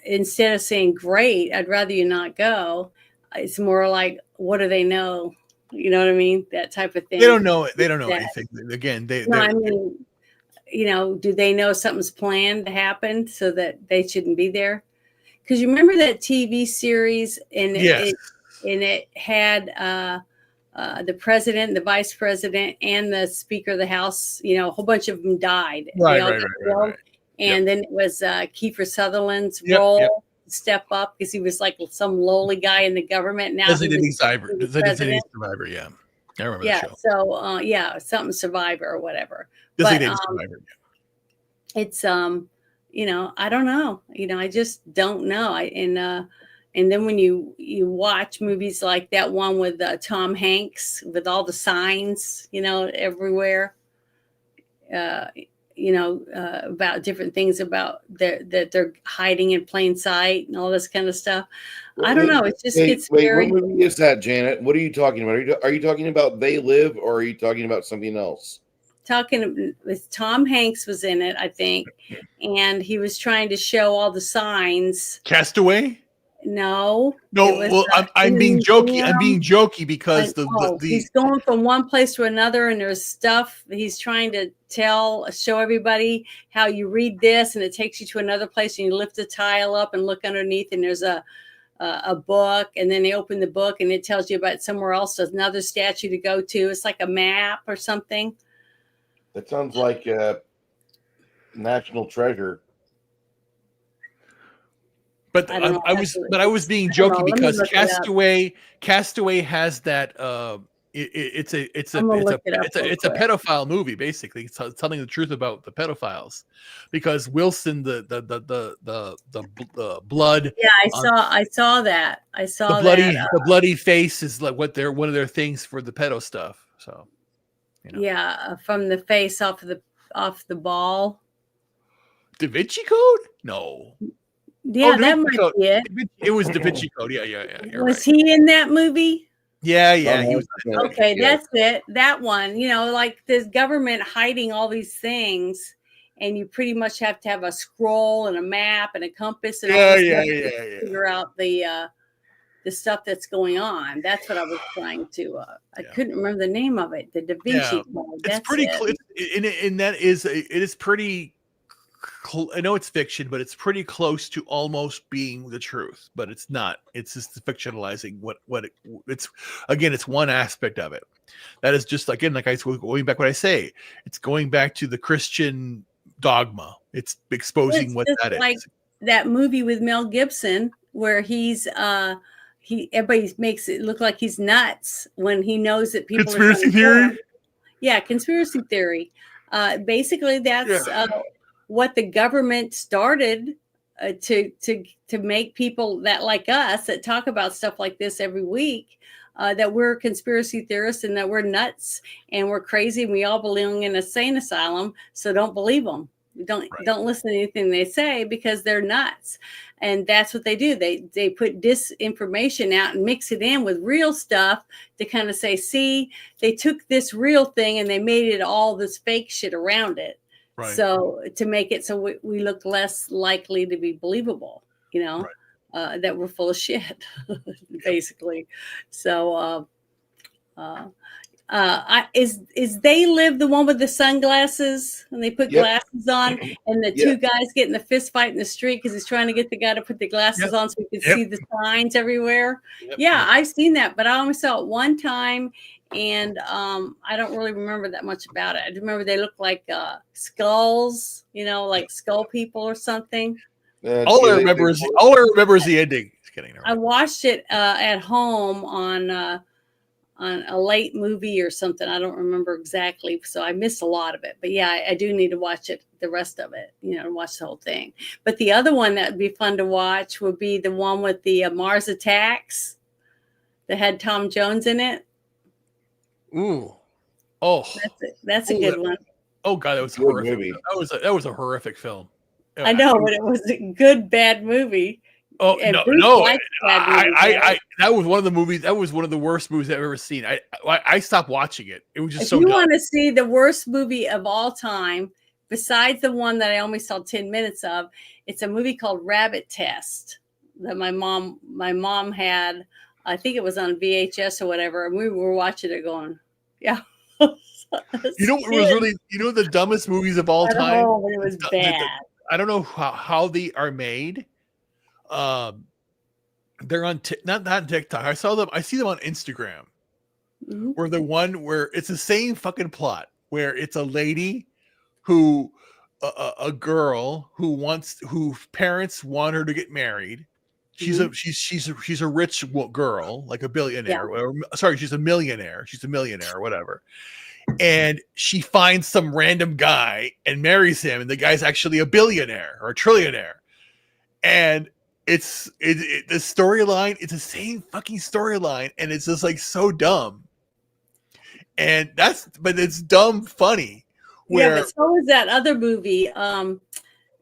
instead of saying great, I'd rather you not go. It's more like, what do they know? You know what I mean? That type of thing. They don't know it. They don't know anything. Again, I mean, do they know something's planned to happen so that they shouldn't be there? Because you remember that TV series, and it had the president, the vice president, and the Speaker of the House. A whole bunch of them died. Right. And then it was Kiefer Sutherland's role to step up, because he was like some lowly guy in the government. Now Designated survivor. Yeah, I remember that show. So something Survivor or whatever. Designated survivor. It's I don't know. I just don't know. And then when you watch movies like that one with Tom Hanks, with all the signs, everywhere, about different things about that they're hiding in plain sight and all this kind of stuff. I don't know. It's just very. What movie is that, Janet? What are you talking about? Are you talking about They Live, or are you talking about something else? Talking with Tom Hanks was in it, I think, and he was trying to show all the signs. Castaway? No. Well, I'm being jokey. I'm being jokey because he's going from one place to another, and there's stuff he's trying to show everybody how you read this, and it takes you to another place, and you lift the tile up and look underneath, and there's a book, and then they open the book, and it tells you about somewhere else, there's another statue to go to. It's like a map or something. That sounds like National Treasure. But I was being jokey because Castaway has that. It's a pedophile movie, basically. It's telling the truth about the pedophiles, because Wilson, the blood. Yeah, I saw that. I saw the bloody face is like one of their things for the pedo stuff. So. Yeah, from the face off the ball. Da Vinci Code? No. Yeah, that might be it. It was Da Vinci Code. Yeah. Was he in that movie? Yeah. He was. Okay, that's it. That one. Like this government hiding all these things, and you pretty much have to have a scroll and a map and a compass and all this stuff to figure out the stuff that's going on. That's what I was trying to. I couldn't remember the name of it. The Da Vinci Code. It's That's pretty it. close, and that is it is pretty. I know it's fiction, but it's pretty close to almost being the truth. But it's not. It's just fictionalizing it's. Again, it's one aspect of it. That is just again, like I going back what I say. It's going back to the Christian dogma. It's exposing It's what just that like is. that movie with Mel Gibson where everybody makes it look like he's nuts when he knows that people Conspiracy are trying to kill him. theory. Yeah, conspiracy theory. Basically, that's what the government started to make people that like us that talk about stuff like this every week. That we're conspiracy theorists and that we're nuts and we're crazy and we all belong in a insane asylum. So don't believe them. Don't listen to anything they say because they're nuts. And that's what they do. They put disinformation out and mix it in with real stuff to kind of say, see, they took this real thing and they made it all this fake shit around it. Right. So to make it so we look less likely to be believable, that we're full of shit, basically. So is They Live the one with the sunglasses and they put glasses on and the two guys get in the fist fight in the street because he's trying to get the guy to put the glasses on so he can see the signs everywhere? I've seen that, but I only saw it one time and I don't really remember that much about it. I remember they look like skulls, like skull people or something. All I remember is the ending. Just kidding. I watched it at home on a late movie or something. I don't remember exactly, so I missed a lot of it. But yeah, I do need to watch it, the rest of it, watch the whole thing. But the other one that would be fun to watch would be the one with the Mars attacks that had Tom Jones in it. Ooh, oh, that's a good one. Oh God, that was Good horrific. movie. That was a horrific film. I know, but it was a good bad movie. Oh And no, Bruce no! likes bad movies, right? That was one of the movies. That was one of the worst movies I've ever seen. I stopped watching it. It was just If so you dumb. want to see the worst movie of all time, besides the one that I only saw 10 minutes of, it's a movie called Rabbit Test that my mom had. I think it was on VHS or whatever, and we were watching it going, yeah. You know what was really, the dumbest movies of all time? It was bad. I don't know how they are made. They're on not on TikTok. I see them on Instagram. Mm-hmm. Where the one where it's the same fucking plot where it's a lady who a girl whose parents want her to get married. She's a rich girl, like a billionaire. Yeah. Or, sorry, she's a millionaire. She's a millionaire or whatever. And she finds some random guy and marries him, and the guy's actually a billionaire or a trillionaire. And the storyline, it's the same fucking storyline, and it's just like so dumb. And but it's dumb funny. But so was that other movie. There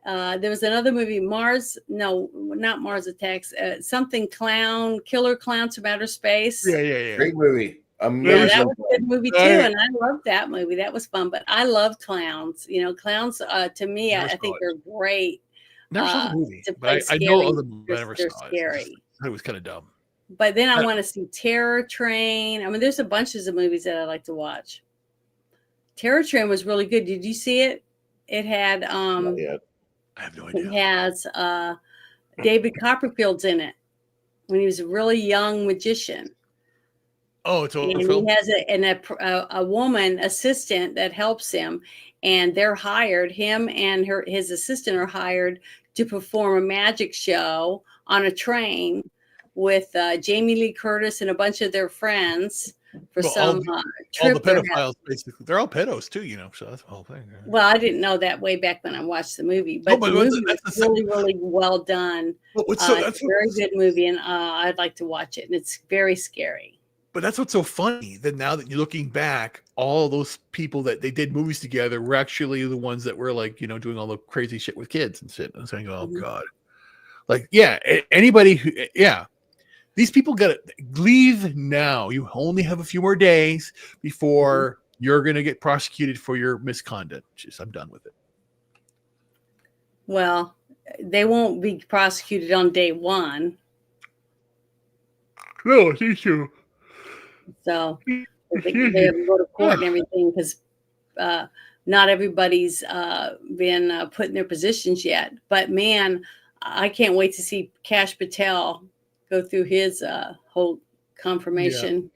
was another movie, not Mars Attacks, something killer clowns from outer space. Yeah. Great movie. Yeah, that was a good movie too, and I loved that movie. That was fun. But I love clowns. Clowns to me, I think they're great. Never saw the movie, to play but I know scary. other movies. I never They're saw scary. It was kind of dumb. But then I want to see Terror Train. I mean, there's a bunch of movies that I like to watch. Terror Train was really good. Did you see it? It had Not yet. I have no idea. It has David Copperfield's in it when he was a really young magician. Oh, it's and film. He has a woman assistant that helps him, and they're hired. Him and his assistant are hired to perform a magic show on a train with Jamie Lee Curtis and a bunch of their friends for trip. All the pedophiles, basically, they're all pedos too, so that's the whole thing. Right? Well, I didn't know that way back when I watched the movie, but the movie was really, really well done. It's a very good movie, and I'd like to watch it. And it's very scary. But that's what's so funny that now that you're looking back, all those people that they did movies together were actually the ones that were like, doing all the crazy shit with kids and shit. And saying, oh God, like, yeah, anybody who, these people got to leave now. You only have a few more days before you're going to get prosecuted for your misconduct. I'm done with it. Well, they won't be prosecuted on day one. No, thank you. So they have to go to court and everything because not everybody's been put in their positions yet. But man, I can't wait to see Kash Patel go through his whole confirmation.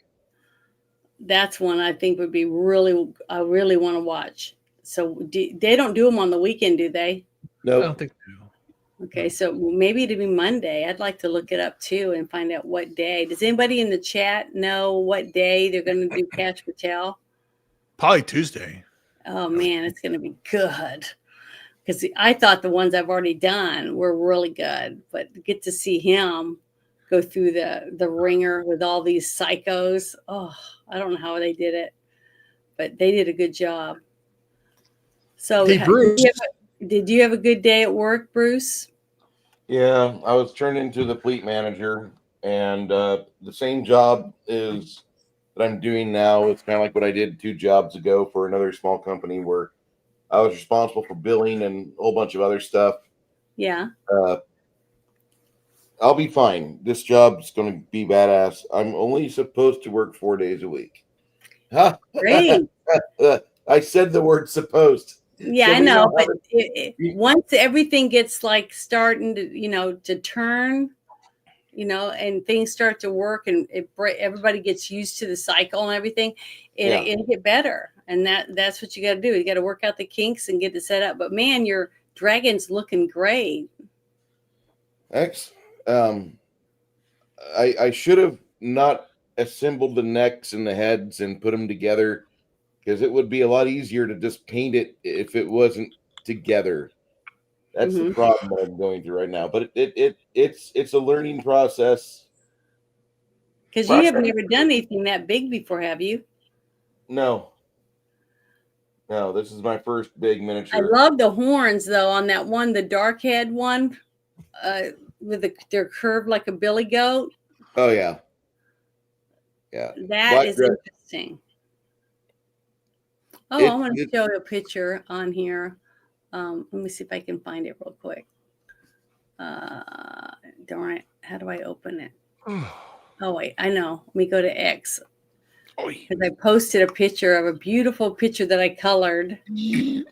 That's one I think would be I really want to watch. So they don't do them on the weekend, do they? No. I don't think so. Okay, so maybe it'd be Monday. I'd like to look it up too and find out what day. Does anybody in the chat know what day they're going to do Kash Patel? Probably Tuesday. Oh man, it's going to be good. Because I thought the ones I've already done were really good, but get to see him go through the ringer with all these psychos. Oh, I don't know how they did it, but they did a good job. So, Hey, Bruce. did you have a good day at work, Bruce? Yeah, I was turned into the fleet manager, and the same job is that I'm doing now. It's kind of like what I did 2 jobs ago for another small company where I was responsible for billing and a whole bunch of other stuff. Yeah. I'll be fine. This job's going to be badass. I'm only supposed to work 4 days a week. Great. I said the word supposed. Yeah, I know, but once everything gets like starting to turn, and things start to work, and everybody gets used to the cycle and everything, it'll get better. And that's what you got to do. You got to work out the kinks and get it set up. But man, your dragon's looking great. Thanks. I should have not assembled the necks and the heads and put them together, because it would be a lot easier to just paint it if it wasn't together. That's the problem I'm going through right now. But it's a learning process. Because you have never done anything that big before, have you? No, this is my first big miniature. I love the horns though on that one, the dark head one, with they're curved like a billy goat. Oh yeah. That is interesting. Oh, I want to show you a picture on here. Let me see if I can find it real quick. Darn it. How do I open it? Oh, wait. I know. Let me go to X. Because I posted a picture of a beautiful picture that I colored. And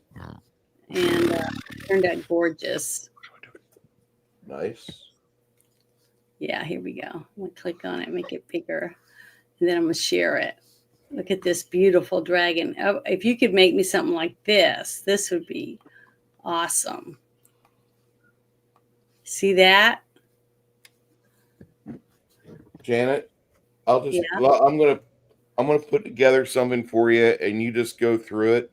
it turned out gorgeous. Nice. Yeah, here we go. I'm going to click on it, make it bigger. And then I'm going to share it. Look at this beautiful dragon. If you could make me something like this would be awesome. See that? Janet, I'm gonna put together something for you, and you just go through it.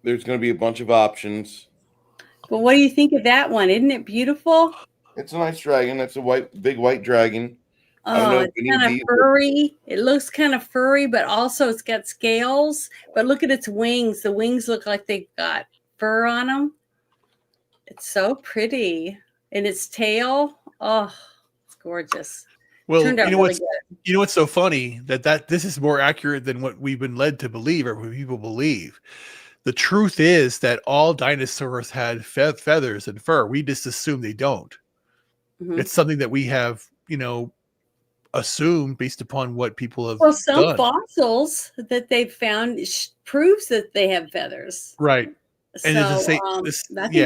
There's gonna be a bunch of options. But what do you think of that one? Isn't it beautiful? It's a nice dragon. That's a big white dragon. Oh, it's kind of furry. It looks kind of furry, but also it's got scales. But look at its wings. The wings look like they've got fur on them. It's so pretty. And its tail, oh, it's gorgeous. Well, Turned out really good. You know what's so funny? That this is more accurate than what we've been led to believe, or what people believe. The truth is that all dinosaurs had feathers and fur. We just assume they don't. It's something that we have, assumed based upon what people have Well, some done. fossils that they've found proves that they have feathers. Right. So I think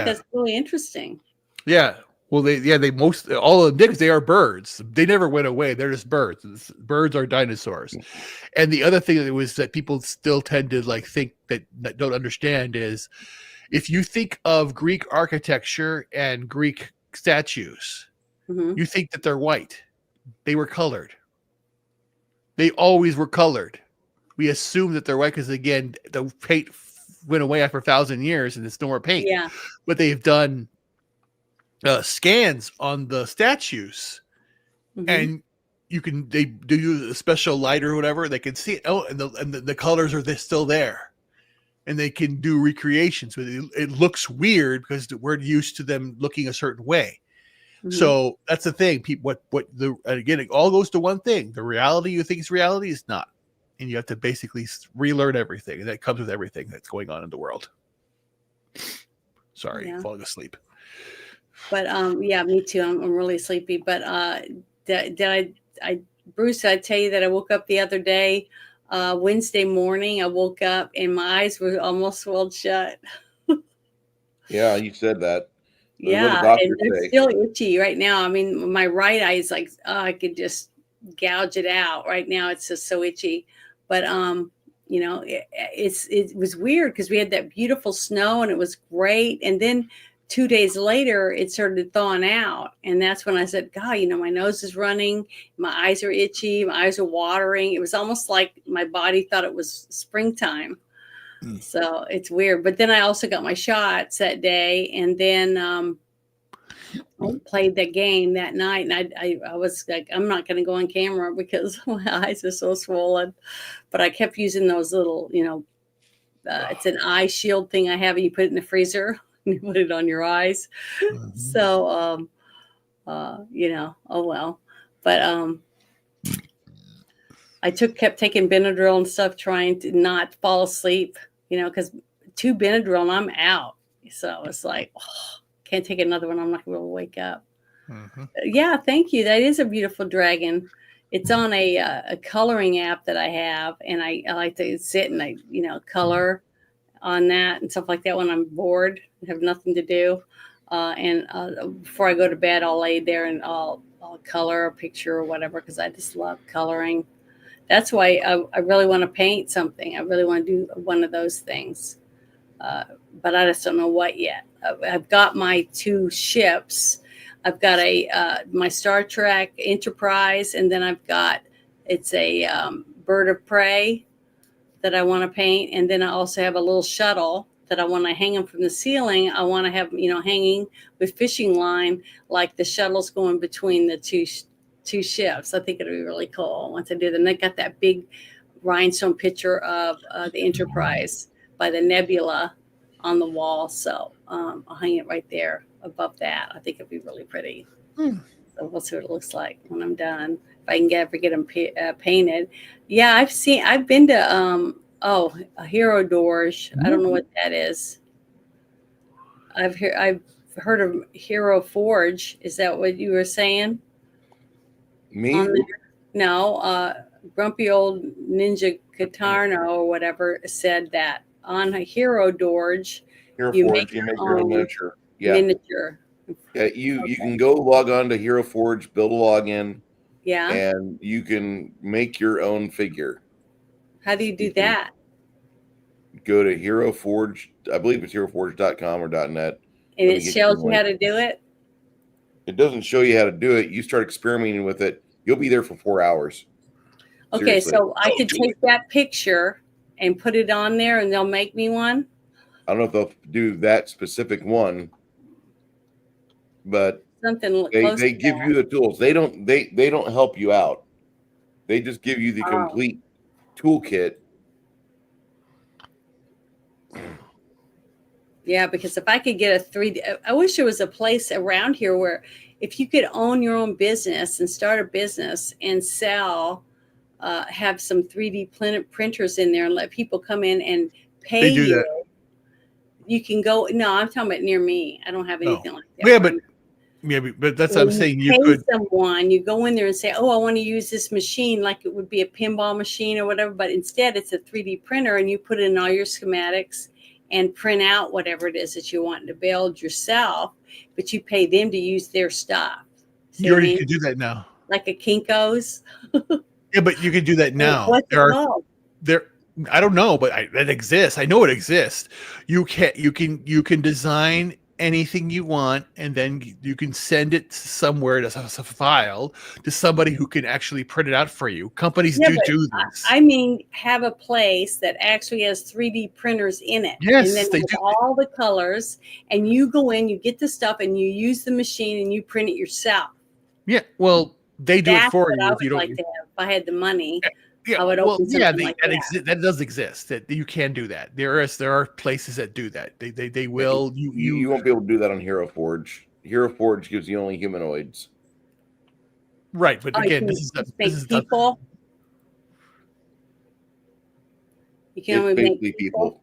that's really interesting. Yeah. Well, all of them did, because they are birds. They never went away. They're just birds. Birds are dinosaurs. And the other thing that people still tend to think that don't understand is, if you think of Greek architecture and Greek statues, you think that they're white. They were colored. They always were colored. We assume that they're white because, again, the paint went away after 1,000 years and it's no more paint. Yeah. But they've done scans on the statues, and they do a special light or whatever. They can see it. Oh, and the colors are still there, and they can do recreations. But it looks weird because we're used to them looking a certain way. So that's the thing. People, again, it all goes to one thing: the reality you think is reality is not, and you have to basically relearn everything, and that comes with everything that's going on in the world. Sorry, falling asleep. But yeah, me too. I'm really sleepy. But Bruce, I tell you that I woke up the other day, Wednesday morning. I woke up and my eyes were almost swelled shut. Yeah, you said that. What the Yeah, and doctors they're say. still itchy right now. I mean, my right eye is like, oh, I could just gouge it out. Right now, it's just so itchy. But it was weird because we had that beautiful snow and it was great. And then 2 days later, it started thawing out, and that's when I said, God, my nose is running, my eyes are itchy, my eyes are watering. It was almost like my body thought it was springtime. So it's weird. But then I also got my shots that day, and then I played that game that night, and I was like, I'm not going to go on camera because my eyes are so swollen. But I kept using those little, it's an eye shield thing I have, and you put it in the freezer, and you put it on your eyes. So, oh well. But I kept taking Benadryl and stuff, trying to not fall asleep, because 2 Benadryl and I'm out. So it's like, can't take another one. I'm not going to wake up. Yeah, thank you. That is a beautiful dragon. It's on a coloring app that I have, and I like to sit and I color on that and stuff like that when I'm bored and have nothing to do. And before I go to bed, I'll lay there and I'll color a picture or whatever because I just love coloring. That's why I really want to paint something. I really want to do one of those things. But I just don't know what yet. I've got my 2 ships. I've got my Star Trek Enterprise, and then it's a bird of prey that I want to paint, and then I also have a little shuttle that I want to hang them from the ceiling. I want to have hanging with fishing line, like the shuttle's going between the two ships. I think it'll be really cool once I do them. They got that big rhinestone picture of the Enterprise by the nebula on the wall, so I'll hang it right there above that. I think it'd be really pretty. So we'll see what it looks like when I'm done. If I can ever get them painted. Yeah, I've been to a Hero Dorge. I don't know what that is. I've heard of Hero Forge. Is that what you were saying? Me? No, grumpy old Ninja Katarno or whatever said that on a Hero Dorge, Hero you Forge, make you make your your own own miniature. Yeah. miniature. Yeah, you can go log on to Hero Forge, build a login, Yeah. and you can make your own figure. How do you do that? Go to Hero Forge, I believe it's heroforge.com or .net. And it shows you how to do it? It doesn't show you how to do it. You start experimenting with it. You'll be there for 4 hours. Okay, Seriously. so I could take that picture and put it on there and they'll make me one? I don't know if they'll do that specific one, but Something they close to give that. you the tools. They don't help you out. They just give you the Oh. complete toolkit. Yeah, because if I could get a 3D, I wish there was a place around here where if you could own your own business and start a business and sell, have some 3D printers in there and let people come in and pay They do you. that. You can go. No, I'm talking about near me. I don't have anything like that. Yeah, but that's what I'm When saying. you You pay could. someone, you go in there and say, "Oh, I want to use this machine like it would be a pinball machine or whatever," but instead it's a 3D printer, and you put in all your schematics and print out whatever it is that you want to build yourself. But you pay them to use their stuff. See You what I already mean? could do that now. Like a Kinko's. Yeah, but you could do that now. What's it called? I don't know, but it exists. I know it exists. You can design anything you want, and then you can send it somewhere as a file to somebody who can actually print it out for you. Companies Yeah, do but this. I mean, have a place that actually has 3D printers in it. Yes, and then they with do. all the colors, and you go in, you get the stuff, and you use the machine, and you print it yourself. Yeah, well, they do That's it for what you I if you would don't. like to have. If I had the money, Yeah, I would well, open yeah, something like that. that does exist. That you can do that. There are places that do that. They will. You won't be able to do that on Hero Forge. Hero Forge gives you only humanoids. Right, but Oh, you again, can this is just make people. You can It's only make basically people.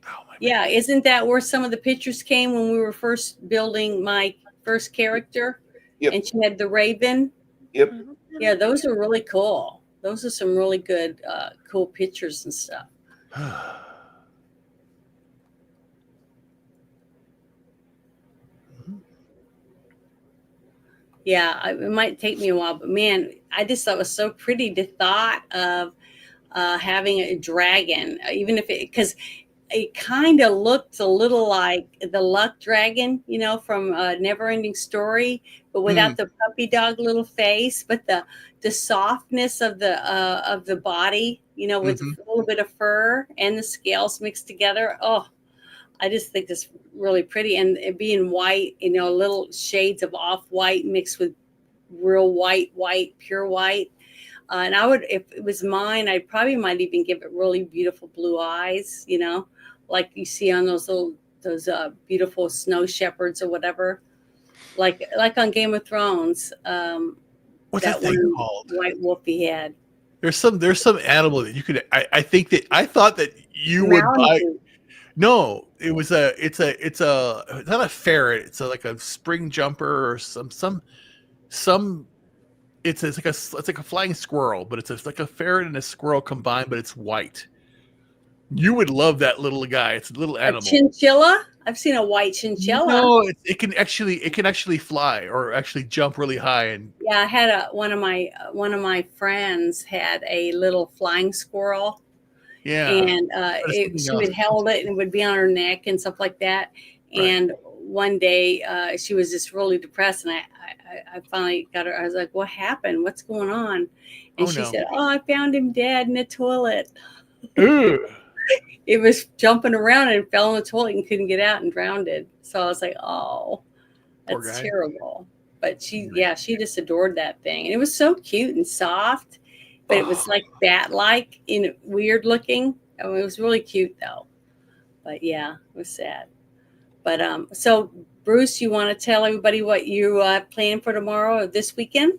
Oh my Yeah, isn't that where some of the pictures came when we were first building my first character? Yep. And she had the raven. Yep. Yeah, those are really cool. Those are some really good, cool pictures and stuff. Yeah, it might take me a while, but man, I just thought it was so pretty. The thought of having a dragon, even if because it kind of looked a little like the luck dragon, you know, from Neverending Story, but without the puppy dog little face, but the softness of the body, you know, with a little bit of fur and the scales mixed together. Oh, I just think it's really pretty, and it being white, you know, little shades of off white mixed with real white, pure white. And I would, if it was mine, I probably might even give it really beautiful blue eyes, you know, like you see on those beautiful snow shepherds or whatever, like on Game of Thrones. What's that thing called? White wolf he had. There's some animal that you could. I think that I thought that you would buy. No, it's not a ferret. It's like a spring jumper or some. It's like a flying squirrel, but it's like a ferret and a squirrel combined, but it's white. You would love that little guy. It's a little animal. A chinchilla? I've seen a white chinchilla. No, it can actually fly or actually jump really high. And yeah, I had one of my friends had a little flying squirrel. Yeah, and she would hold it and it would be on her neck and stuff like that. Right. And one day she was just really depressed, and I finally got her. I was like, "What happened? What's going on?" And she said, "Oh, I found him dead in the toilet." It was jumping around and fell in the toilet and couldn't get out and drowned it. So I was like, "Oh, that's terrible." But she just adored that thing, and it was so cute and soft. But it was like bat-like, weird looking. I mean, it was really cute though. But yeah, it was sad. But so Bruce, you want to tell everybody what you plan for tomorrow or this weekend?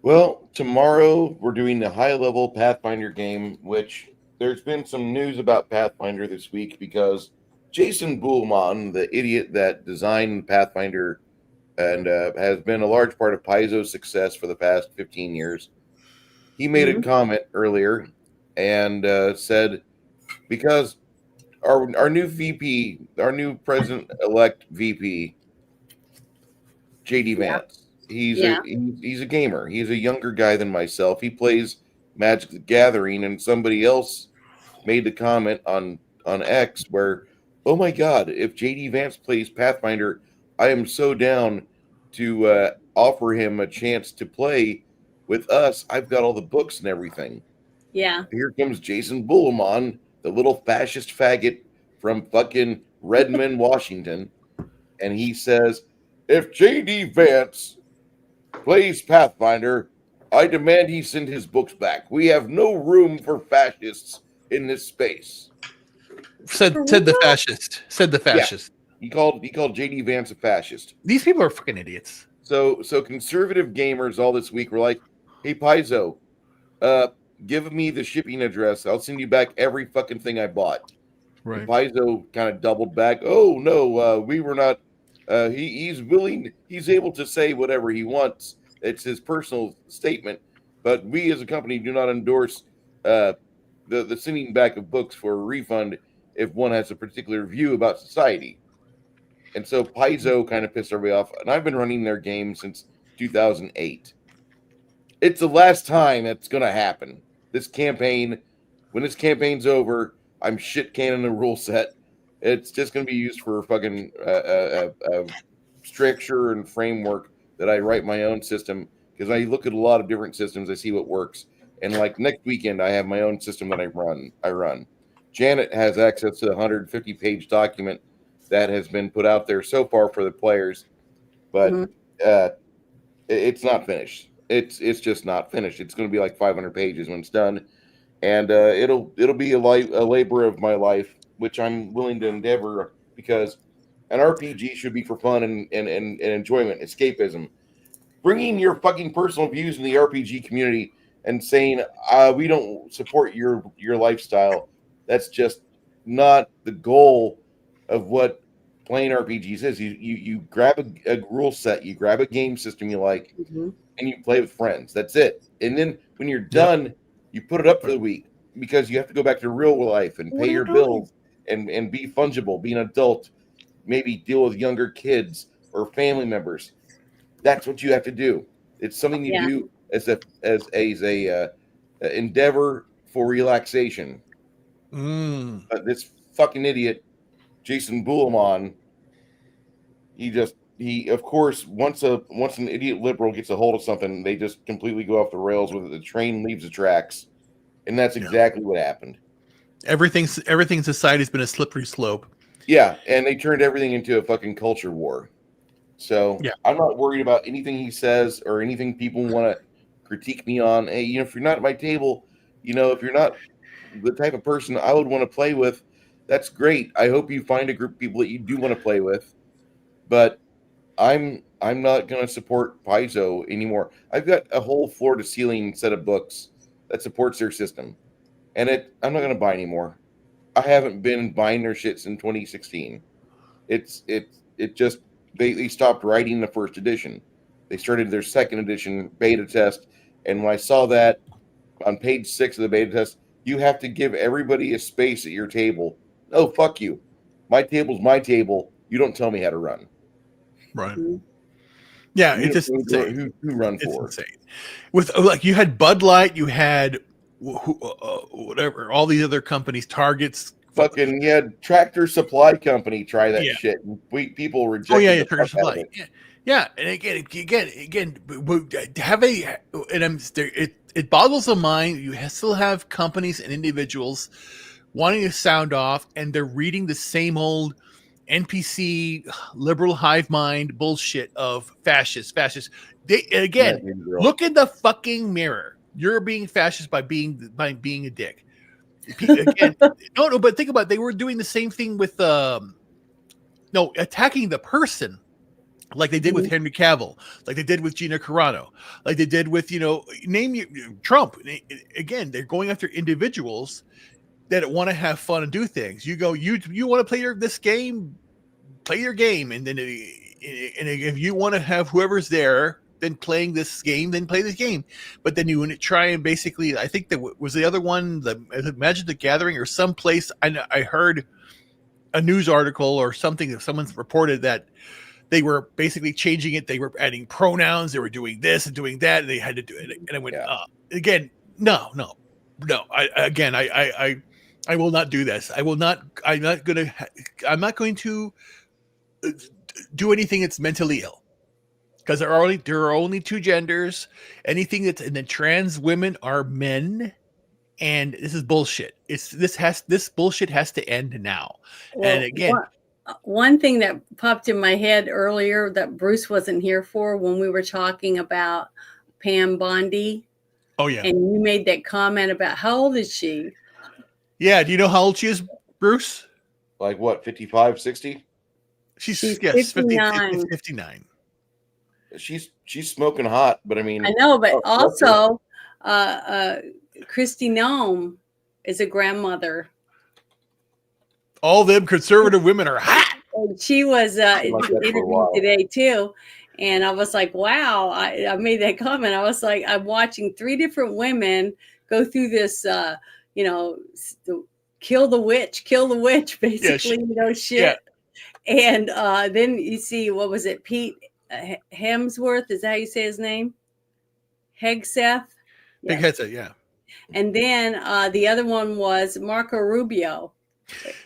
Well, tomorrow we're doing the high-level Pathfinder game, which there's been some news about Pathfinder this week because Jason Buhlmann, the idiot that designed Pathfinder and has been a large part of Paizo's success for the past 15 years. He made a comment earlier and said, because our new VP, our new president-elect VP, JD Vance, he's a gamer. He's a younger guy than myself. He plays Magic the Gathering, and somebody else made the comment on X where, oh my God, if JD Vance plays Pathfinder, I am so down to offer him a chance to play with us. I've got all the books and everything. Yeah. Here comes Jason Buhlmann, the little fascist faggot from fucking Redmond, Washington. And he says, if JD Vance plays Pathfinder, I demand he send his books back. We have no room for fascists in this space. Said the fascist. Said the fascist. Yeah. He called JD Vance a fascist. These people are fucking idiots. So conservative gamers all this week were like, hey Paizo, give me the shipping address. I'll send you back every fucking thing I bought. Right. And Paizo kind of doubled back. Oh no, we were not. He's willing. He's able to say whatever he wants. It's his personal statement. But we as a company do not endorse the sending back of books for a refund if one has a particular view about society. And so Paizo kind of pissed everybody off. And I've been running their game since 2008. It's the last time that's going to happen. This campaign, when this campaign's over, I'm shit canning the rule set. It's just going to be used for fucking structure and framework that I write my own system. Because I look at a lot of different systems, I see what works. And like next weekend, I have my own system that I run. Janet has access to the 150-page document that has been put out there so far for the players, but it's not finished. It's just not finished. It's going to be like 500 pages when it's done, and it'll be a labor of my life, which I'm willing to endeavor, because an RPG should be for fun and enjoyment, escapism. Bringing your fucking personal views in the RPG community and saying we don't support your lifestyle That's just not the goal of what playing RPGs is. You grab a rule set, you grab a game system you like, and you play with friends. That's it. And then when you're done, you put it up for the week because you have to go back to real life and pay your bills and be fungible, be an adult, maybe deal with younger kids or family members. That's what you have to do. It's something you do as a endeavor for relaxation. But this fucking idiot, Jason Bulamon, he of course once an idiot liberal gets a hold of something, they just completely go off the rails with it. The train leaves the tracks, and that's exactly what happened. Everything in society has been a slippery slope. Yeah, and they turned everything into a fucking culture war. So I'm not worried about anything he says or anything people want to critique me on. Hey, if you're not at my table, if you're not the type of person I would want to play with, that's great. I hope you find a group of people that you do want to play with. But I'm not going to support Paizo anymore. I've got a whole floor to ceiling set of books that supports their system, and I'm not going to buy anymore. I haven't been buying their shit since 2016. It just they stopped writing the first edition. They started their second edition beta test, and when I saw that on page 6 of the beta test, you have to give everybody a space at your table. No, fuck you. My table's my table. You don't tell me how to run. Right. Yeah, it's just insane. Who run it's for? Insane. With you had Bud Light, you had whatever, all these other companies, Targets. Fucking Tractor Supply Company. Try that shit. People reject. Oh yeah, Tractor Supply. Yeah, and again, have it boggles the mind. You still have companies and individuals wanting to sound off, and they're reading the same old NPC liberal hive mind bullshit of fascists. They look in the fucking mirror. You're being fascist by being a dick. Again, no, but think about it. They were doing the same thing with attacking the person, like they did with Henry Cavill, like they did with Gina Carano, like they did with Trump. Again, they're going after individuals that want to have fun and do things. You want to play this game, play your game, and then if you want to have whoever's there then playing this game, then play this game. But then you try and basically, I think that was the other one, the Magic the Gathering or someplace. I heard a news article or something that someone's reported that they were basically changing it. They were adding pronouns. They were doing this and doing that. And they had to do it. And I went, again, no. I will not do this. I'm not going to do anything that's mentally ill. Because there are only two genders. Anything and then trans women are men, and this is bullshit. This bullshit has to end now. Well, and again, one thing that popped in my head earlier that Bruce wasn't here for when we were talking about Pam Bondi. Oh yeah, and you made that comment about how old is she? Yeah, do you know how old she is, Bruce? Like what, 55, 60? She's 59. 59. She's smoking hot, but I mean, I know, but also Kristi Noem is a grandmother. All them conservative women are hot. And she was interviewed today too, and I was like, wow. I made that comment. I was like, I'm watching 3 different women go through this, kill the witch, basically, shit. Yeah. And then you see, what was it, Pete Hemsworth, is that how you say his name? Hegseth? Big Hegseth, yeah. And then the other one was Marco Rubio.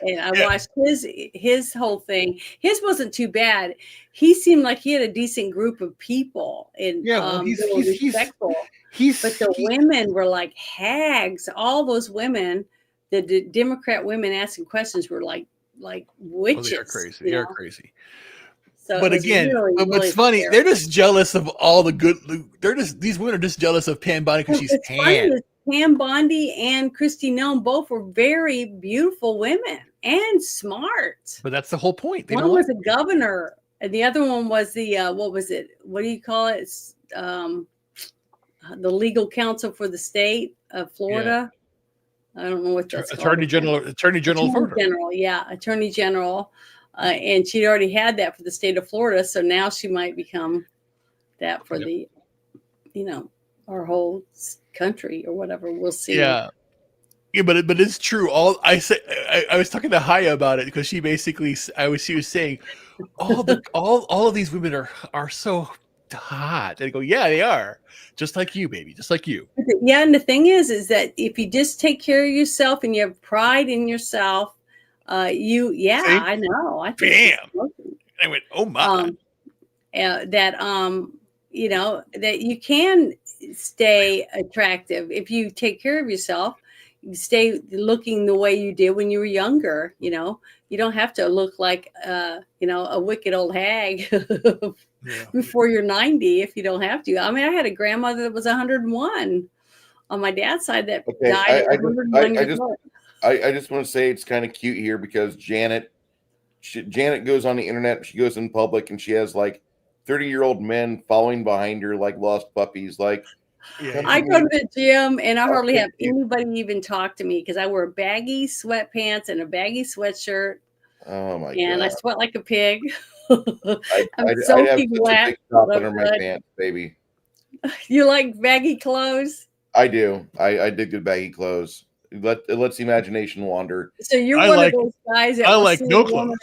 And I watched his whole thing. His wasn't too bad. He seemed like he had a decent group of people. And he's respectful. But the women were like hags. All those women, the Democrat women asking questions were like witches. They're crazy. They're crazy. So but again, really, what's funny, scary. They're just jealous of all the good. These women are just jealous of Pam Bondi because she's tan. Pam Bondi and Kristi Noem both were very beautiful women and smart. But that's the whole point. One was a governor, and the other one was the what was it? What do you call it? The legal counsel for the state of Florida. I don't know what that's Attorney called. General of Florida. Attorney General. And she'd already had that for the state of Florida. So now she might become that for the, our whole country or whatever. We'll see. Yeah. Yeah, but it's true. I was talking to Haya about it because she basically she was saying all of these women are so hot. And I go, yeah, they are, just like you, baby, just like you. Yeah, and the thing is that if you just take care of yourself and you have pride in yourself, See? I know. I Bam. I went, oh my. That you can stay attractive if you take care of yourself. You stay looking the way you did when you were younger. You don't have to look like a wicked old hag before you're 90 if you don't have to. I mean, I had a grandmother that was 101 on my dad's side that died at 101 years old. I just want to say it's kind of cute here because Janet goes on the internet, she goes in public, and she has like 30-year-old men following behind her like lost puppies. Like, I go to the gym and I hardly have anybody even talk to me because I wear baggy sweatpants and a baggy sweatshirt. Oh my god! And I sweat like a pig. I'm soaking such wet. a big top under my pants, baby. You like baggy clothes? I do. I dig good baggy clothes. It lets the imagination wander. So you're one of those guys that will see no a woman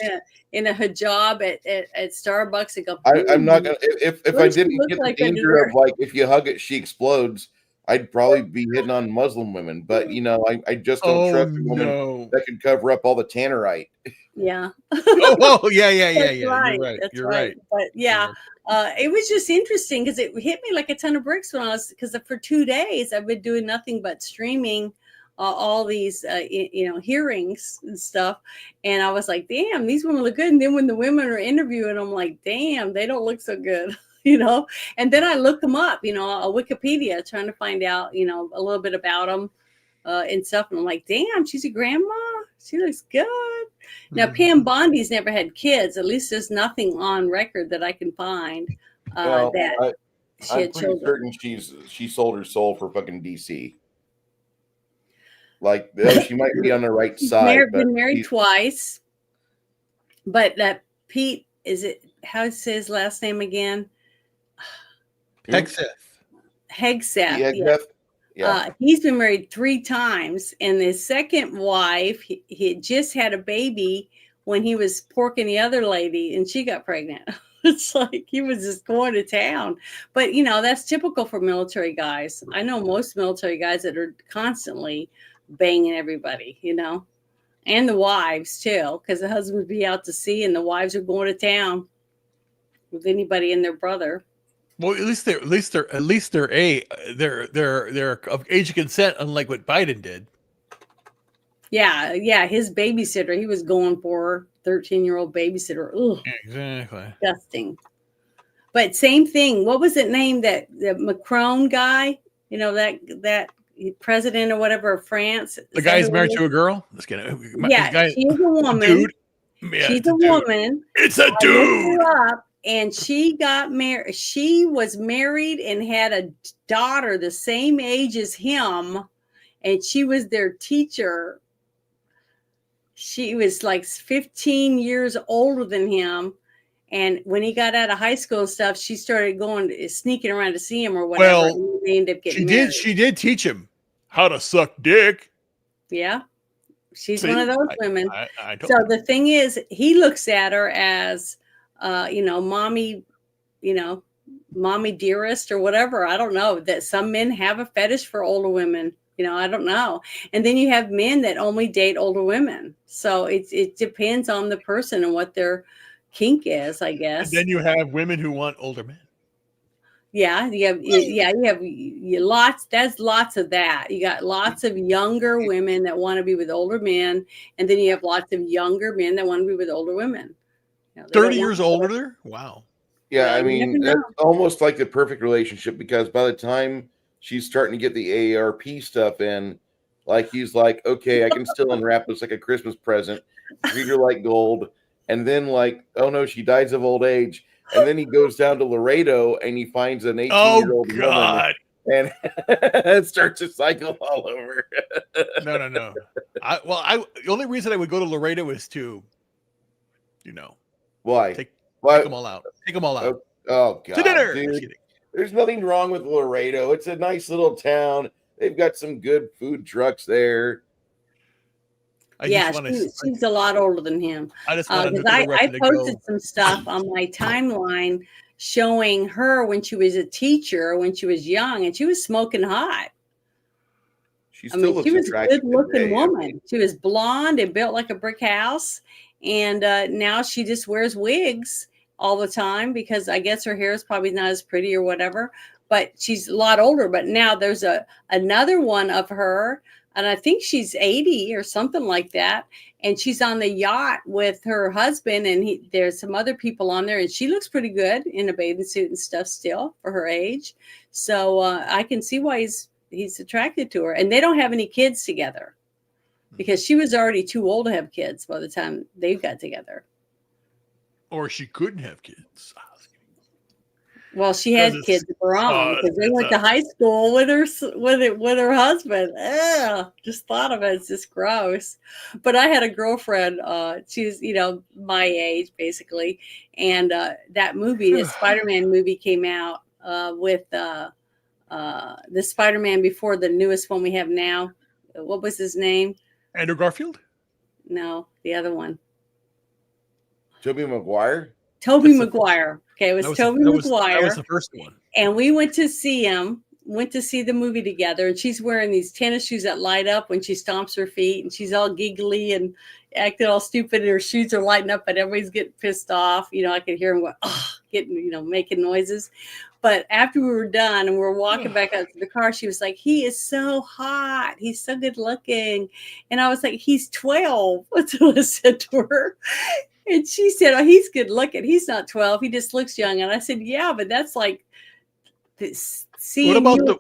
in a hijab at Starbucks and go. I'm not gonna. If I didn't get the danger of like if you hug it, she explodes. I'd probably be hitting on Muslim women, but I just don't trust a woman that can cover up all the tannerite. Yeah. Yeah. Right. You're right. But yeah, it was just interesting because it hit me like a ton of bricks because for 2 days I've been doing nothing but streaming all these hearings and stuff, and I was like, damn, these women look good. And then when the women are interviewing, I'm like, damn, they don't look so good. And then I look them up, Wikipedia, trying to find out, a little bit about them and stuff. And I'm like, damn, she's a grandma. She looks good. Now, Pam Bondi's never had kids. At least there's nothing on record that I can find I'm that she had pretty children. certain she sold her soul for fucking DC. Like, she might be on the right side. Been married twice. But that Pete, how to say his last name again? Hegseth. Hegseth. Yeah. He's been married 3 times, and his second wife, he had just had a baby when he was porking the other lady, and she got pregnant. It's like he was just going to town. But, that's typical for military guys. I know most military guys that are constantly banging everybody, and the wives too, because the husband would be out to sea and the wives are going to town with anybody and their brother. Well, at least they're of age of consent, unlike what Biden did. Yeah, his babysitter, he was going for 13-year-old babysitter. Ugh, exactly. Disgusting. But same thing. What was it named that the Macron guy? That president or whatever of France. The guy's married to a girl. Let's get it. Yeah, she's a woman. Dude. Yeah, she's a woman. It's a dude. And she got married. She was married and had a daughter the same age as him, and she was their teacher. She was like 15 years older than him. And when he got out of high school and stuff, she started sneaking around to see him or whatever. Well, and they ended up getting married. She did teach him how to suck dick. Yeah. She's one of those women. So the thing is, he looks at her as, mommy, mommy dearest or whatever. I don't know, that some men have a fetish for older women. I don't know. And then you have men that only date older women. So it depends on the person and what their kink is, I guess. And then you have women who want older men. Yeah, you have lots. There's lots of that. You got lots of younger women that want to be with older men, and then you have lots of younger men that want to be with older women. 30 years older? Wow. Yeah, I mean, that's almost like the perfect relationship because by the time she's starting to get the AARP stuff in, like he's like, okay, I can still unwrap this like a Christmas present, treat her like gold, and then like, oh no, she dies of old age. And then he goes down to Laredo and he finds an 18-year-old woman and it starts to cycle all over. No. The only reason I would go to Laredo is to, Why? take What? them all out. Take them all out. Oh To God, dinner. Just dude! kidding. There's nothing wrong with Laredo. It's a nice little town. They've got some good food trucks there. She's a lot older than him. I just want Because to I posted some stuff on my timeline showing her when she was a teacher, when she was young, and she was smoking hot. She I mean, looks she was a attractive good-looking today. woman. She was blonde and built like a brick house, and now she just wears wigs all the time because I guess her hair is probably not as pretty or whatever. But she's a lot older. But now there's another one of her, and I think she's 80 or something like that. And she's on the yacht with her husband, and there's some other people on there, and she looks pretty good in a bathing suit and stuff still for her age. So I can see why he's attracted to her. And they don't have any kids together because she was already too old to have kids by the time they got together. Or she couldn't have kids. Well, she had kids of her own because they went to high school with her husband. Ugh, just thought of it. It's just gross. But I had a girlfriend. She's my age basically, and that movie, the Spider-Man movie, came out with the Spider-Man before the newest one we have now. What was his name? Andrew Garfield? No, the other one. Tobey Maguire? Tobey Maguire. Okay, it was Tobey Maguire. That was the first one. And we went to see the movie together. And she's wearing these tennis shoes that light up when she stomps her feet. And she's all giggly and acting all stupid. And her shoes are lighting up, but everybody's getting pissed off. I could hear them going, making noises. But after we were done and we were walking back out to the car, she was like, he is so hot. He's so good looking. And I was like, he's 12. That's what I said to her. And she said, oh, he's good looking. He's not 12. He just looks young. And I said, yeah, but that's like seeing. What about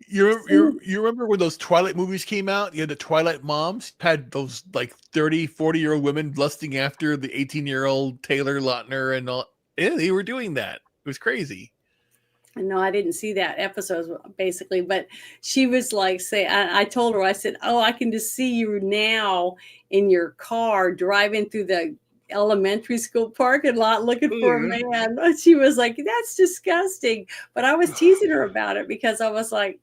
you remember when those Twilight movies came out? You had the Twilight moms had those like 30, 40-year-old women lusting after the 18-year-old Taylor Lautner and all. Yeah, they were doing that. It was crazy. No, I didn't see that episode basically, but she was like, I told her, I said, oh, I can just see you now in your car driving through the elementary school parking lot looking for a man. She was like, that's disgusting. But I was teasing her about it because I was like,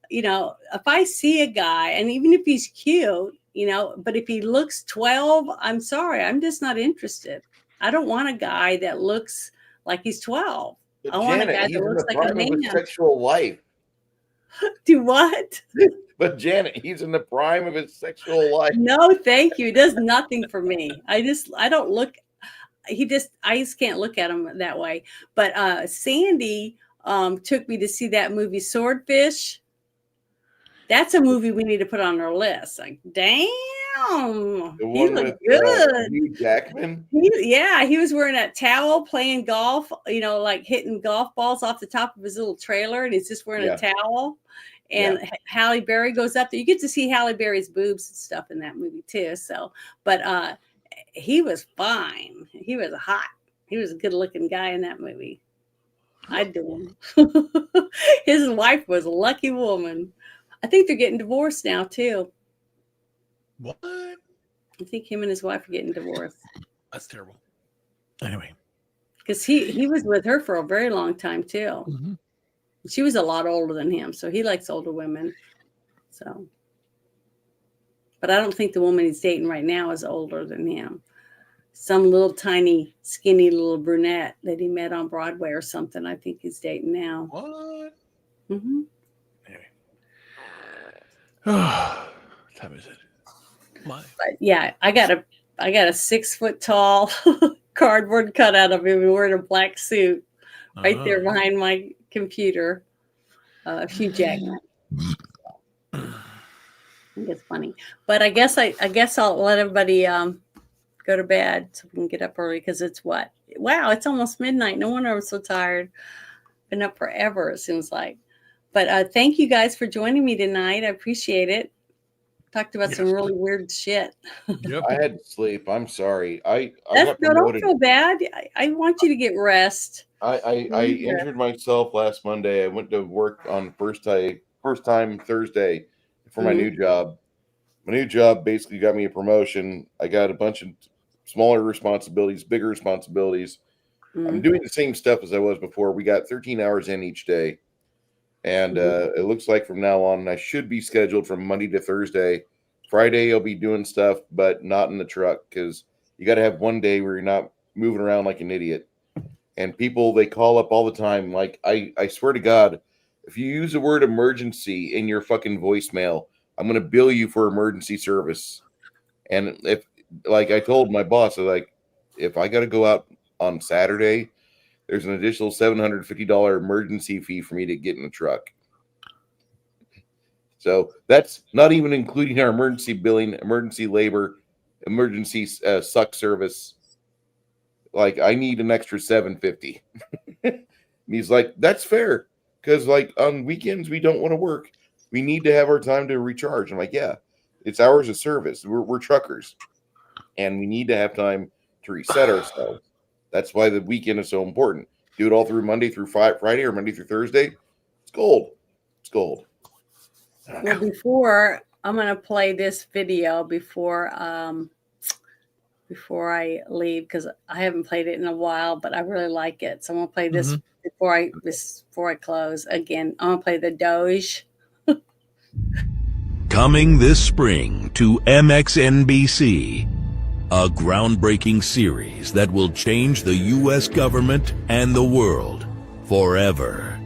if I see a guy, and even if he's cute, but if he looks 12, I'm sorry, I'm just not interested. I don't want a guy that looks like he's 12. But I want a Janet, guy he's that in looks the like a prime of his man. sexual life. Do what? But Janet, he's in the prime of his sexual life. No, thank you. It does nothing for me. I don't look. I just can't look at him that way. But Sandy took me to see that movie Swordfish. That's a movie we need to put on our list. Like, damn, The he one looked with good. Hugh Jackman. He was wearing that towel, playing golf. Like hitting golf balls off the top of his little trailer, and he's just wearing a towel. And Halle Berry goes up there. You get to see Halle Berry's boobs and stuff in that movie too. So, but he was fine. He was hot. He was a good-looking guy in that movie. I'd do him. His wife was a lucky woman. I think they're getting divorced now too. What? I think him and his wife are getting divorced. That's terrible. Anyway, because he was with her for a very long time too. Mm-hmm. She was a lot older than him, so he likes older women. So, but I don't think the woman he's dating right now is older than him. Some little tiny, skinny little brunette that he met on Broadway or something. I think he's dating now. What? Mm-hmm. Anyway. What time is it? But yeah, I got a 6 foot tall cardboard cutout of him wearing a black suit right there behind my computer. Hugh Jackman. I think it's funny, but I guess I'll let everybody go to bed so we can get up early because it's it's almost midnight. No wonder I'm so tired. Been up forever, it seems like. But thank you guys for joining me tonight. I appreciate it. Talked about some really weird shit. Yep. I had to sleep. I'm sorry. Don't feel bad. I want you to get rest. I injured myself last Monday. I went to work on first time Thursday for my new job. My new job basically got me a promotion. I got a bunch of smaller responsibilities, bigger responsibilities. I'm doing the same stuff as I was before. We got 13 hours in each day. And it looks like from now on, I should be scheduled from Monday to Thursday. Friday, I'll be doing stuff, but not in the truck because you got to have one day where you're not moving around like an idiot. And people, they call up all the time. Like, I swear to God, if you use the word emergency in your fucking voicemail, I'm going to bill you for emergency service. And if, like I told my boss, if I got to go out on Saturday, there's an additional $750 emergency fee for me to get in the truck. So that's not even including our emergency billing, emergency labor, emergency suck service. Like, I need an extra $750. And he's like, that's fair. Because, like, on weekends, we don't want to work. We need to have our time to recharge. I'm like, yeah, it's hours of service. We're truckers. And we need to have time to reset ourselves. That's why the weekend is so important. Do it all through Monday through Friday or Monday through Thursday. It's gold. It's gold. Well, before I'm going to play this video before I leave, because I haven't played it in a while, but I really like it. So I'm going to play this before I close. Again, I'm going to play the Doge. Coming this spring to MXNBC, a groundbreaking series that will change the U.S. government and the world forever.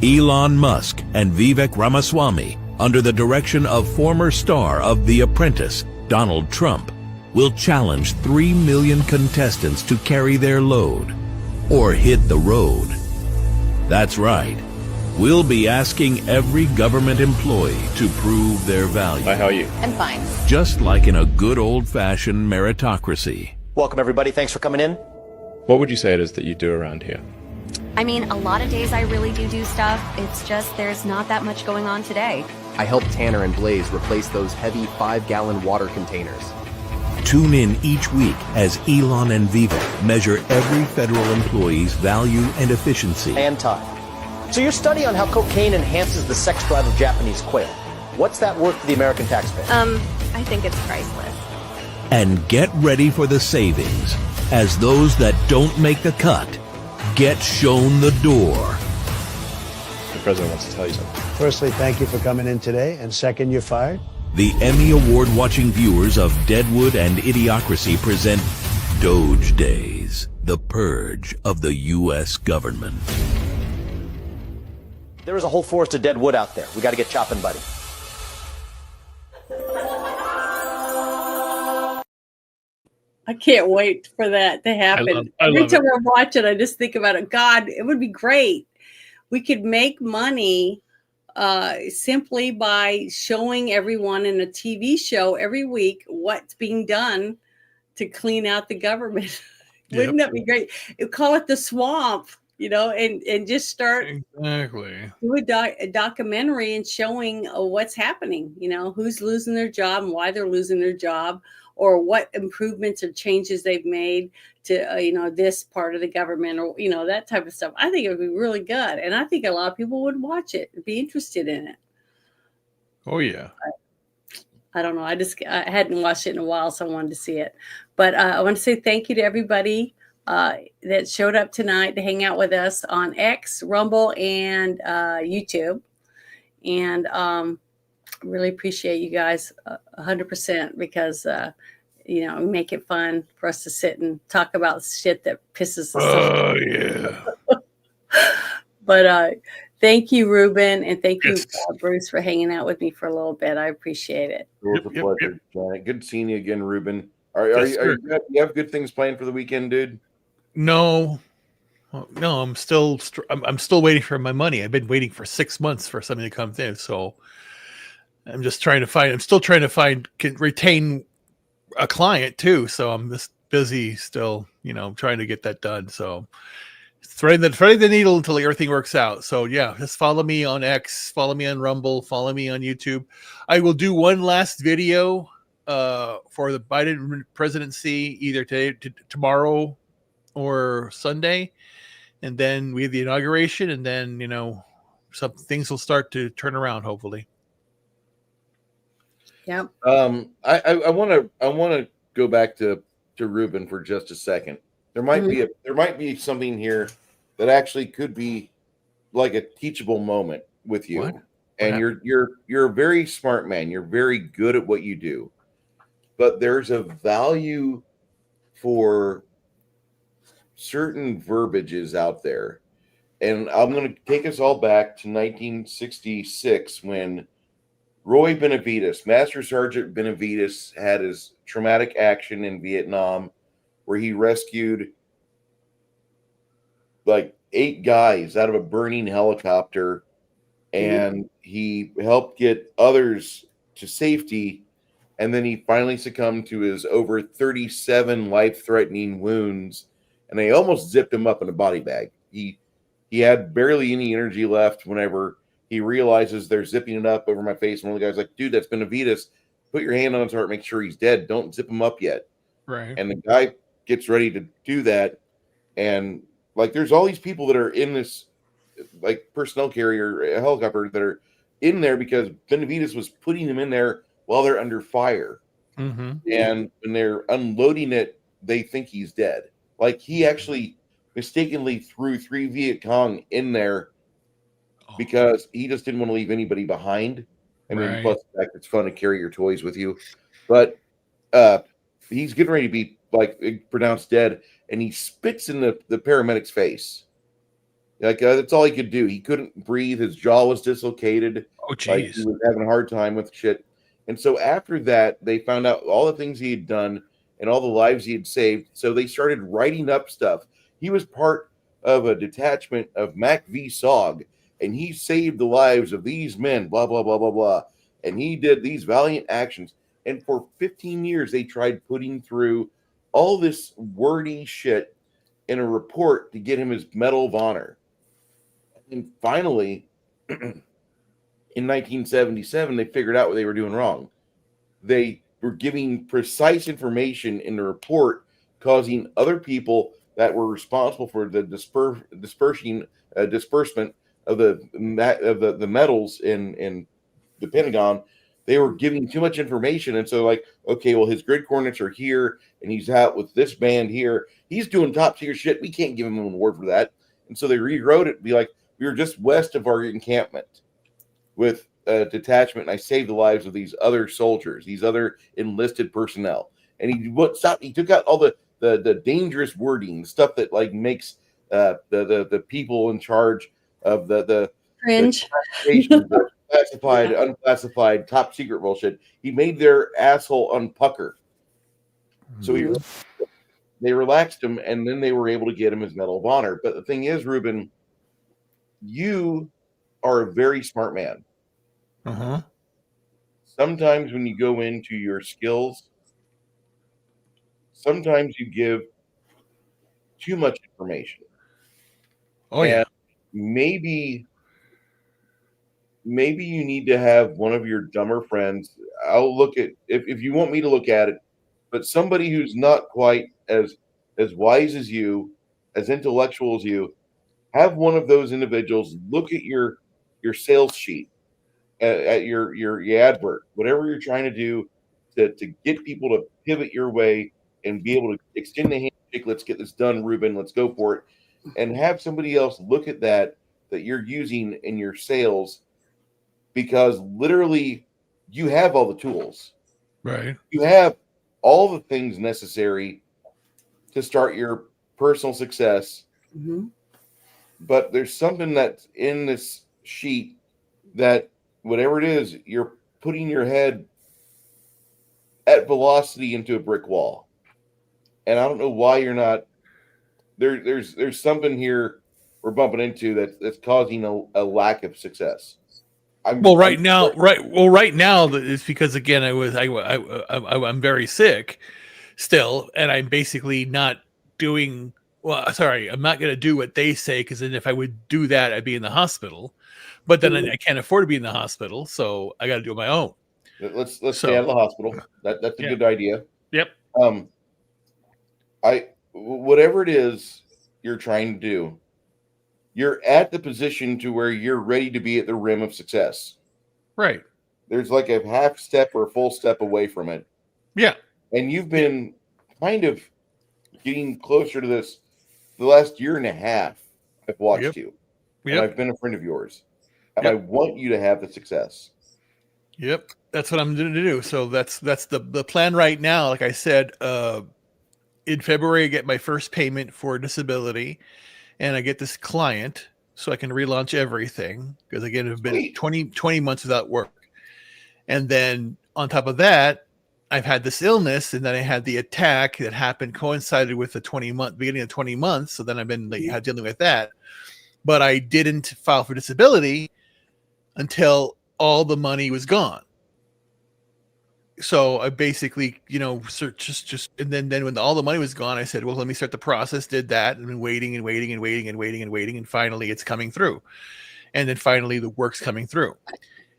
Elon Musk and Vivek Ramaswamy, under the direction of former star of The Apprentice, Donald Trump, will challenge 3 million contestants to carry their load or hit the road. That's right. We'll be asking every government employee to prove their value. Hi, how are you? I'm fine. Just like in a good old-fashioned meritocracy. Welcome, everybody. Thanks for coming in. What would you say it is that you do around here? I mean, a lot of days I really do stuff. It's just there's not that much going on today. I helped Tanner and Blaze replace those heavy 5-gallon water containers. Tune in each week as Elon and Vivek measure every federal employee's value and efficiency. And time. So your study on how cocaine enhances the sex drive of Japanese quail. What's that worth to the American taxpayer? I think it's priceless. And get ready for the savings as those that don't make the cut get shown the door. The president wants to tell you something. Firstly, thank you for coming in today. And second, you're fired. The Emmy Award-watching viewers of Deadwood and Idiocracy present Doge Days, the purge of the U.S. government. There is a whole forest of dead wood out there. We got to get chopping, buddy. I can't wait for that to happen. Every time I watch it, I just think about it. God, it would be great. We could make money simply by showing everyone in a TV show every week what's being done to clean out the government. Wouldn't that be great? You call it the swamp, and just start do a documentary and showing what's happening, who's losing their job and why they're losing their job, or what improvements or changes they've made to, this part of the government, or, that type of stuff. I think it would be really good. And I think a lot of people would watch it and be interested in it. Oh, yeah. I don't know. I hadn't watched it in a while, so I wanted to see it. But I want to say thank you to everybody that showed up tonight to hang out with us on X, Rumble, and YouTube. And really appreciate you guys 100% because, we make it fun for us to sit and talk about shit that pisses us off. Oh, yeah. But thank you, Ruben, and thank you, Bruce, for hanging out with me for a little bit. I appreciate it. It was a pleasure, Janet. Good seeing you again, Ruben. You have good things planned for the weekend, dude? No, I'm still waiting for my money. I've been waiting for 6 months for something to come in, so I'm just trying to find, retain a client too. So I'm just busy still, trying to get that done. So threading the needle until everything works out. So yeah, just follow me on X, follow me on Rumble, follow me on YouTube. I will do one last video for the Biden presidency either tomorrow or Sunday, and then we have the inauguration, and then some things will start to turn around, hopefully. Yep. I want to go back to Ruben for just a second. There might be something here that actually could be like a teachable moment with you. What And you're a very smart man. You're very good at what you do. But there's a value for certain verbiages out there. And I'm going to take us all back to 1966 when Roy Benavides, Master Sergeant Benavides, had his traumatic action in Vietnam where he rescued like 8 guys out of a burning helicopter, and he helped get others to safety, and then he finally succumbed to his over 37 life-threatening wounds, and they almost zipped him up in a body bag. He had barely any energy left whenever he realizes they're zipping it up over my face, and one of the guys like, dude, that's Benavides. Put your hand on his heart, make sure he's dead. Don't zip him up yet. Right. And the guy gets ready to do that, and like there's all these people that are in this like personnel carrier, a helicopter, that are in there because Benavides was putting them in there while they're under fire. Mm-hmm. And when they're unloading it, they think he's dead. Like he actually mistakenly threw 3 Viet Cong in there because he just didn't want to leave anybody behind. I mean, Right. plus the fact it's fun to carry your toys with you. But he's getting ready to be like pronounced dead, and he spits in the paramedic's face. Like that's all he could do. He couldn't breathe. His jaw was dislocated. Oh, Like he jeez. was having a hard time with shit. And so after that, they found out all the things he had done and all the lives he had saved. So they started writing up stuff. He was part of a detachment of Mac V. Sog, and he saved the lives of these men, blah, blah, blah, blah, blah. And he did these valiant actions. And for 15 years, they tried putting through all this wordy shit in a report to get him his Medal of Honor. And finally, in 1977, they figured out what they were doing wrong. They were giving precise information in the report, causing other people that were responsible for the disbursement of the medals in the Pentagon. They were giving too much information, and so like, okay, well, his grid coordinates are here, and he's out with this band here. He's doing top tier shit. We can't give him an award for that, and so they rewrote it to be like, we were just west of our encampment with a detachment, and I saved the lives of these other soldiers, these other enlisted personnel. And he took out all the dangerous wording, stuff that like makes the people in charge of the Cringe. the classified, unclassified, top secret bullshit. He made their asshole unpucker. So they relaxed him, and then they were able to get him his Medal of Honor. But the thing is, Ruben, you are a very smart man. Uh-huh. Sometimes when you go into your skills, sometimes you give too much information. Oh, yeah. And maybe you need to have one of your dumber friends. I'll look at if you want me to look at it, but somebody who's not quite as wise as you, as intellectual as you, have one of those individuals look at your sales sheet, at your advert, whatever you're trying to do to get people to pivot your way and be able to extend the handshake. Let's get this done, Ruben. Let's go for it. And have somebody else look at that you're using in your sales, because literally you have all the tools. Right. You have all the things necessary to start your personal success. Mm-hmm. But there's something that's in this sheet that whatever it is, you're putting your head at velocity into a brick wall. And I don't know why you're not there. There's something here we're bumping into that's causing a lack of success. Right now it's because again I'm very sick still, and I'm basically not doing well. Sorry, I'm not going to do what they say, because then if I would do that, I'd be in the hospital. But then I can't afford to be in the hospital, so I got to do it my own. Let's stay out of the hospital. That's a good idea. Yep. whatever it is you're trying to do, you're at the position to where you're ready to be at the rim of success. Right. There's like a half step or a full step away from it. Yeah. And you've been kind of getting closer to this the last year and a half. I've watched you. And I've been a friend of yours. And I want you to have the success. Yep. That's what I'm going to do. So that's the plan right now. Like I said, in February, I get my first payment for disability, and I get this client so I can relaunch everything. Because again, I've been 20 months without work. And then on top of that, I've had this illness, and then I had the attack that happened, coincided with the beginning of 20 months. So then I've been dealing with that. But I didn't file for disability until all the money was gone. So I basically, just and then when all the money was gone, I said, well, let me start the process. Did that, and been waiting, and finally it's coming through. And then finally the work's coming through.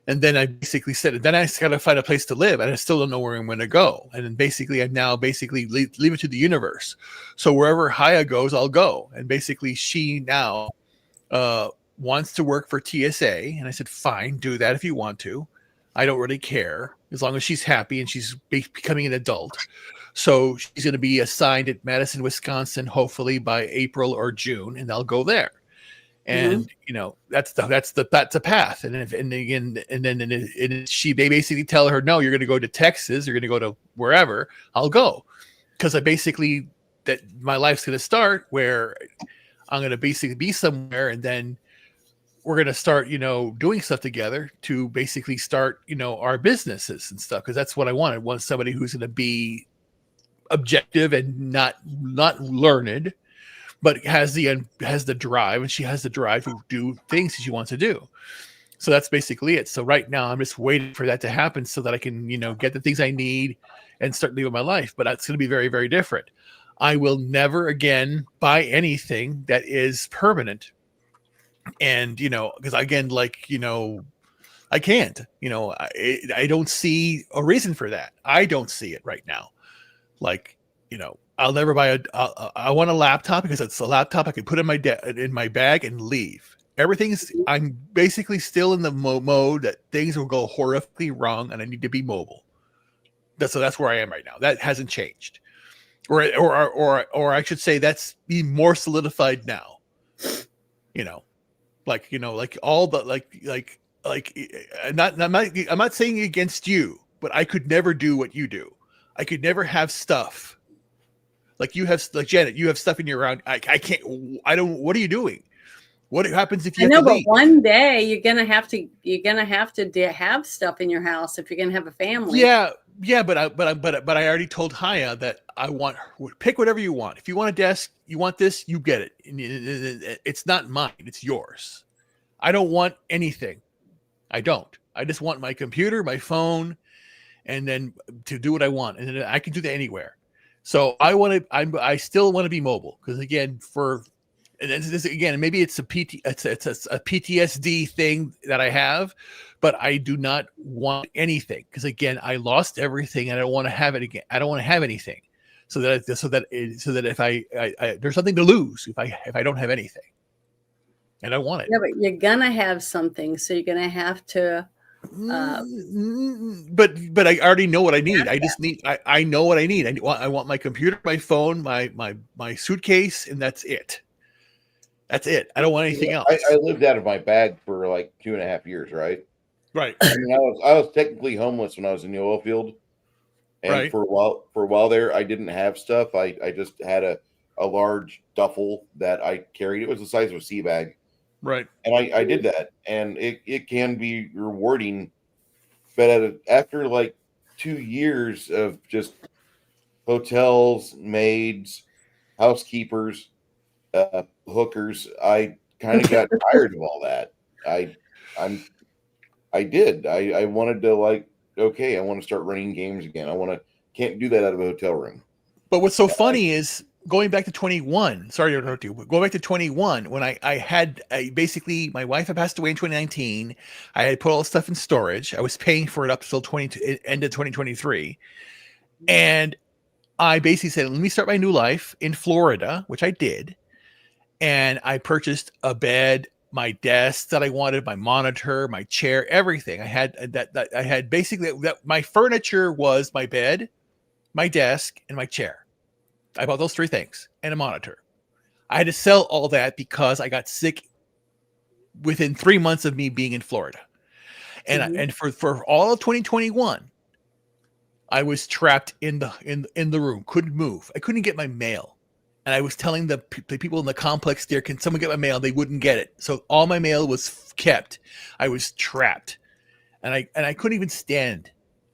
And then I basically said, then I got to find a place to live, and I still don't know where I'm going to go. And then basically I now leave it to the universe. So wherever Haya goes, I'll go. And basically she now wants to work for TSA, and I said, fine, do that if you want to. I don't really care as long as she's happy and she's becoming an adult. So she's going to be assigned at Madison, Wisconsin, hopefully by April or June, and I'll go there. And that's a path. And if she they basically tell her, no, you're going to go to Texas, you're going to go to wherever, I'll go, because that my life's going to start where I'm going to basically be somewhere, and then we're going to start, doing stuff together to basically start, our businesses and stuff. Cause that's what I wanted. I want somebody who's going to be objective and not learned, but has the drive, and she has the drive to do things that she wants to do. So that's basically it. So right now I'm just waiting for that to happen so that I can, get the things I need and start living my life. But that's going to be very, very different. I will never again buy anything that is permanent. And, because again, I can't, I don't see a reason for that. I don't see it right now. I'll never buy I want a laptop because it's a laptop I can put in my bag and leave. I'm basically still in the mode that things will go horrifically wrong and I need to be mobile. That's where I am right now. That hasn't changed. Or I should say that's being more solidified now. I'm not saying against you, but I could never do what you do. I could never have stuff like you have, like Janet, you have stuff in your around. I can't, what are you doing? What happens if you have to leave? But one day you're gonna have to have stuff in your house if you're gonna have a family. Yeah, but I already told Haya that I want pick whatever you want. If you want a desk, you want this, you get it. It's not mine, it's yours. I don't want anything. I don't. I just want my computer, my phone, and then to do what I want, and then I can do that anywhere. So I still want to be mobile because again, maybe it's a PTSD thing that I have, but I do not want anything because again, I lost everything and I don't want to have it again. I don't want to have anything, so that if I there's something to lose if I don't have anything, and I want it. Yeah, but you're gonna have something, so you're gonna have to. But I already know what I need. I know what I need. I want my computer, my phone, my suitcase, and that's it. That's it. I don't want anything else. I lived out of my bag for like 2.5 years, right? Right. I mean, I was technically homeless when I was in the oil field, and right. for a while there, I didn't have stuff. I just had a large duffel that I carried. It was the size of a sea bag. Right. And I did that, and it can be rewarding, but after like 2 years of just hotels, maids, housekeepers, hookers, I kind of got tired of all that. I did. I wanted to I want to start running games again. Can't do that out of a hotel room. But what's so funny is going back to 21, sorry to interrupt you, but going back to 21, when I basically, my wife had passed away in 2019. I had put all the stuff in storage. I was paying for it up until end of 2023. And I basically said, let me start my new life in Florida, which I did. And I purchased a bed, my desk that I wanted, my monitor, my chair, everything. I had that I had basically that my furniture was my bed, my desk, and my chair. I bought those 3 things and a monitor. I had to sell all that because I got sick within 3 months of me being in Florida. And for all of 2021, I was trapped in the room, couldn't move. I couldn't get my mail. And I was telling the people in the complex there, can someone get my mail? They wouldn't get it. So all my mail was kept. I was trapped. And I couldn't even stand.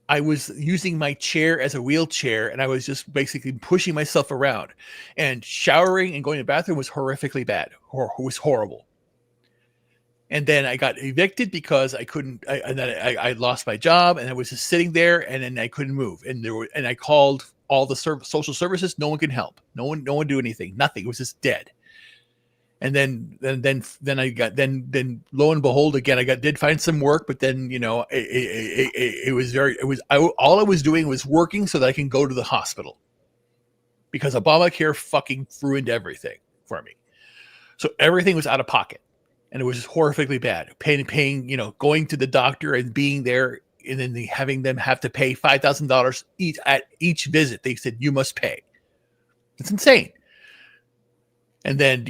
I was using my chair as a wheelchair, and I was just basically pushing myself around. And showering and going to the bathroom was horrifically bad. Was horrible. And then I got evicted because I lost my job, and I was just sitting there, and then I couldn't move. And I called all the social services. No one could help. No one do anything. Nothing. It was just dead. And then lo and behold, again, did find some work, but then, all I was doing was working so that I can go to the hospital, because Obamacare fucking ruined everything for me. So everything was out of pocket. And it was just horrifically bad. Paying, going to the doctor and being there, and then having them have to pay $5,000 each at each visit. They said, you must pay. It's insane. And then,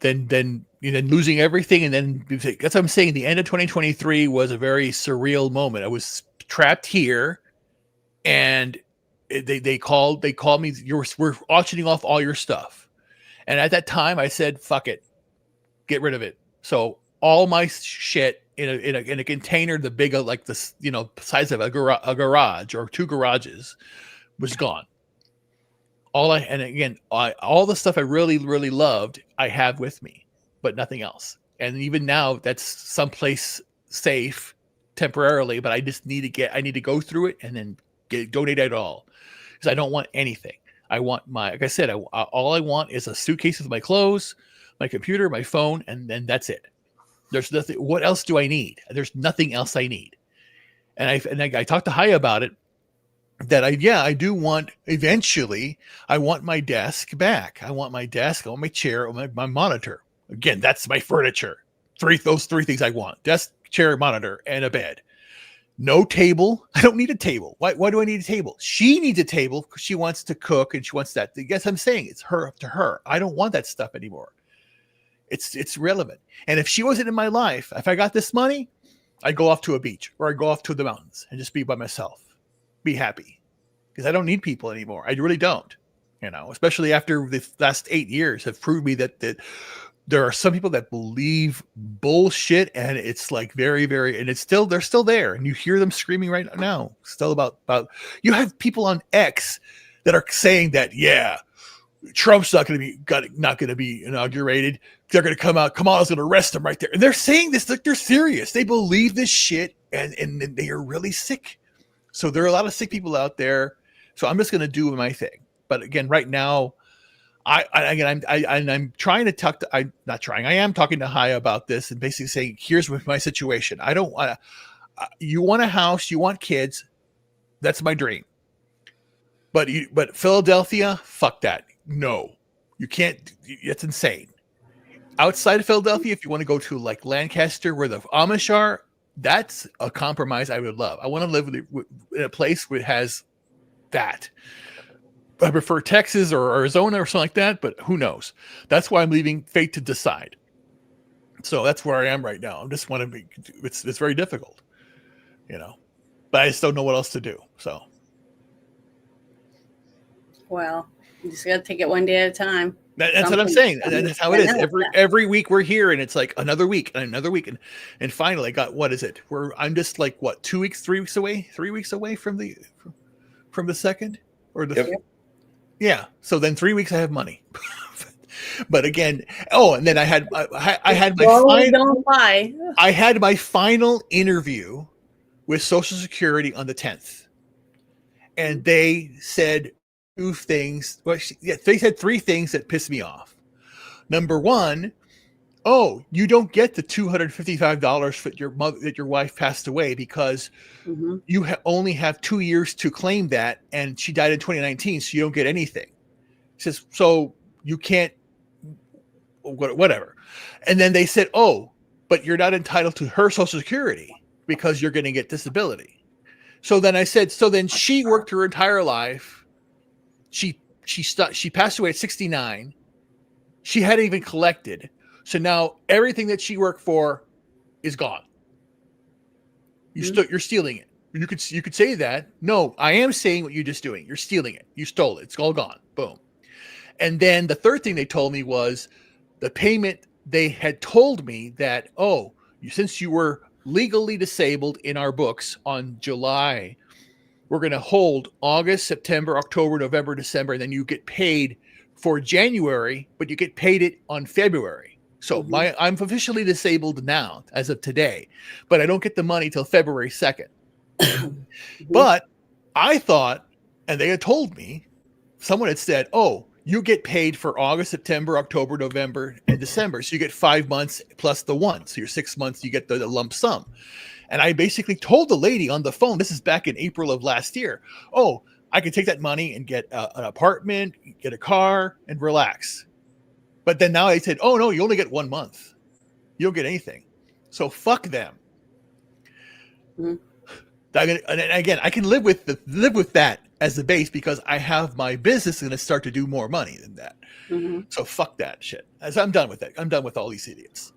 then losing everything. And then that's what I'm saying. The end of 2023 was a very surreal moment. I was trapped here, and they called me. We're auctioning off all your stuff. And at that time I said, fuck it, get rid of it. So all my shit in a container, the big, like this, size of a garage or 2 garages, was gone. All the stuff I really, really loved, I have with me, but nothing else. And even now, that's someplace safe temporarily, but I just need to go through it and then donate it all, because I don't want anything. I want like I said, all I want is a suitcase with my clothes, my computer, my phone, and then that's it. There's nothing. What else do I need? There's nothing else I need. And I talked to Haya about it, that I do want, eventually, I want my desk back. I want my desk, I want my chair, my monitor. Again, that's my furniture. Those 3 things I want: desk, chair, monitor, and a bed. No table. I don't need a table. Why do I need a table? She needs a table because she wants to cook and she wants that. Guess I'm saying it's up to her. I don't want that stuff anymore. It's relevant. And if she wasn't in my life, if I got this money, I'd go off to a beach, or I'd go off to the mountains and just be by myself, be happy, because I don't need people anymore. I really don't, especially after the last 8 years have proved me that there are some people that believe bullshit, and it's like very, very, and they're still there, and you hear them screaming right now, still about you have people on X that are saying that, yeah, Trump's not going to be inaugurated. They're going to come out. Kamala's going to arrest him right there. And they're saying this like they're serious. They believe this shit, and they are really sick. So there are a lot of sick people out there. So I'm just going to do my thing. But again, right now, I'm trying to talk to. I'm not trying. I am talking to Haya about this and basically saying, here's my situation. I don't want. You want a house. You want kids. That's my dream. But Philadelphia, fuck that. No, you can't. It's insane. Outside of Philadelphia, if you want to go to like Lancaster, where the Amish are, that's a compromise I would love. I want to live in a place where it has that. I prefer Texas or Arizona or something like that, but who knows? That's why I'm leaving fate to decide. So that's where I am right now. I just want to be. It's very difficult, but I just don't know what else to do. So. Well, you just got to take it one day at a time. That's what I'm saying. And that's how it is. Every week we're here, and it's like another week and another week. And finally I got, what is it? I'm just like, what, 2 weeks, 3 weeks away, 3 weeks away from the second or the, Yep. Yeah. So then 3 weeks I have money. But again, and then I had my final interview with Social Security on the 10th. And they said 2 things. Well, they said 3 things that pissed me off. Number 1, oh, you don't get the $255 that your wife passed away because you only have 2 years to claim that, and she died in 2019, so you don't get anything. He says, so you can't, whatever. And then they said, oh, but you're not entitled to her Social Security because you're going to get disability. So then I said, so then she worked her entire life. She passed away at 69. She hadn't even collected. So now everything that she worked for is gone. You're stealing it. You could say that. No, I am saying what you're just doing. You're stealing it. You stole it. It's all gone. Boom. And then the third thing they told me was the payment. They had told me that, oh, since you were legally disabled in our books on July, we're going to hold August, September, October, November, December, and then you get paid for January, but you get paid it on February. So I'm officially disabled now as of today, but I don't get the money till February 2nd. But I thought, and they had told me, someone had said, oh, you get paid for August, September, October, November, and December. So you get 5 months plus the one. So your 6 months, you get the lump sum. And I basically told the lady on the phone, this is back in April of last year, oh, I can take that money and get an apartment, get a car, and relax. But then now they said, oh, no, you only get 1 month. You don't get anything. So fuck them. And again, I can live with that as the base because I have my business going to start to do more money than that. So fuck that shit. As I'm done with it. I'm done with all these idiots.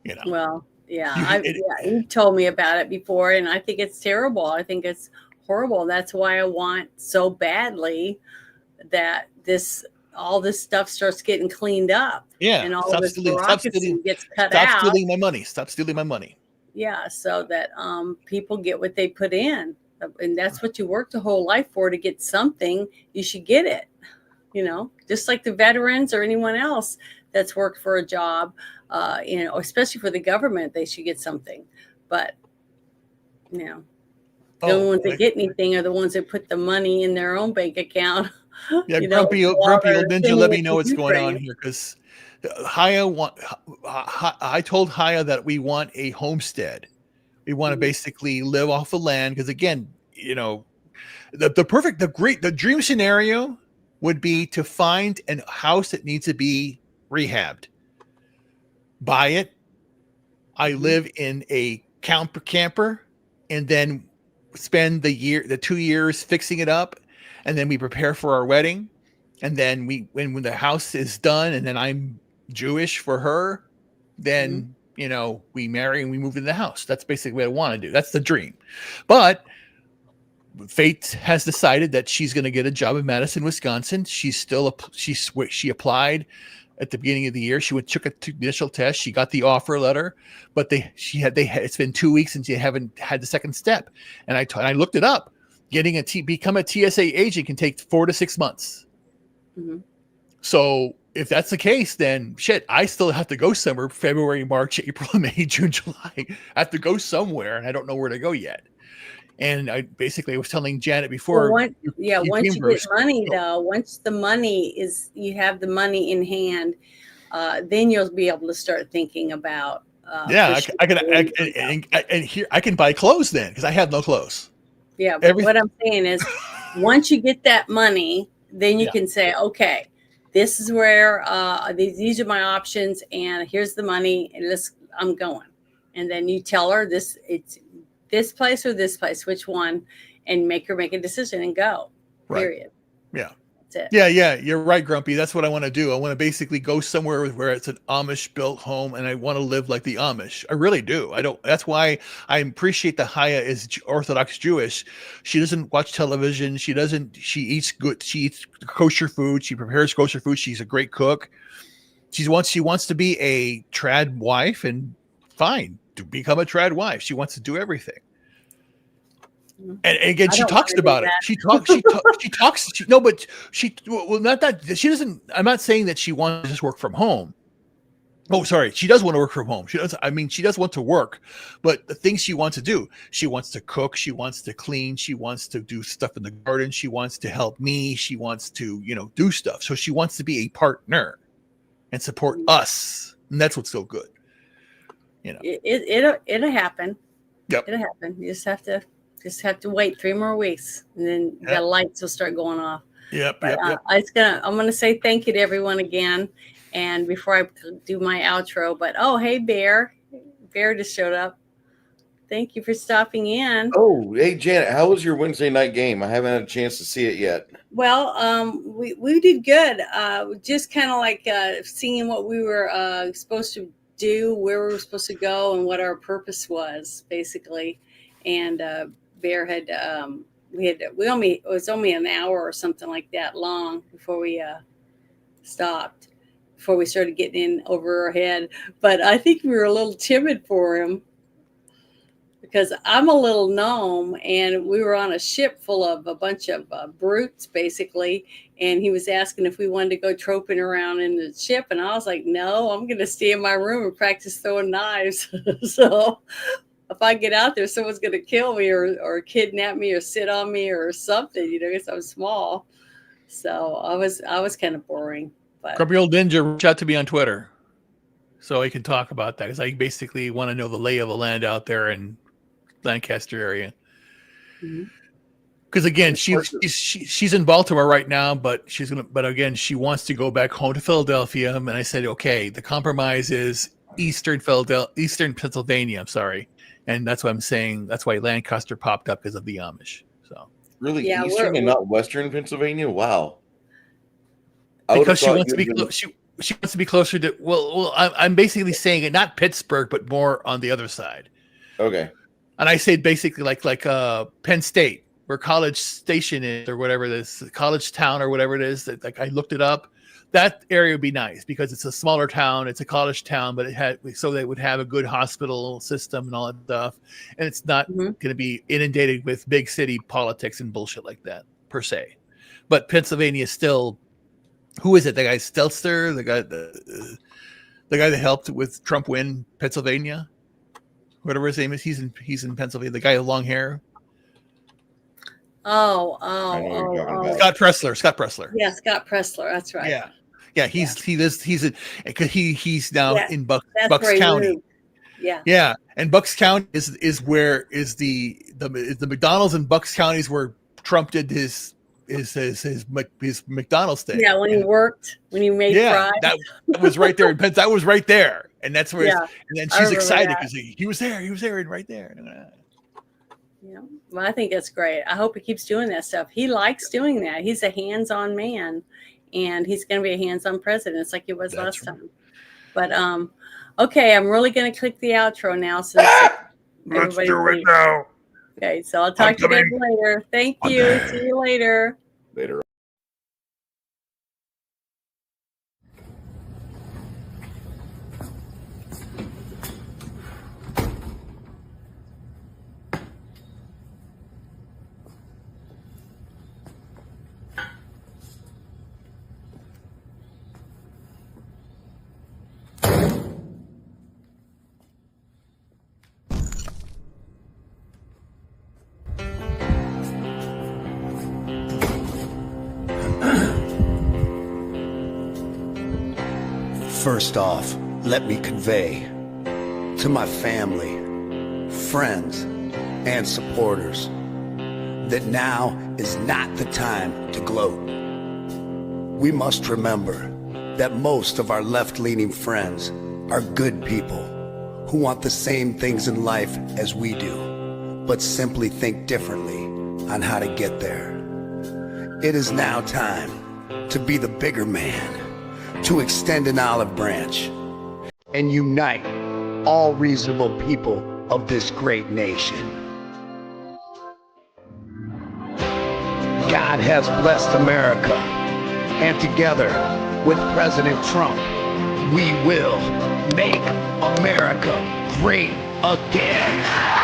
You know. Well, yeah, you told me about it before, and I think it's terrible. I think it's horrible. That's why I want so badly that all this stuff starts getting cleaned up. Yeah, and all this bureaucracy gets cut out. Stop stealing my money. Stop stealing my money. Yeah, so that people get what they put in, and that's what you worked a whole life for, to get something. You should get it. You know, just like the veterans or anyone else that's worked for a job, especially for the government, they should get something. But, the only ones that get anything are the ones that put the money in their own bank account. Yeah, grumpy old ninja, let me know what's going on here, because I told Haya that we want a homestead. We want to basically live off the land, because again, the dream scenario would be to find a house that needs to be rehabbed, buy it. I live in a camper, and then spend the 2 years fixing it up, and then we prepare for our wedding, and then when the house is done, and then I'm Jewish for her, then we marry and we move into the house. That's basically what I want to do. That's the dream. But fate has decided that she's going to get a job in Madison, Wisconsin. She applied at the beginning of the year. She took an initial test. She got the offer letter, but it's been 2 weeks since you haven't had the second step. And I looked it up. Become a TSA agent can take 4 to 6 months. So if that's the case, then shit, I still have to go somewhere. February, March, April, May, June, July. I have to go somewhere, and I don't know where to go yet. And I was telling Janet before. Once you get money, though, once the money is, you have the money in hand, then you'll be able to start thinking about. I can buy clothes then, because I have no clothes. Yeah, but what I'm saying is, once you get that money, then you can say, okay, this is where these are my options, and here's the money, and I'm going. And then you tell her it's this place or this place, which one, and make her make a decision and go. Right. Period. Yeah. That's it. Yeah. You're right, Grumpy. That's what I want to do. I want to basically go somewhere where it's an Amish built home, and I want to live like the Amish. I really do. That's why I appreciate that Haya is Orthodox Jewish. She doesn't watch television. She eats good. She eats kosher food. She prepares kosher food. She's a great cook. She wants to be a trad wife, and fine, to become a trad wife. She wants to do everything. And again, she talks about it. She talks. Not that she doesn't. I'm not saying that she wants to just work from home. Oh, sorry. She does want to work from home. She does want to work, but the things she wants to do, she wants to cook. She wants to clean. She wants to do stuff in the garden. She wants to help me. She wants to, do stuff. So she wants to be a partner and support us, And that's what's so good. It'll happen. Yep. It'll happen. You just have to wait 3 more weeks, and then the lights will start going off. Yep. But I'm gonna say thank you to everyone again. And before I do my outro, but hey, Bear just showed up. Thank you for stopping in. Oh, hey Janet, how was your Wednesday night game? I haven't had a chance to see it yet. Well, we did good. Just kind of like seeing what we were supposed to do, where we were supposed to go, and what our purpose was, basically. And Bear had it was only an hour or something like that long before we stopped, before we started getting in over our head. But I think we were a little timid for him, because I'm a little gnome, and we were on a ship full of a bunch of brutes, basically. And he was asking if we wanted to go troping around in the ship. And I was like, no, I'm going to stay in my room and practice throwing knives. So if I get out there, someone's going to kill me or kidnap me or sit on me or something, because I'm small. So I was kind of boring. But Grumpy Old Ninja reached out to me on Twitter so I can talk about that, because I basically want to know the lay of the land out there in Lancaster area. Because again, she's in Baltimore right now, but again, she wants to go back home to Philadelphia. And I said, okay, the compromise is Eastern Pennsylvania. I'm sorry, and that's what I'm saying. That's why Lancaster popped up, because of the Amish. So really, Eastern and not Western Pennsylvania? Wow. Because she wants to be she wants to be closer to. Well, I'm basically saying it, not Pittsburgh, but more on the other side. Okay. And I say basically like Penn State, where College Station is, or whatever it is, College Town or whatever it is. That, like, I looked it up. That area would be nice because it's a smaller town. It's a college town, but so they would have a good hospital system and all that stuff. And it's not going to be inundated with big city politics and bullshit like that per se. But Pennsylvania is still. Who is it? The guy Stelzer, the guy that helped with Trump win Pennsylvania, whatever his name is. He's in Pennsylvania. The guy with long hair. Scott Pressler. Yeah, Scott Pressler. That's right. Yeah. He's now in Bucks County. Yeah. And Bucks County is where is the McDonald's in Bucks County is where Trump did his McDonald's thing. Yeah, when he made fries. That was right there in Penn. That was right there, and that's where. And then she's excited because he was there. He was there and right there. Yeah, well, I think that's great. I hope he keeps doing that stuff. He likes doing that. He's a hands-on man, and he's going to be a hands-on president. It's like he was last time. But okay, I'm really going to click the outro now. So let's do it now. Okay, so I'll talk to you guys later. Thank you. See you later. Later. First off, let me convey to my family, friends, and supporters that now is not the time to gloat. We must remember that most of our left-leaning friends are good people who want the same things in life as we do, but simply think differently on how to get there. It is now time to be the bigger man, to extend an olive branch and unite all reasonable people of this great nation. God has blessed America, and together with President Trump, we will make America great again.